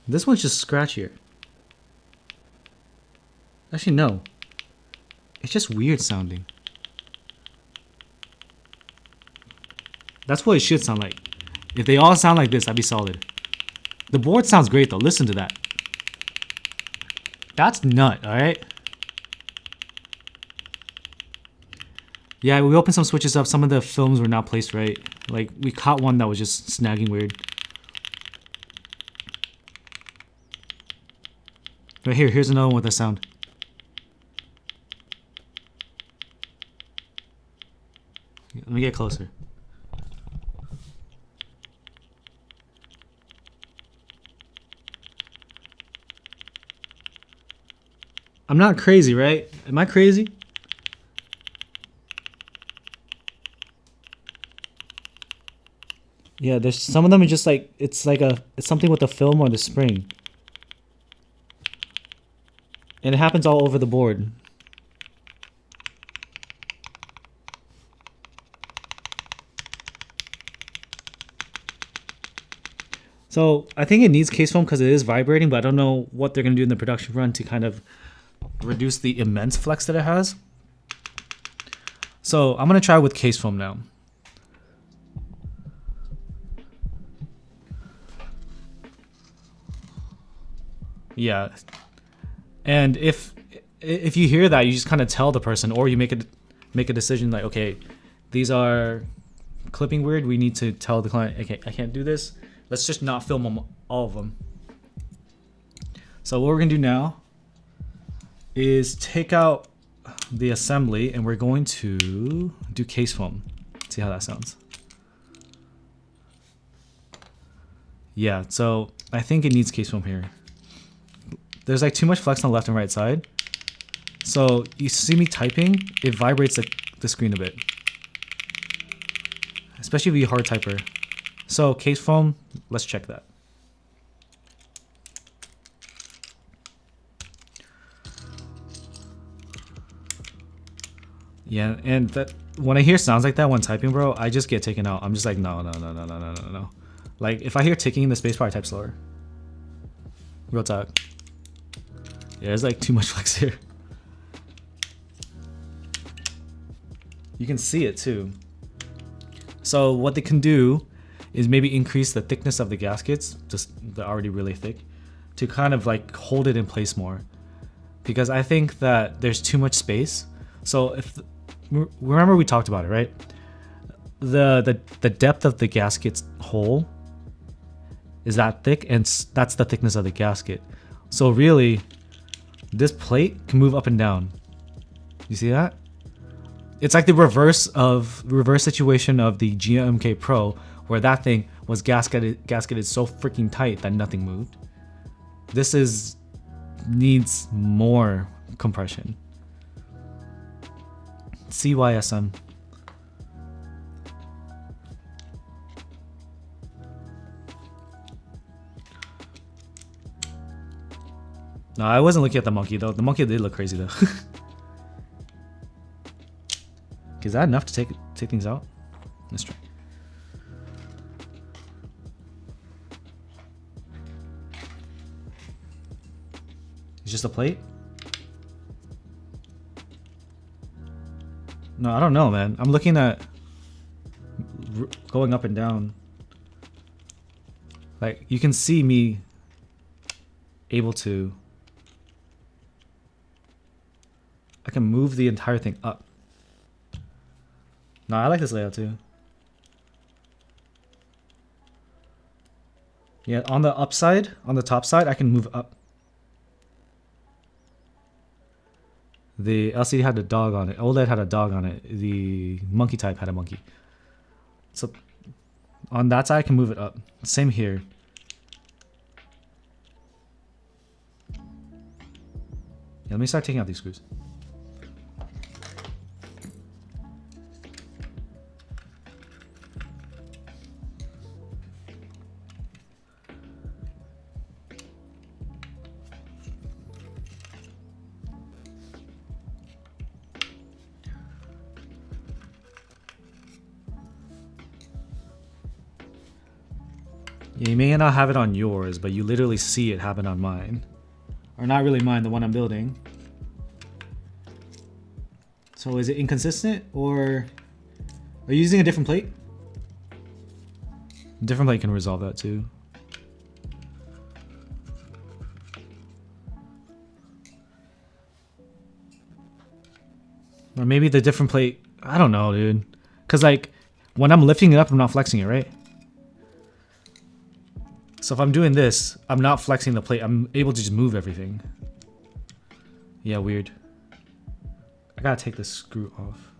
This one's just scratchier. Actually, no. It's just weird sounding. That's what it should sound like. If they all sound like this, that'd be solid. The board sounds great though. Listen to that. That's nut, alright? Yeah, we opened some switches up. Some of the films were not placed right. Like, we caught one that was just snagging weird. Right here, here's another one with a sound. Let me get closer. I'm not crazy, right? Am I crazy? Yeah, there's some of them are just like, it's something with the film or the spring. And it happens all over the board. So I think it needs case foam because it is vibrating, but I don't know what they're going to do in the production run to kind of reduce the immense flex that it has. So I'm going to try with case foam now. Yeah. And if you hear that, you just kind of tell the person, or you make a decision like, okay, these are clipping weird. We need to tell the client, okay, I can't do this. Let's just not film them, all of them. So what we're gonna do now is take out the assembly and we're going to do case foam. See how that sounds. Yeah, so I think it needs case foam here. There's like too much flex on the left and right side. So you see me typing, it vibrates the screen a bit. Especially if you're a hard typer. So case foam, let's check that. Yeah, and that when I hear sounds like that when typing, bro, I just get taken out. I'm just like, no. Like, if I hear ticking in the spacebar, I type slower. Real talk. Yeah, there's like too much flex here. You can see it too. So what they can do is maybe increase the thickness of the gaskets, just they're already really thick, to kind of like hold it in place more. Because I think that there's too much space. So if remember we talked about it, right? The depth of the gasket's hole is that thick, and that's the thickness of the gasket. So really, this plate can move up and down. You see that? It's like the reverse situation of the GMK Pro, where that thing was gasketed so freaking tight that nothing moved. This needs more compression. CYSM. No, I wasn't looking at the monkey though. The monkey did look crazy though. Is that enough to take things out? Let's try. It's just a plate? No, I don't know, man. I'm looking at going up and down. Like, you can see me able to... I can move the entire thing up. No, I like this layout too. Yeah, on the upside, on the top side, I can move up. The LCD had a dog on it. OLED had a dog on it. The monkey type had a monkey. So on that side, I can move it up. Same here. Yeah, let me start taking out these screws. Yeah, you may not have it on yours, but you literally see it happen on mine. Or not really mine, the one I'm building. So is it inconsistent, or are you using a different plate? A different plate can resolve that too. Or maybe the different plate, I don't know, dude. Cause like, when I'm lifting it up, I'm not flexing it, right? So if I'm doing this, I'm not flexing the plate. I'm able to just move everything. Yeah, weird. I gotta take this screw off.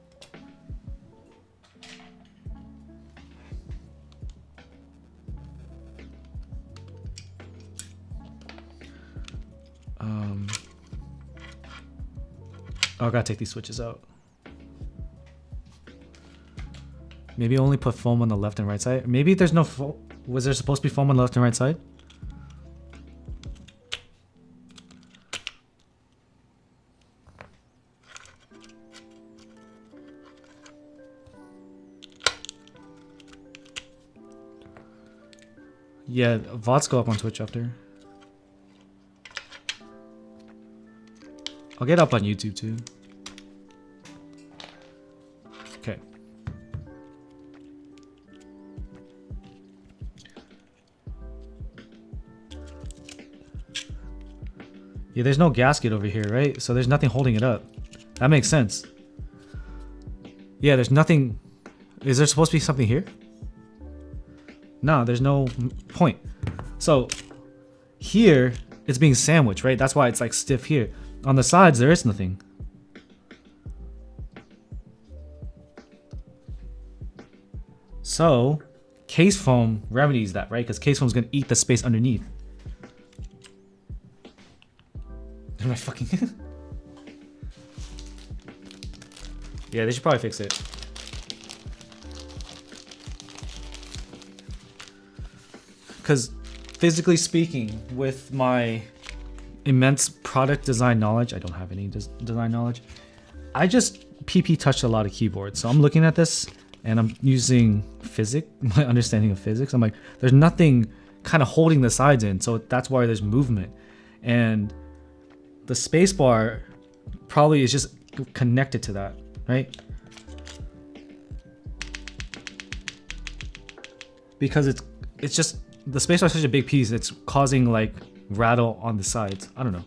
Oh, I gotta take these switches out. Maybe only put foam on the left and right side. Maybe there's no foam. Was there supposed to be foam on the left and right side? Yeah, VODs go up on Twitch after. I'll get up on YouTube too. Okay. Yeah, there's no gasket over here, right? So there's nothing holding it up. That makes sense. Yeah, there's nothing. Is there supposed to be something here? No, there's no point. So here, it's being sandwiched, right? That's why it's like stiff here. On the sides, there is nothing. So, case foam remedies that, right? Because case foam is gonna eat the space underneath. Am I fucking? Yeah, they should probably fix it. Because physically speaking, with my immense product design knowledge, I don't have any design knowledge. I just PP touched a lot of keyboards. So I'm looking at this and I'm using physics, my understanding of physics. I'm like, there's nothing kind of holding the sides in. So that's why there's movement. And the spacebar probably is just connected to that, right? Because it's just, the spacebar is such a big piece, it's causing like rattle on the sides. I don't know.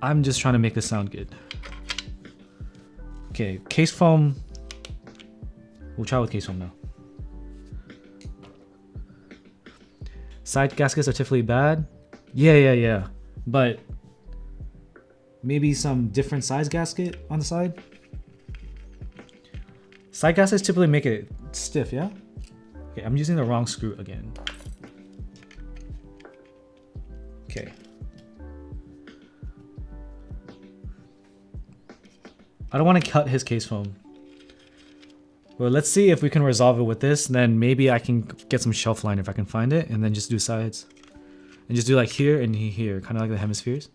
I'm just trying to make this sound good. Okay, case foam. We'll try with case foam now. Side gaskets are typically bad. Yeah. But maybe some different size gasket on the side. Side gaskets typically make it stiff, yeah? Okay, I'm using the wrong screw again. Okay. I don't want to cut his case foam. Well, let's see if we can resolve it with this. Then maybe I can get some shelf line if I can find it, and then just do sides. And just do like here and here, kind of like the hemispheres.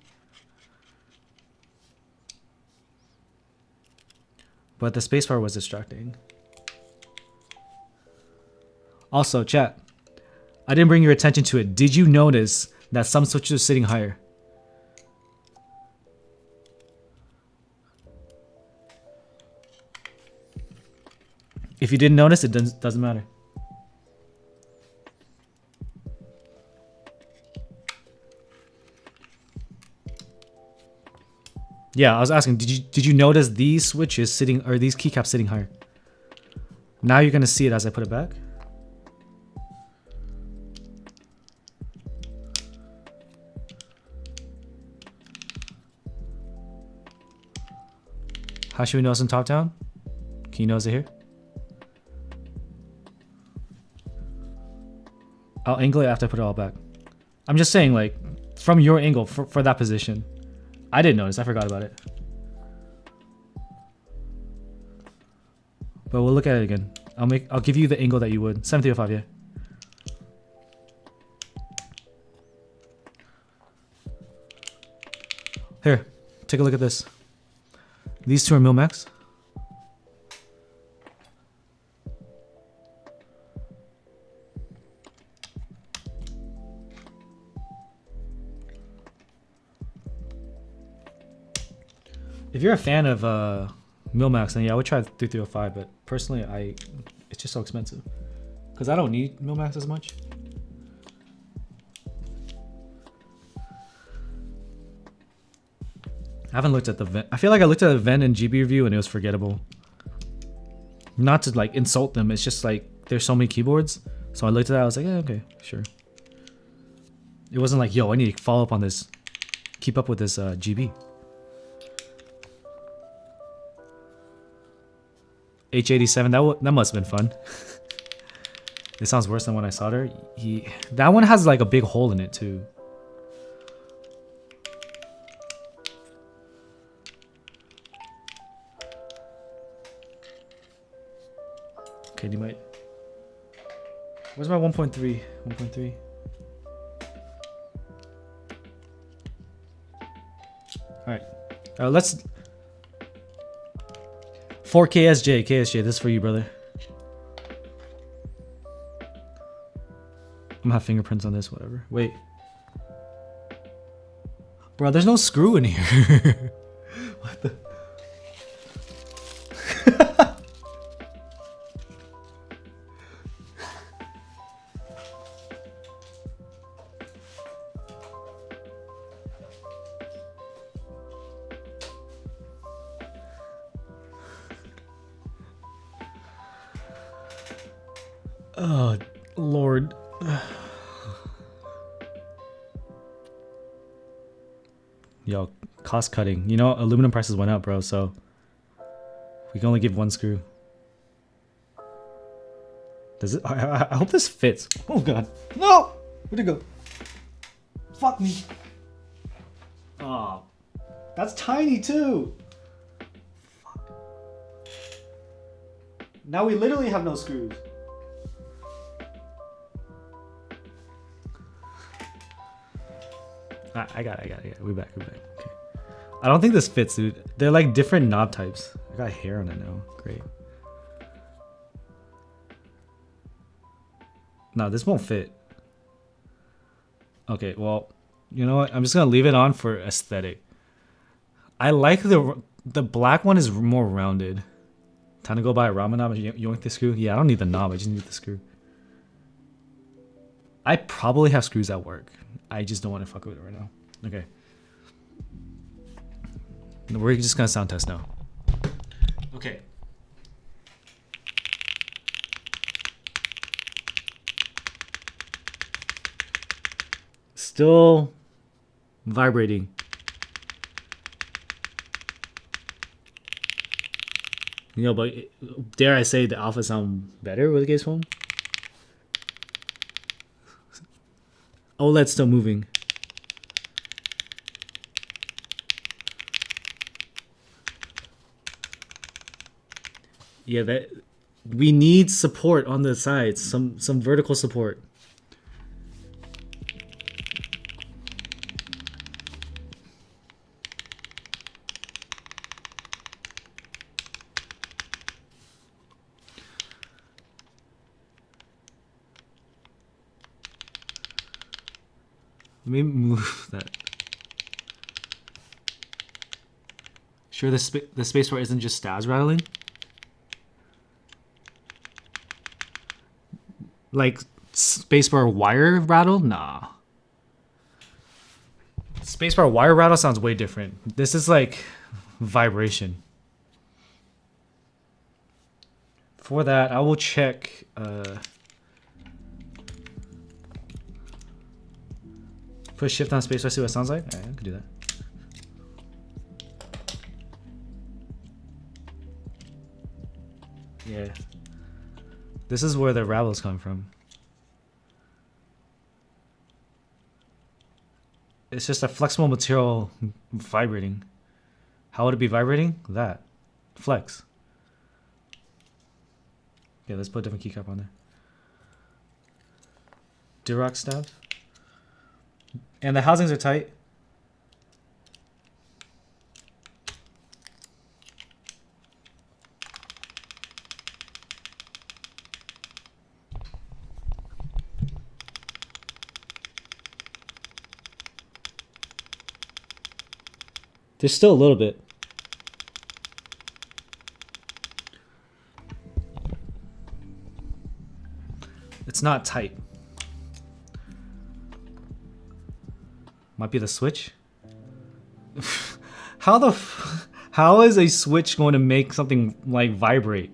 But the spacebar was distracting. Also, chat, I didn't bring your attention to it. Did you notice that some switches are sitting higher? If you didn't notice, it doesn't matter. Yeah, I was asking, did you notice these switches sitting, or these keycaps sitting higher? Now you're gonna see it as I put it back. How should we notice in top down? Can you notice it here? I'll angle it after I put it all back. I'm just saying, like, from your angle for that position. I didn't notice, I forgot about it. But we'll look at it again. I'll give you the angle that you would. 7305, yeah. Here, take a look at this. These two are mil-max. If you're a fan of mil-max, then yeah, I would try 3305, but personally, it's just so expensive. Because I don't need mil-max as much. I haven't looked at the vent. I feel like I looked at the vent and GB review and it was forgettable. Not to like insult them, it's just like there's so many keyboards. So I looked at that, I was like, yeah, okay, sure. It wasn't like, yo, I need to follow up on this, keep up with this GB. H87, that must have been fun. It sounds worse than when I soldered. That one has like a big hole in it too. Okay, you might. Where's my 1.3? 1.3. All right, let's. 4KSJ, KSJ, this is for you, brother. I'm gonna have fingerprints on this, whatever. Wait. Bro, there's no screw in here. What the? Oh, Lord. Yo, cost cutting. You know, aluminum prices went up, bro, so we can only give one screw. Does it? I hope this fits. Oh god. No! Where'd it go? Fuck me. Oh. That's tiny too. Fuck. Now we literally have no screws. I got it. We're back. Okay. I don't think this fits, dude. They're like different knob types. I got hair on it now. Great. No, this won't fit. Okay, well, you know what? I'm just gonna leave it on for aesthetic. I like the black one is more rounded. Time to go buy a ramen knob and yoink the screw. Yeah, I don't need the knob. I just need the screw. I probably have screws at work. I just don't want to fuck with it right now. Okay. We're just gonna sound test now. Okay. Still vibrating. You know, but dare I say the alpha sound better with the case phone? OLED's still moving. Yeah, that we need support on the sides, some vertical support. Let me move that. Sure, the spacebar isn't just stabs rattling? Like spacebar wire rattle? Nah. Spacebar wire rattle sounds way different. This is like vibration. For that, I will check. Push shift on spacebar, see what it sounds like. Alright, I can do that. Yeah. This is where the rattles come from. It's just a flexible material vibrating. How would it be vibrating? That. Flex. Yeah, let's put a different keycap on there. Durox stab. And the housings are tight. There's still a little bit. It's not tight. Might be the switch. How is a switch going to make something like vibrate?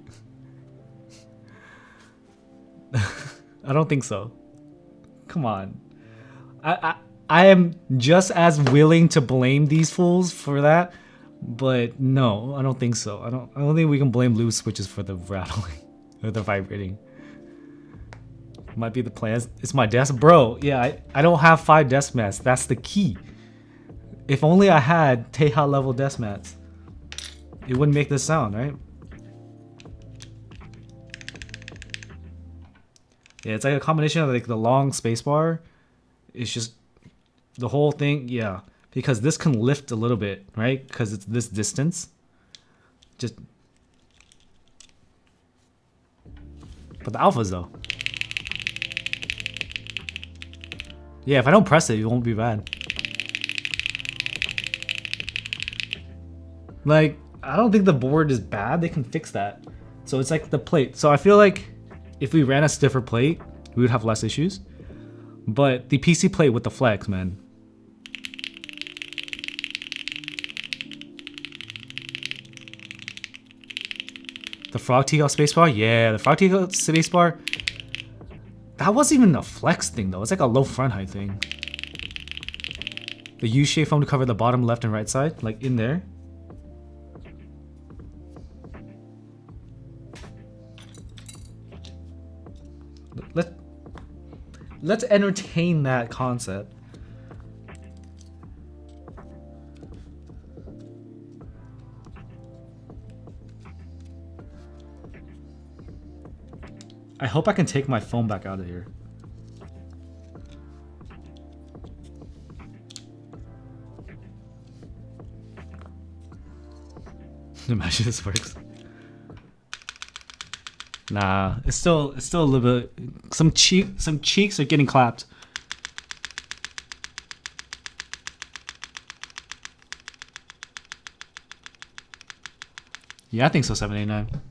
I don't think so. Come on. I am just as willing to blame these fools for that, but no, I don't think so. I don't think we can blame loose switches for the rattling or the vibrating. Might be the plan. It's my desk, bro. Yeah, I don't have 5 desk mats. That's the key. If only I had Teha level desk mats, it wouldn't make this sound, right? Yeah, it's like a combination of like the long spacebar. It's just the whole thing, yeah. Because this can lift a little bit, right? Because it's this distance. Just, but the alphas though. Yeah, if I don't press it, it won't be bad. Like, I don't think the board is bad. They can fix that. So it's like the plate. So I feel like if we ran a stiffer plate, we would have less issues. But the PC plate with the flex, man. The Frog Teacup spacebar? Yeah, the Frog Teacup spacebar. That wasn't even a flex thing though. It's like a low front height thing. The U-shaped foam to cover the bottom left and right side, like in there. let's entertain that concept. I hope I can take my phone back out of here. Imagine this works. Nah, it's still a little bit. Some cheeks are getting clapped. Yeah, I think so. 789.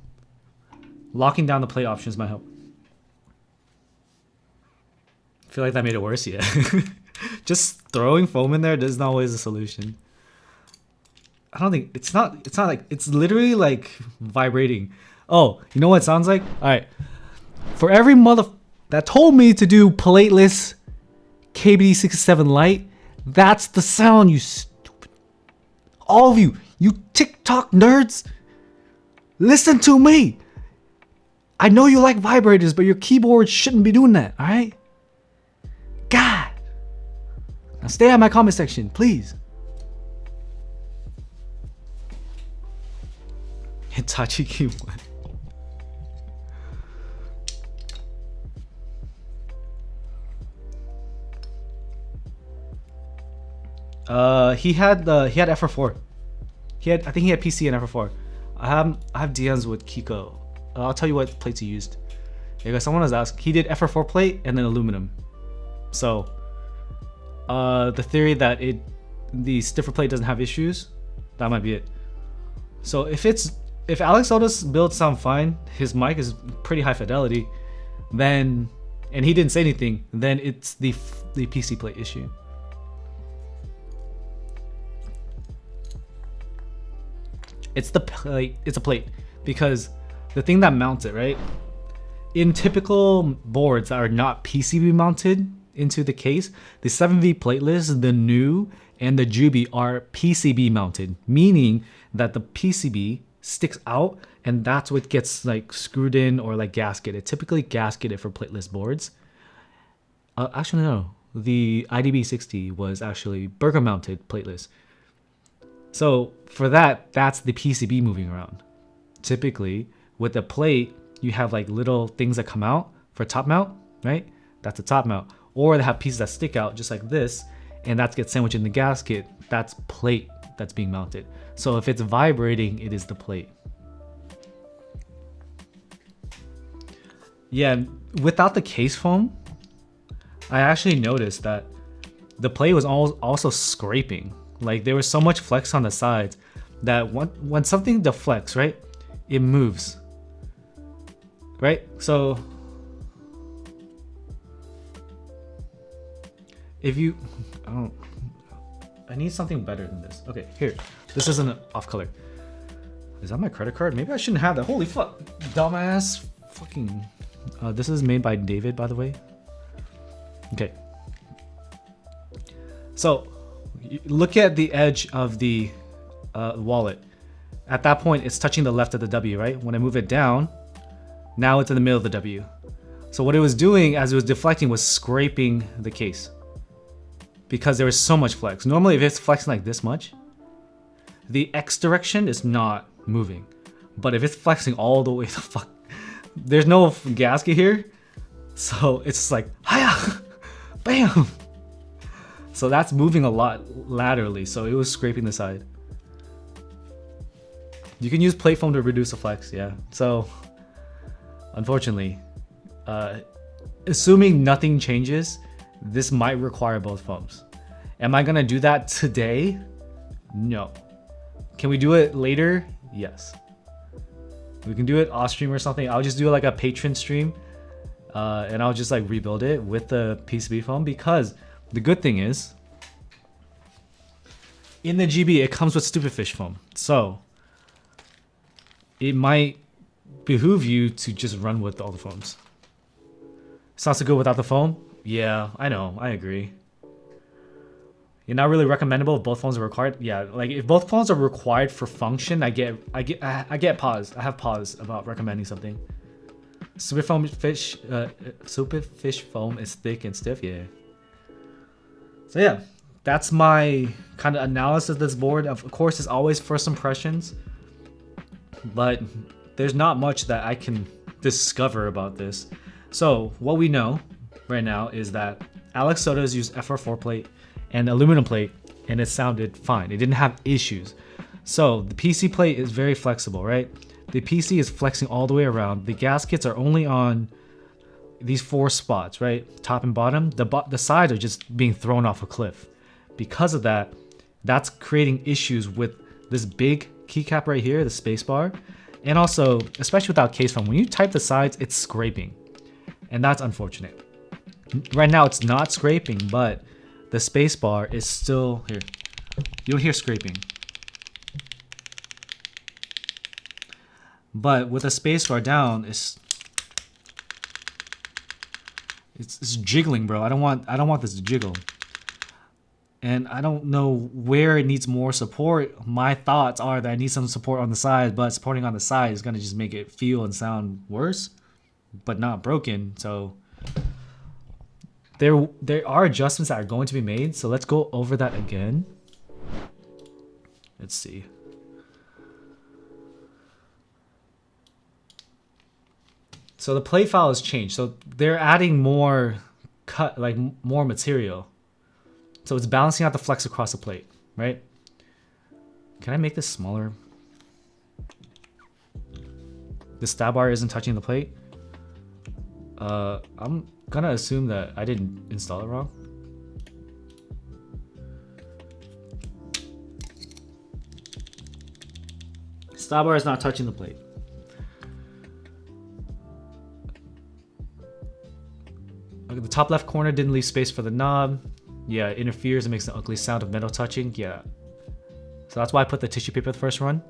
Locking down the play options might help. I feel like that made it worse. Yeah, just throwing foam in there is not always a solution. I don't think it's not like it's literally like vibrating. Oh, you know what it sounds like? All right, for every mother that told me to do plateless KBD67 Lite, that's the sound, you stupid. All of you TikTok nerds, listen to me. I know you like vibrators, but your keyboard shouldn't be doing that. All right. God. Now stay out of my comment section, please. Hitachi keyboard. He had FR4. I think he had PC and FR4. I have DMs with Kiko. I'll tell you what plates he used. Because someone was asked, he did FR4 plate and then aluminum. So, the theory that the stiffer plate doesn't have issues, that might be it. So if Alex Otis builds sound fine, his mic is pretty high fidelity, then, and he didn't say anything, then it's the PC plate issue. It's the plate. It's a plate because the thing that mounts it, right? In typical boards that are not PCB mounted into the case, the 7V plateless, the new, and the Juby are PCB mounted, meaning that the PCB sticks out and that's what gets like screwed in or like gasketed. Typically gasketed for plateless boards. Actually, no. The IDB60 was actually burger mounted plateless. So for that, that's the PCB moving around. Typically, with the plate, you have like little things that come out for top mount, right? That's a top mount. Or they have pieces that stick out just like this, and that gets sandwiched in the gasket. That's plate that's being mounted. So if it's vibrating, it is the plate. Yeah, without the case foam, I actually noticed that the plate was also scraping. Like there was so much flex on the sides that when something deflects, right, it moves, right? So if you, I need something better than this. Okay, here, this isn't off color. Is that my credit card? Maybe I shouldn't have that. Holy fuck, dumbass, fucking. This is made by David, by the way. Okay. So look at the edge of the wallet. At that point, it's touching the left of the W, right? When I move it down, now it's in the middle of the W. So what it was doing as it was deflecting was scraping the case because there was so much flex. Normally, if it's flexing like this much, the X direction is not moving. But if it's flexing all the way the fuck, there's no gasket here. So it's just like, hiya, bam. So that's moving a lot laterally. So it was scraping the side. You can use plate foam to reduce the flex, yeah. So unfortunately, assuming nothing changes, this might require both foams. Am I gonna do that today? No. Can we do it later? Yes. We can do it off stream or something. I'll just do like a patron stream and I'll just like rebuild it with the PCB foam because the good thing is in the GB, it comes with stupid fish foam. So it might behoove you to just run with all the foams. Sounds so good without the foam? Yeah, I know. I agree. You're not really recommendable if both phones are required. Yeah, like if both phones are required for function, I get pause. I have pause about recommending something. Super fish foam is thick and stiff. Yeah. So yeah, that's my kind of analysis of this board. Of course, it's always first impressions, but there's not much that I can discover about this. So what we know right now is that Alex Soto's used FR4 plate and aluminum plate, and it sounded fine. It didn't have issues. So the PC plate is very flexible, right? The PC is flexing all the way around. The gaskets are only on these 4 spots, right? Top and bottom. The sides are just being thrown off a cliff. Because of that, that's creating issues with this big keycap right here, the spacebar. And also, especially without case foam, when you type the sides, it's scraping. And that's unfortunate. Right now, it's not scraping, but the spacebar is still here. You'll hear scraping. But with the spacebar down, it's jiggling, bro. I don't want this to jiggle. And I don't know where it needs more support. My thoughts are that I need some support on the side, but supporting on the side is gonna just make it feel and sound worse, but not broken. So there are adjustments that are going to be made. So let's go over that again. Let's see. So the plate file has changed. So they're adding more more material. So it's balancing out the flex across the plate, right? Can I make this smaller? The stab bar isn't touching the plate. I'm gonna assume that I didn't install it wrong. Stab bar is not touching the plate. Okay, the top left corner didn't leave space for the knob. Yeah, it interferes and makes an ugly sound of metal touching. Yeah. So that's why I put the tissue paper the first run.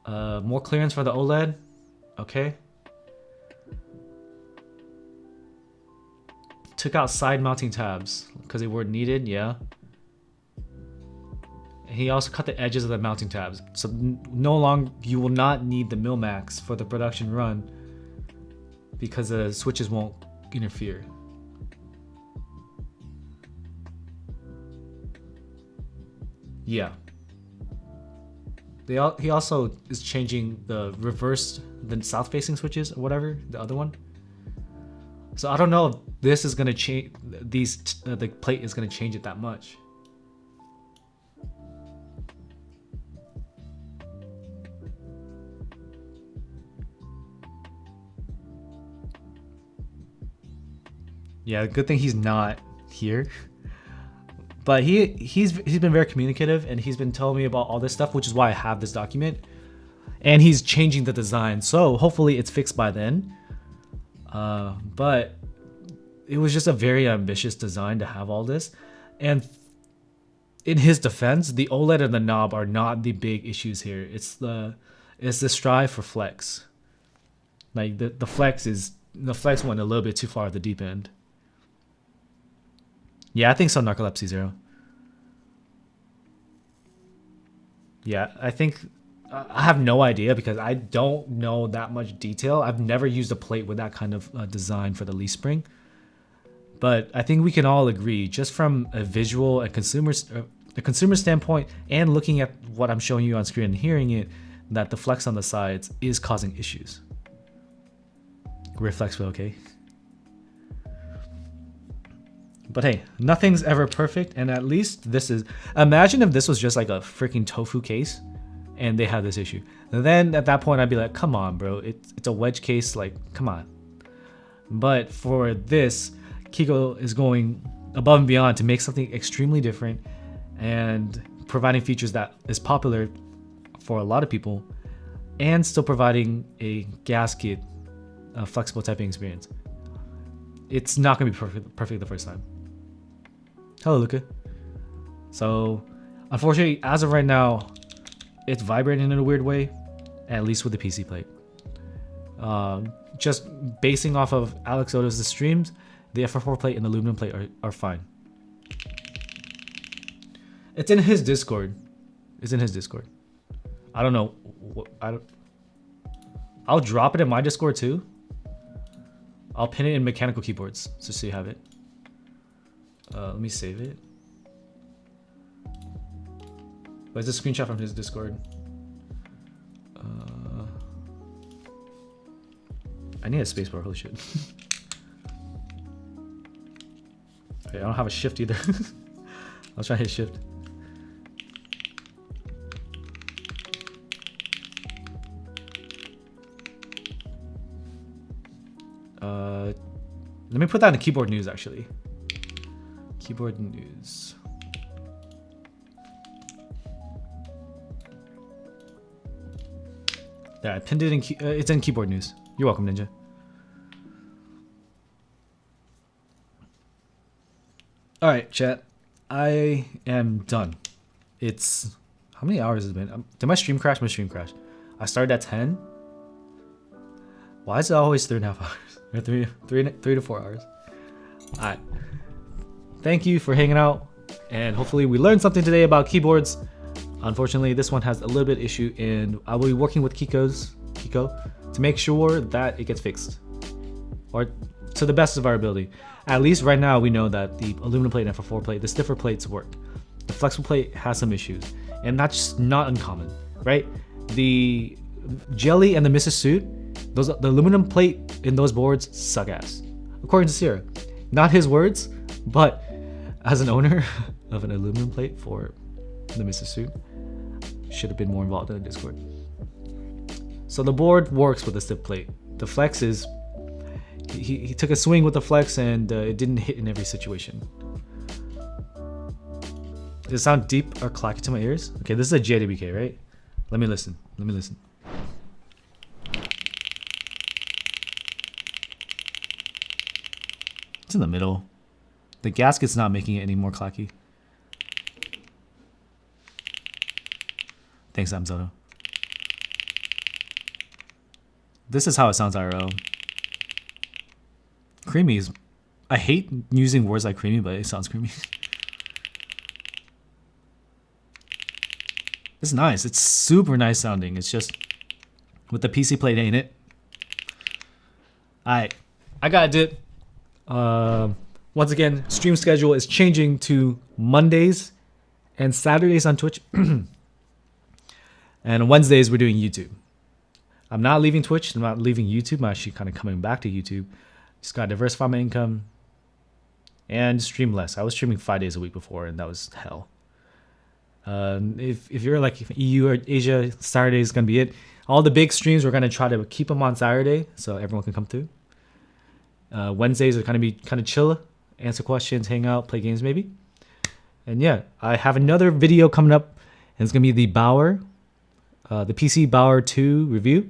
More clearance for the OLED. Okay. Took out side mounting tabs because they weren't needed. Yeah. And he also cut the edges of the mounting tabs. So no longer, you will not need the Mil-Max for the production run because the switches won't interfere. Yeah. He also is changing the south-facing switches or whatever, the other one. So I don't know if this is gonna change. The plate is gonna change it that much. Yeah, good thing he's not here. But he's been very communicative, and he's been telling me about all this stuff, which is why I have this document. And he's changing the design, so hopefully it's fixed by then. But it was just a very ambitious design to have all this. And in his defense, the OLED and the knob are not the big issues here. It's the strive for flex. Like the flex went a little bit too far at the deep end. Yeah, I think so, Narcolepsy Zero. Yeah, I think I have no idea because I don't know that much detail. I've never used a plate with that kind of design for the leaf spring. But I think we can all agree, just from a visual and consumer standpoint, and looking at what I'm showing you on screen and hearing it, that the flex on the sides is causing issues. Rear flex feel okay. But hey, nothing's ever perfect, and at least this is... Imagine if this was just like a freaking tofu case, and they had this issue. And then at that point, I'd be like, come on, bro. It's a wedge case, like, come on. But for this, Kiko is going above and beyond to make something extremely different and providing features that is popular for a lot of people, and still providing a gasket, flexible typing experience. It's not going to be perfect the first time. Hello, Luca. So, unfortunately, as of right now, it's vibrating in a weird way, at least with the PC plate. Just basing off of Alex Soto's streams, the FR4 plate and the aluminum plate are fine. It's in his Discord. I don't know. I'll drop it in my Discord too. I'll pin it in mechanical keyboards just so you have it. Let me save it. But it's a screenshot from his Discord. I need a spacebar, holy shit. Okay, I don't have a shift either. I'll try to hit shift. Let me put that in the keyboard news actually. Keyboard news. There, I pinned it in. It's in keyboard news. You're welcome, Ninja. All right, chat. I am done. It's how many hours has it been? Did my stream crash? My stream crash. I started at 10. Why is it always 3.5 hours? Or three to 4 hours. All right. Thank you for hanging out, and hopefully we learned something today about keyboards. Unfortunately, this one has a little bit issue, and I will be working with Kiko to make sure that it gets fixed, or to the best of our ability. At least right now we know that the aluminum plate and F4 plate, the stiffer plates work. The flexible plate has some issues, and that's not uncommon, right? The jelly and the Mrs. Suit, the aluminum plate in those boards suck ass, according to Sierra. Not his words, but as an owner of an aluminum plate for the Mrs. Suit, should have been more involved in the Discord. So the board works with the stiff plate. The flex is, he took a swing with the flex and it didn't hit in every situation. Does it sound deep or clacky to my ears? Okay, this is a JWK, right? Let me listen. Let me listen. It's in the middle. The gasket's not making it any more clacky. Thanks, Amzoto. This is how it sounds IRL. Creamy is... I hate using words like creamy, but it sounds creamy. It's nice. It's super nice sounding. It's just... with the PC plate, ain't it? Alright. I gotta dip. Once again, stream schedule is changing to Mondays and Saturdays on Twitch. And Wednesdays, we're doing YouTube. I'm not leaving Twitch. I'm not leaving YouTube. I'm actually kind of coming back to YouTube. Just got to diversify my income and stream less. I was streaming 5 days a week before, and that was hell. If you're like EU or Asia, Saturday is going to be it. All the big streams, we're going to try to keep them on Saturday so everyone can come through. Wednesdays are going to be kind of chill. Answer questions, hang out, play games maybe. And yeah, I have another video coming up, and it's going to be the Bauer. The PC Bauer 2 review,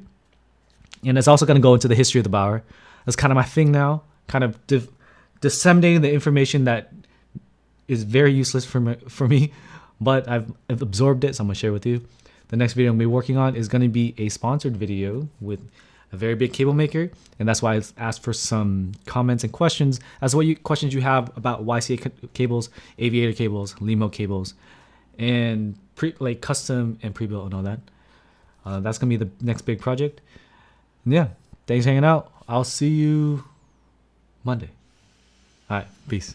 and it's also going to go into the history of the Bauer. That's kind of my thing now, kind of disseminating the information that is very useless for me, but I've absorbed it, so I'm going to share it with you. The next video I'm going to be working on is going to be a sponsored video with a very big cable maker, and that's why I asked for some comments and questions as to what questions you have about YCA cables, aviator cables, Limo cables, and like custom and pre-built and all that. That's going to be the next big project. And yeah, thanks for hanging out. I'll see you Monday. All right, peace.